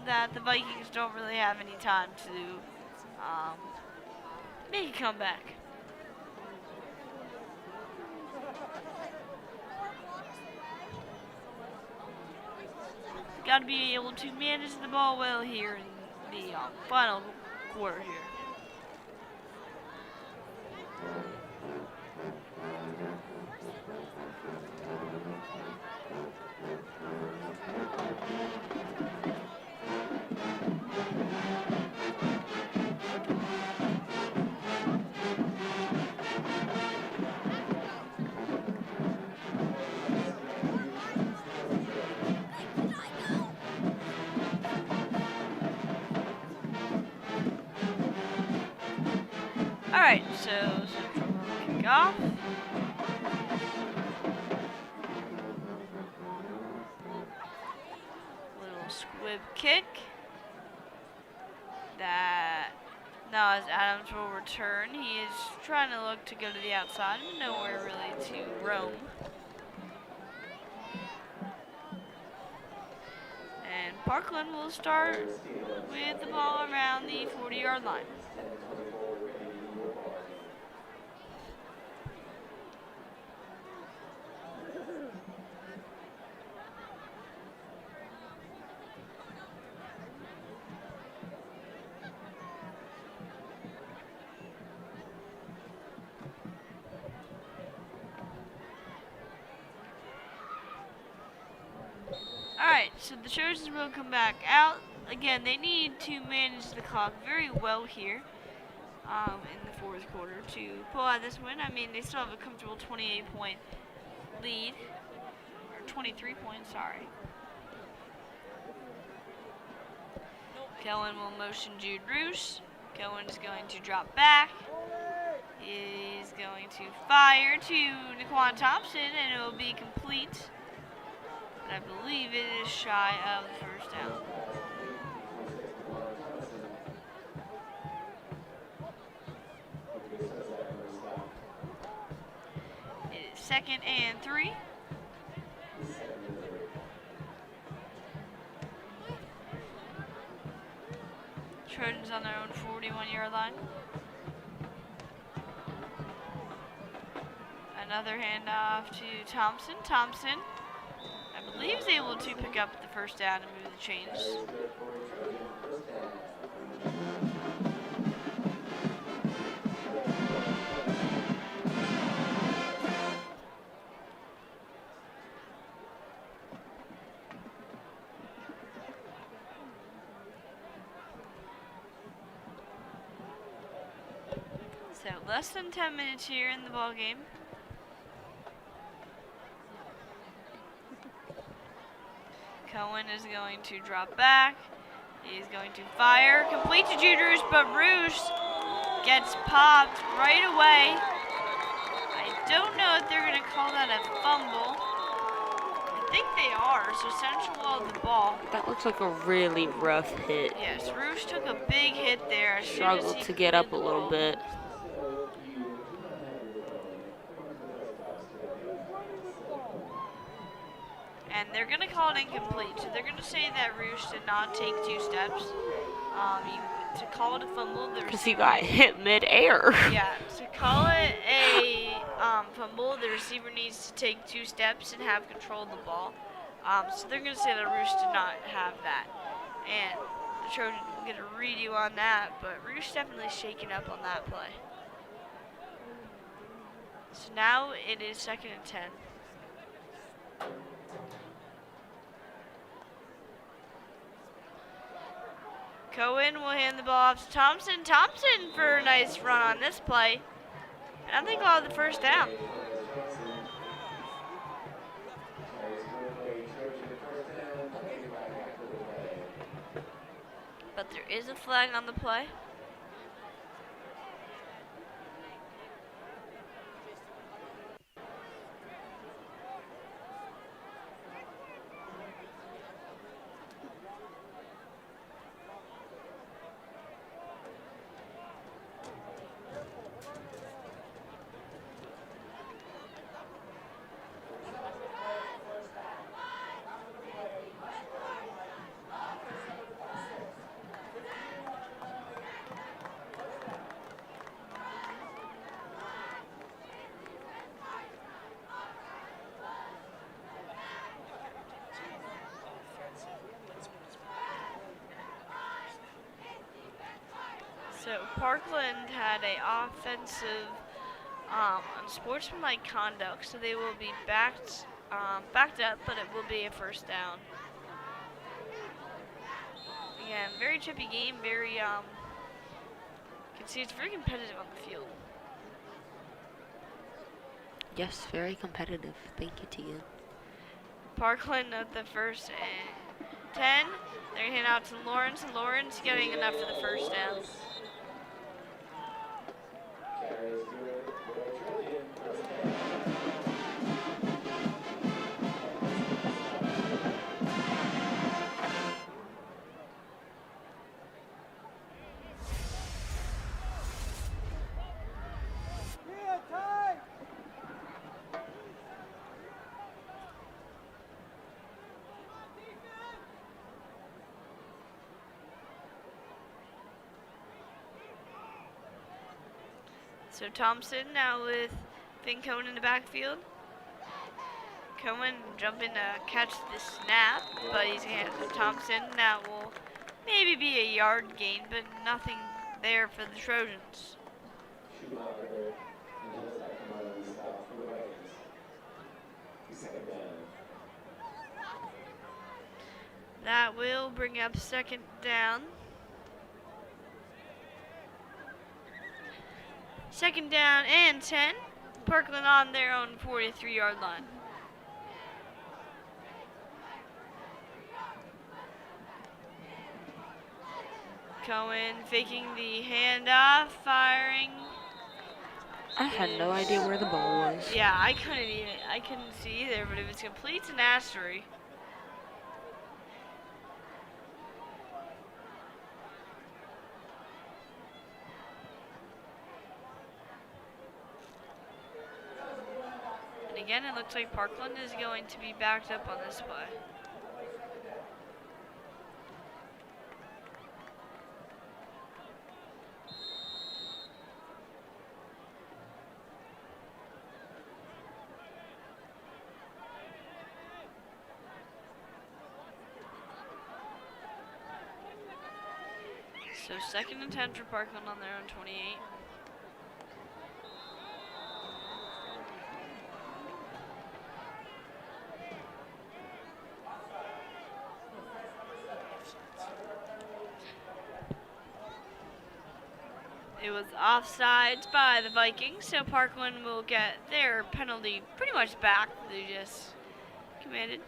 that the Vikings don't really have any time to make a comeback. Got to be able to manage the ball well here in the final quarter here. Alright, so Central will kick off. Little squib kick. That now as Adams will return, he is trying to look to go to the outside, nowhere really to roam. And Parkland will start with the ball around the 40-yard line. Alright, so the Trojans will come back out. Again, they need to manage the clock very well here in the fourth quarter to pull out this win. I mean, they still have a comfortable 28-point lead, or 23 points, sorry. Kellen will motion Jude Roos. Kellen is going to drop back. He's going to fire to Naquan Thompson, and it will be complete. I believe it is shy of the first down. It is 2nd and 3. Trojans on their own 41-yard line. Another handoff to Thompson. Thompson, I believe, is able to pick up the first down and move the chains. So less than 10 minutes here in the ball game. Cohen is going to drop back. He's going to fire. Complete to Jude Roos, but Roos gets popped right away. I don't know if they're going to call that a fumble. I think they are, so Central will have the ball. That looks like a really rough hit. Yes, Roos took a big hit there. Struggled to get up a little bit. And they're going to call it incomplete. So they're going to say that Roos did not take 2 steps. To call it a fumble, because he got hit mid-air. Yeah, to call it a fumble, the receiver needs to take 2 steps and have control of the ball. So they're going to say that Roos did not have that. And the Trojans will get a redo on that, but Roos definitely shaken up on that play. So now it is 2nd and 10. Cohen will hand the ball off to Thompson. Thompson for a nice run on this play. And I think I'll have the first down. But there is a flag on the play. So Parkland had a offensive unsportsmanlike conduct, so they will be backed up, but it will be a first down. Again, very trippy game, very you can see it's very competitive on the field. Yes, very competitive. Thank you, Tegan. Parkland at the first and 10. They're handing out to Lawrence. Lawrence getting enough for the first down. Yeah, tight. So Thompson now with Finn Cohen in the backfield. Cohen jumping to catch the snap, but he's going to Thompson. That will maybe be a yard gain, but nothing there for the Trojans. That will bring up second down. Second down and 10. Parkland on their own 43-yard line. Cohen faking the handoff, firing. I had no idea where the ball was. Yeah, I couldn't see either, but it was complete tenacity. And again, it looks like Parkland is going to be backed up on this play. So second and 10 for Parkland on their own 28. It was offsides by the Vikings, so Parkland will get their penalty pretty much back. They just committed.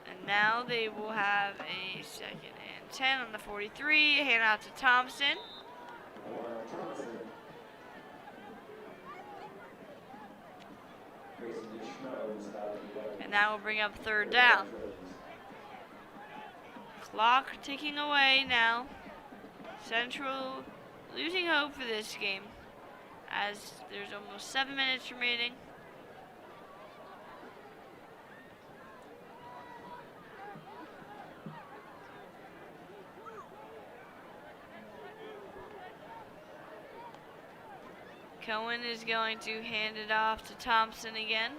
And now they will have a second and 10 on the 43. Hand out to Thompson. And that will bring up third down. Clock ticking away now. Central losing hope for this game as there's almost 7 minutes remaining. Cohen is going to hand it off to Thompson again.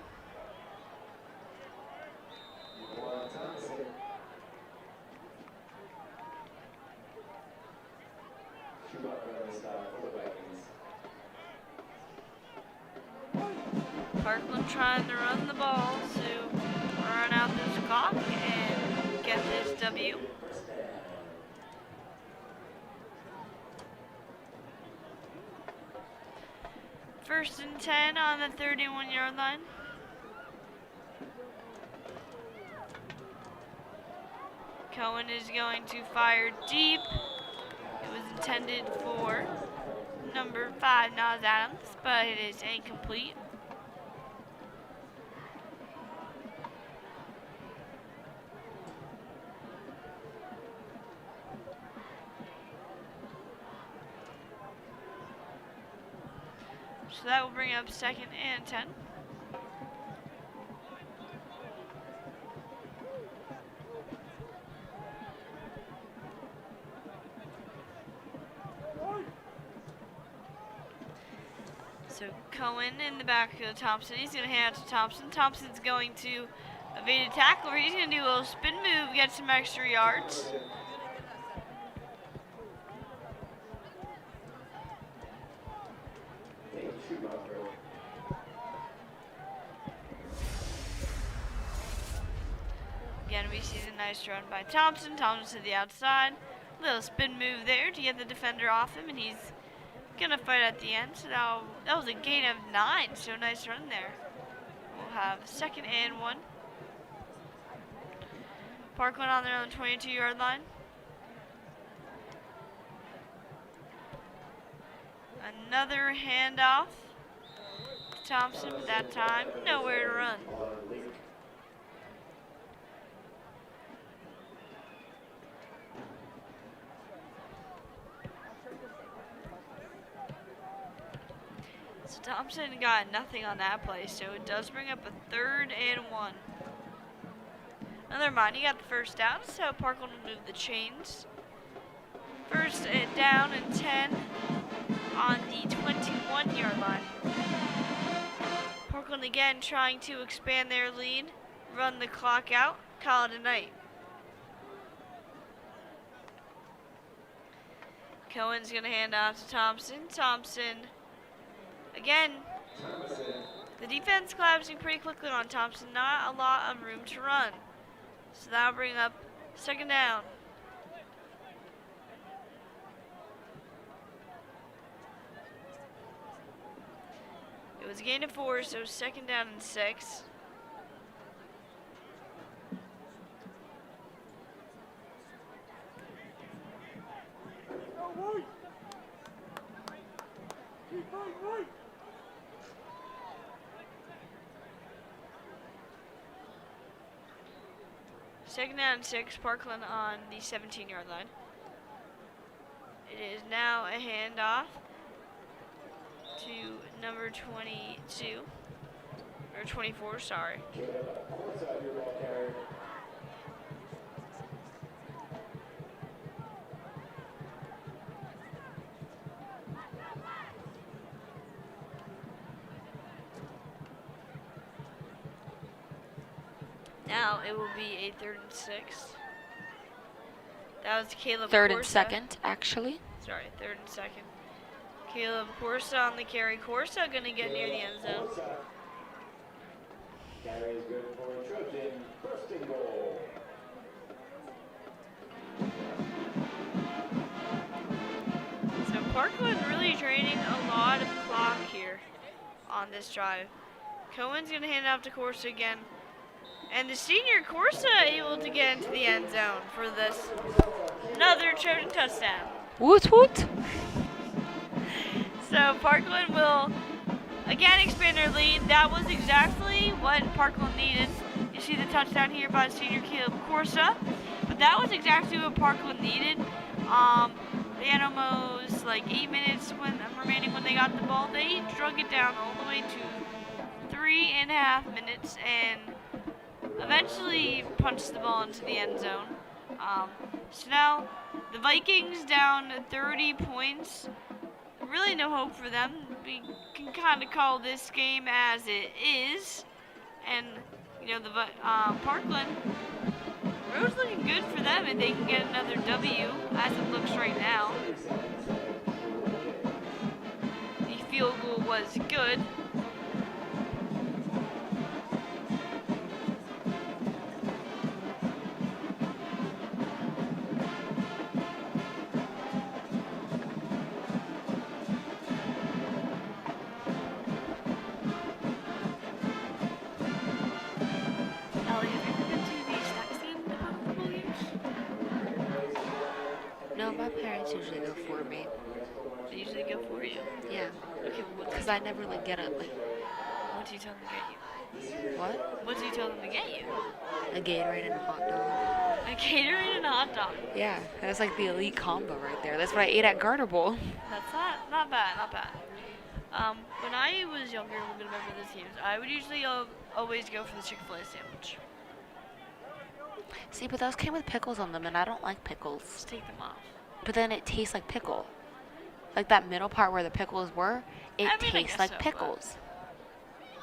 Parkland trying to run the ball to run out this clock and get this W. First and 10 on the 31-yard line. Cohen is going to fire deep. It was intended for number 5, Nas Adams, but it is incomplete. So that will bring up second and 10. So Cohen in the back of Thompson. He's going to hand it to Thompson. Thompson's going to evaded tackle. He's going to do a little spin move, get some extra yards. Again, we see the nice run by Thompson. Thompson to the outside. Little spin move there to get the defender off him, and he's going to fight at the end. So now that was a gain of 9, so nice run there. We'll have 2nd and 1. Parkland on their own 22-yard line. Another handoff to Thompson, but that time nowhere to run. So Thompson got nothing on that play, so it does bring up a 3rd and 1. Never mind, he got the first down, so Parkland will move the chains. 1st and down and 10 on the 21-yard line. Parkland again trying to expand their lead, run the clock out, call it a night. Cohen's going to hand off to Thompson. Thompson, again, the defense collapsing pretty quickly on Thompson. Not a lot of room to run. So that'll bring up 2nd down. It was a gain of 4, so 2nd down and 6. Second down and 6, Parkland on the 17-yard line. It is now a handoff to number 22, or 24, sorry. Now it will be a 3rd and 6. That was Caleb 3rd Corsa. and 2nd, actually. Sorry, 3rd and 2nd. Caleb Corsa on the carry. Corsa going to get near the end zone. Carry is good for Trojan. 1st and goal. So Parkland really draining a lot of clock here on this drive. Cohen's going to hand it off to Corsa again. And the senior Corsa able to get into the end zone for this. Another Trojan touchdown. Woot woot. So Parkland will again expand their lead. That was exactly what Parkland needed. You see the touchdown here by senior Caleb Corsa. But that was exactly what Parkland needed. They had almost like 8 minutes remaining when they got the ball. They drug it down all the way to 3.5 minutes and eventually punched the ball into the end zone. So now the Vikings down 30 points. Really no hope for them. We can kind of call this game as it is. And, you know, the Parkland, road's looking good for them if they can get another W as it looks right now. The field goal was good. No, my parents usually go for me. They usually go for you. Yeah. Okay, Because I never like get up. Like, what do you tell them to get you? what? What do you tell them to get you? A Gatorade and a hot dog. A Gatorade and a hot dog. Yeah, that's like the elite combo right there. That's what I ate at Garter Bowl. That's not bad, not bad. When I was younger and would remember the teams, I would usually always go for the Chick-fil-A sandwich. See, but those came with pickles on them, and I don't like pickles. Just take them off. But then it tastes like pickle. Like that middle part where the pickles were, it I mean, I tastes guess like so, pickles.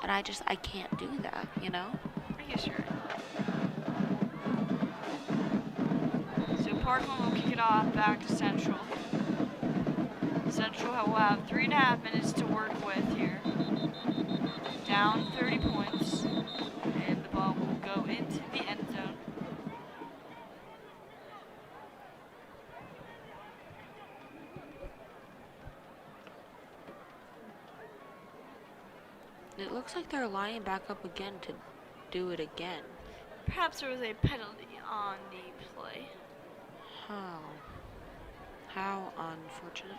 And I can't do that, you know? I making sure. So Parkland will kick it off back to Central. Central will have 3.5 minutes to work with here. Down 30 points, and the ball will go into the end zone. It looks like they're lining back up again to do it again. Perhaps there was a penalty on the play. How unfortunate.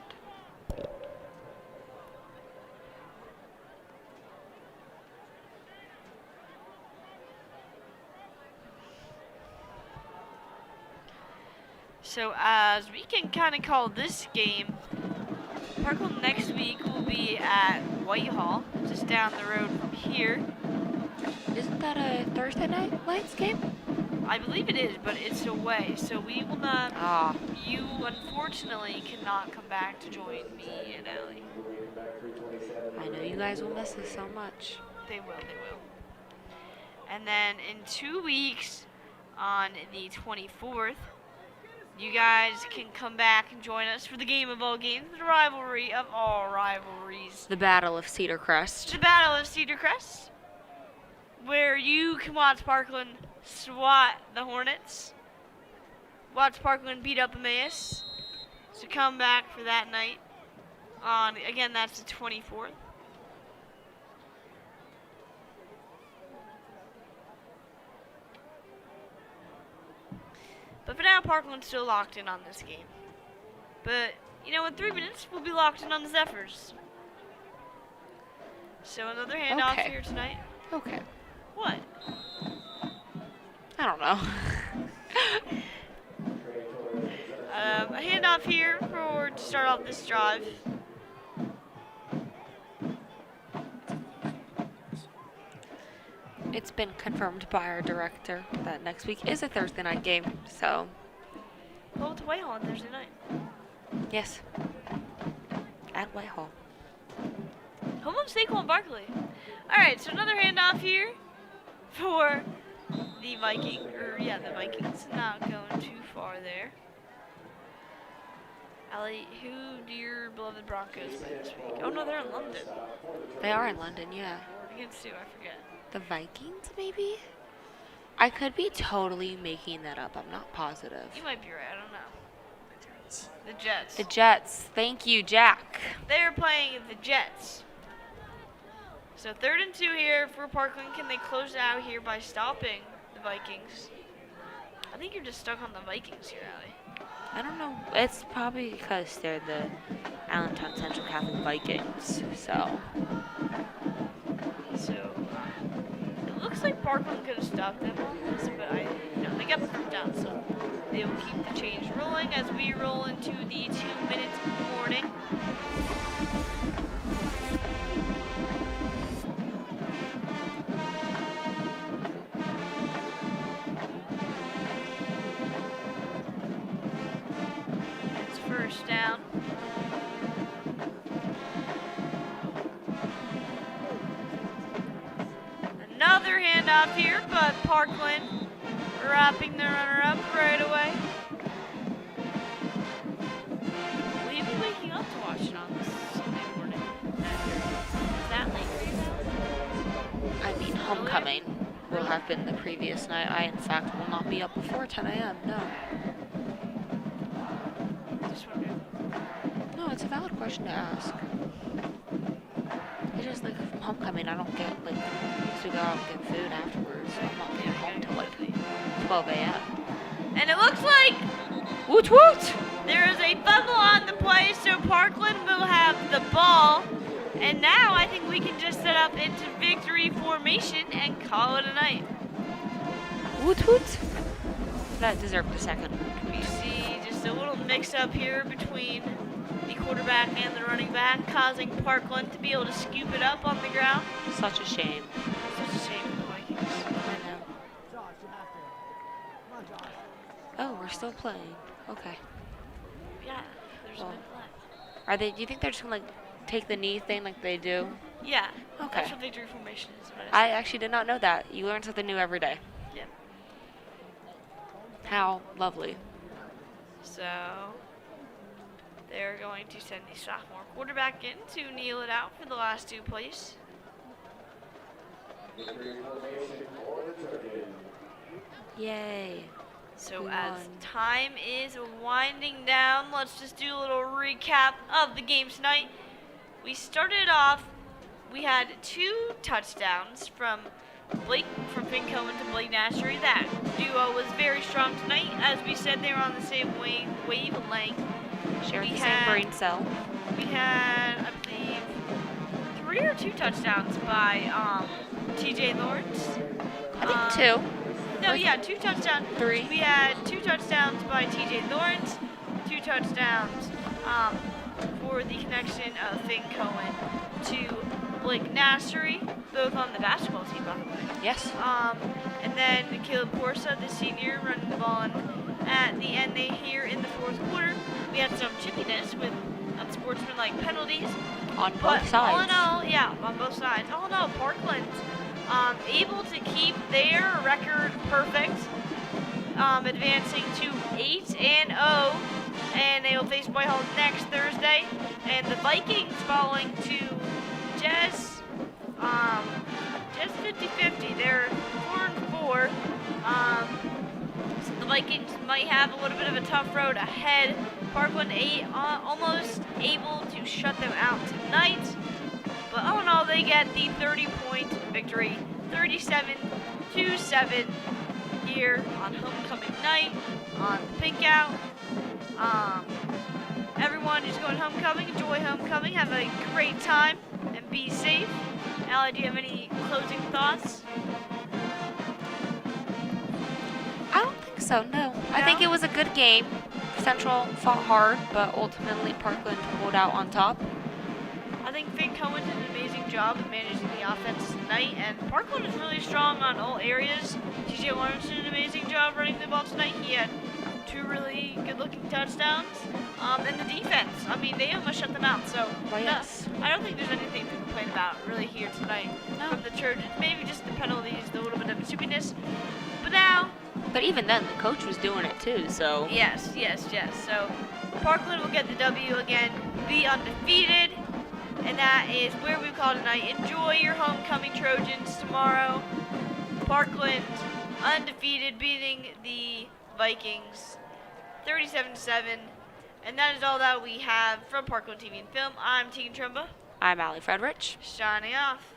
So as we can kind of call this game, Parkland next week will be at Whitehall, just down the road from here. Isn't that a Thursday night Lights game? I believe it is, but it's away, so we will not. You unfortunately cannot come back to join me and Allie. I know you guys will miss us so much. They will. And then in 2 weeks, on the 24th, you guys can come back and join us for the game of all games, the rivalry of all rivalries. The Battle of Cedar Crest. The Battle of Cedar Crest, where you can watch Parkland swat the Hornets, watch Parkland beat up Emmaus. So come back for that night. Again, that's the 24th. But for now, Parkland's still locked in on this game. But, in 3 minutes, we'll be locked in on the Zephyrs. So another handoff here tonight. Okay. What? I don't know. A handoff here to start off this drive. It's been confirmed by our director that next week is a Thursday night game, so. Go to Whitehall on Thursday night. Yes. At Whitehall. Home of Saquon and Barkley. Alright, so another handoff here for the Vikings. The Vikings. Not going too far there. Allie, who do your beloved Broncos play this week? Oh no, they're in London. They are in London, yeah. Against who? I forget. The Vikings, maybe? I could be totally making that up. I'm not positive. You might be right. I don't know. The Jets. The Jets. Thank you, Jack. They're playing the Jets. So 3rd and 2 here for Parkland. Can they close it out here by stopping the Vikings? I think you're just stuck on the Vikings here, Allie. I don't know. It's probably because they're the Allentown Central Catholic Vikings, so. It looks like Parkland could have stopped them on this, but they got the first down, so they will keep the change rolling as we roll into the 2 minutes warning. It's first down. Another handoff here, but Parkland wrapping the runner up right away. Will you be waking up to watch it on this Sunday morning? Is that late for you now? I mean, homecoming will have been the previous night. I, in fact, will not be up before 10 a.m., no. Just wondering. No, it's a valid question to ask. It's just like from homecoming, I don't get to go out and get food afterwards, so I'm not getting home till 12 a.m. And it looks like Woot woot! there is a fumble on the play, so Parkland will have the ball. And now I think we can just set up into victory formation and call it a night. Woot woot! That deserved a second. We see just a little mix-up here between the quarterback and the running back, causing Parkland to be able to scoop it up on the ground. Such a shame. Such a shame for the Vikings. I know. Josh, you have to. Come on, Josh. Oh, we're still playing. Okay. Yeah, there's Well, a good play. Are they? Do you think they're just gonna take the knee thing like they do? Yeah. Okay. That's what victory formation is. What I actually did not know that. You learn something new every day. Yep. How lovely. So they're going to send the sophomore quarterback in to kneel it out for the last 2 plays. Yay. So We as won. time is winding down, let's just do a little recap of the game tonight. We started off, we had 2 touchdowns from Finn Coleman to Blake Nassery. That duo was very strong tonight. As we said, they were on the same wavelength. Share We the had- same brain cell. We had, I believe, 3 or 2 touchdowns by TJ Lawrence. I think 2. No, yeah, 2 touchdowns. 3. We had 2 touchdowns by TJ Lawrence, 2 touchdowns for the connection of Finn Cohen to Blake Nassery, both on the basketball team, by the way. Yes. And then Caleb Corsa, the senior, running the ball. And at the end, here in the 4th quarter, we had some chippiness with unsportsmanlike penalties. On But both sides. all in all, yeah, on both sides. All in all, Parkland able to keep their record perfect, advancing to 8-0, and they will face Whitehall next Thursday. And the Vikings falling to just 50-50. They're 4-4. So the Vikings might have a little bit of a tough road ahead. Parkland almost able to shut them out tonight. But all in all, they get the 30-point victory, 37-7 here on homecoming night on the Pink Out. Everyone who's going homecoming, enjoy homecoming, have a great time, and be safe. Allie, do you have any closing thoughts? I don't think so, no. I think it was a good game. Central fought hard, but ultimately Parkland pulled out on top. I think Finn Cohen did an amazing job of managing the offense tonight, and Parkland is really strong on all areas. TJ Lawrence did an amazing job running the ball tonight. He had 2 really good-looking touchdowns. And the defense, I mean, they almost shut them out. So Well, yes. I don't think there's anything to complain about really here tonight from the Trojans. Maybe just the penalties, the little bit of stupidness. But now, But even then, the coach was doing it too, so. yes. So Parkland will get the W again, be undefeated. And that is where we call tonight. Enjoy your homecoming Trojans tomorrow. Parkland undefeated, beating the Vikings 37-7. And that is all that we have from Parkland TV and Film. I'm Tegan Trumba, I'm Allie Fredrich. signing off.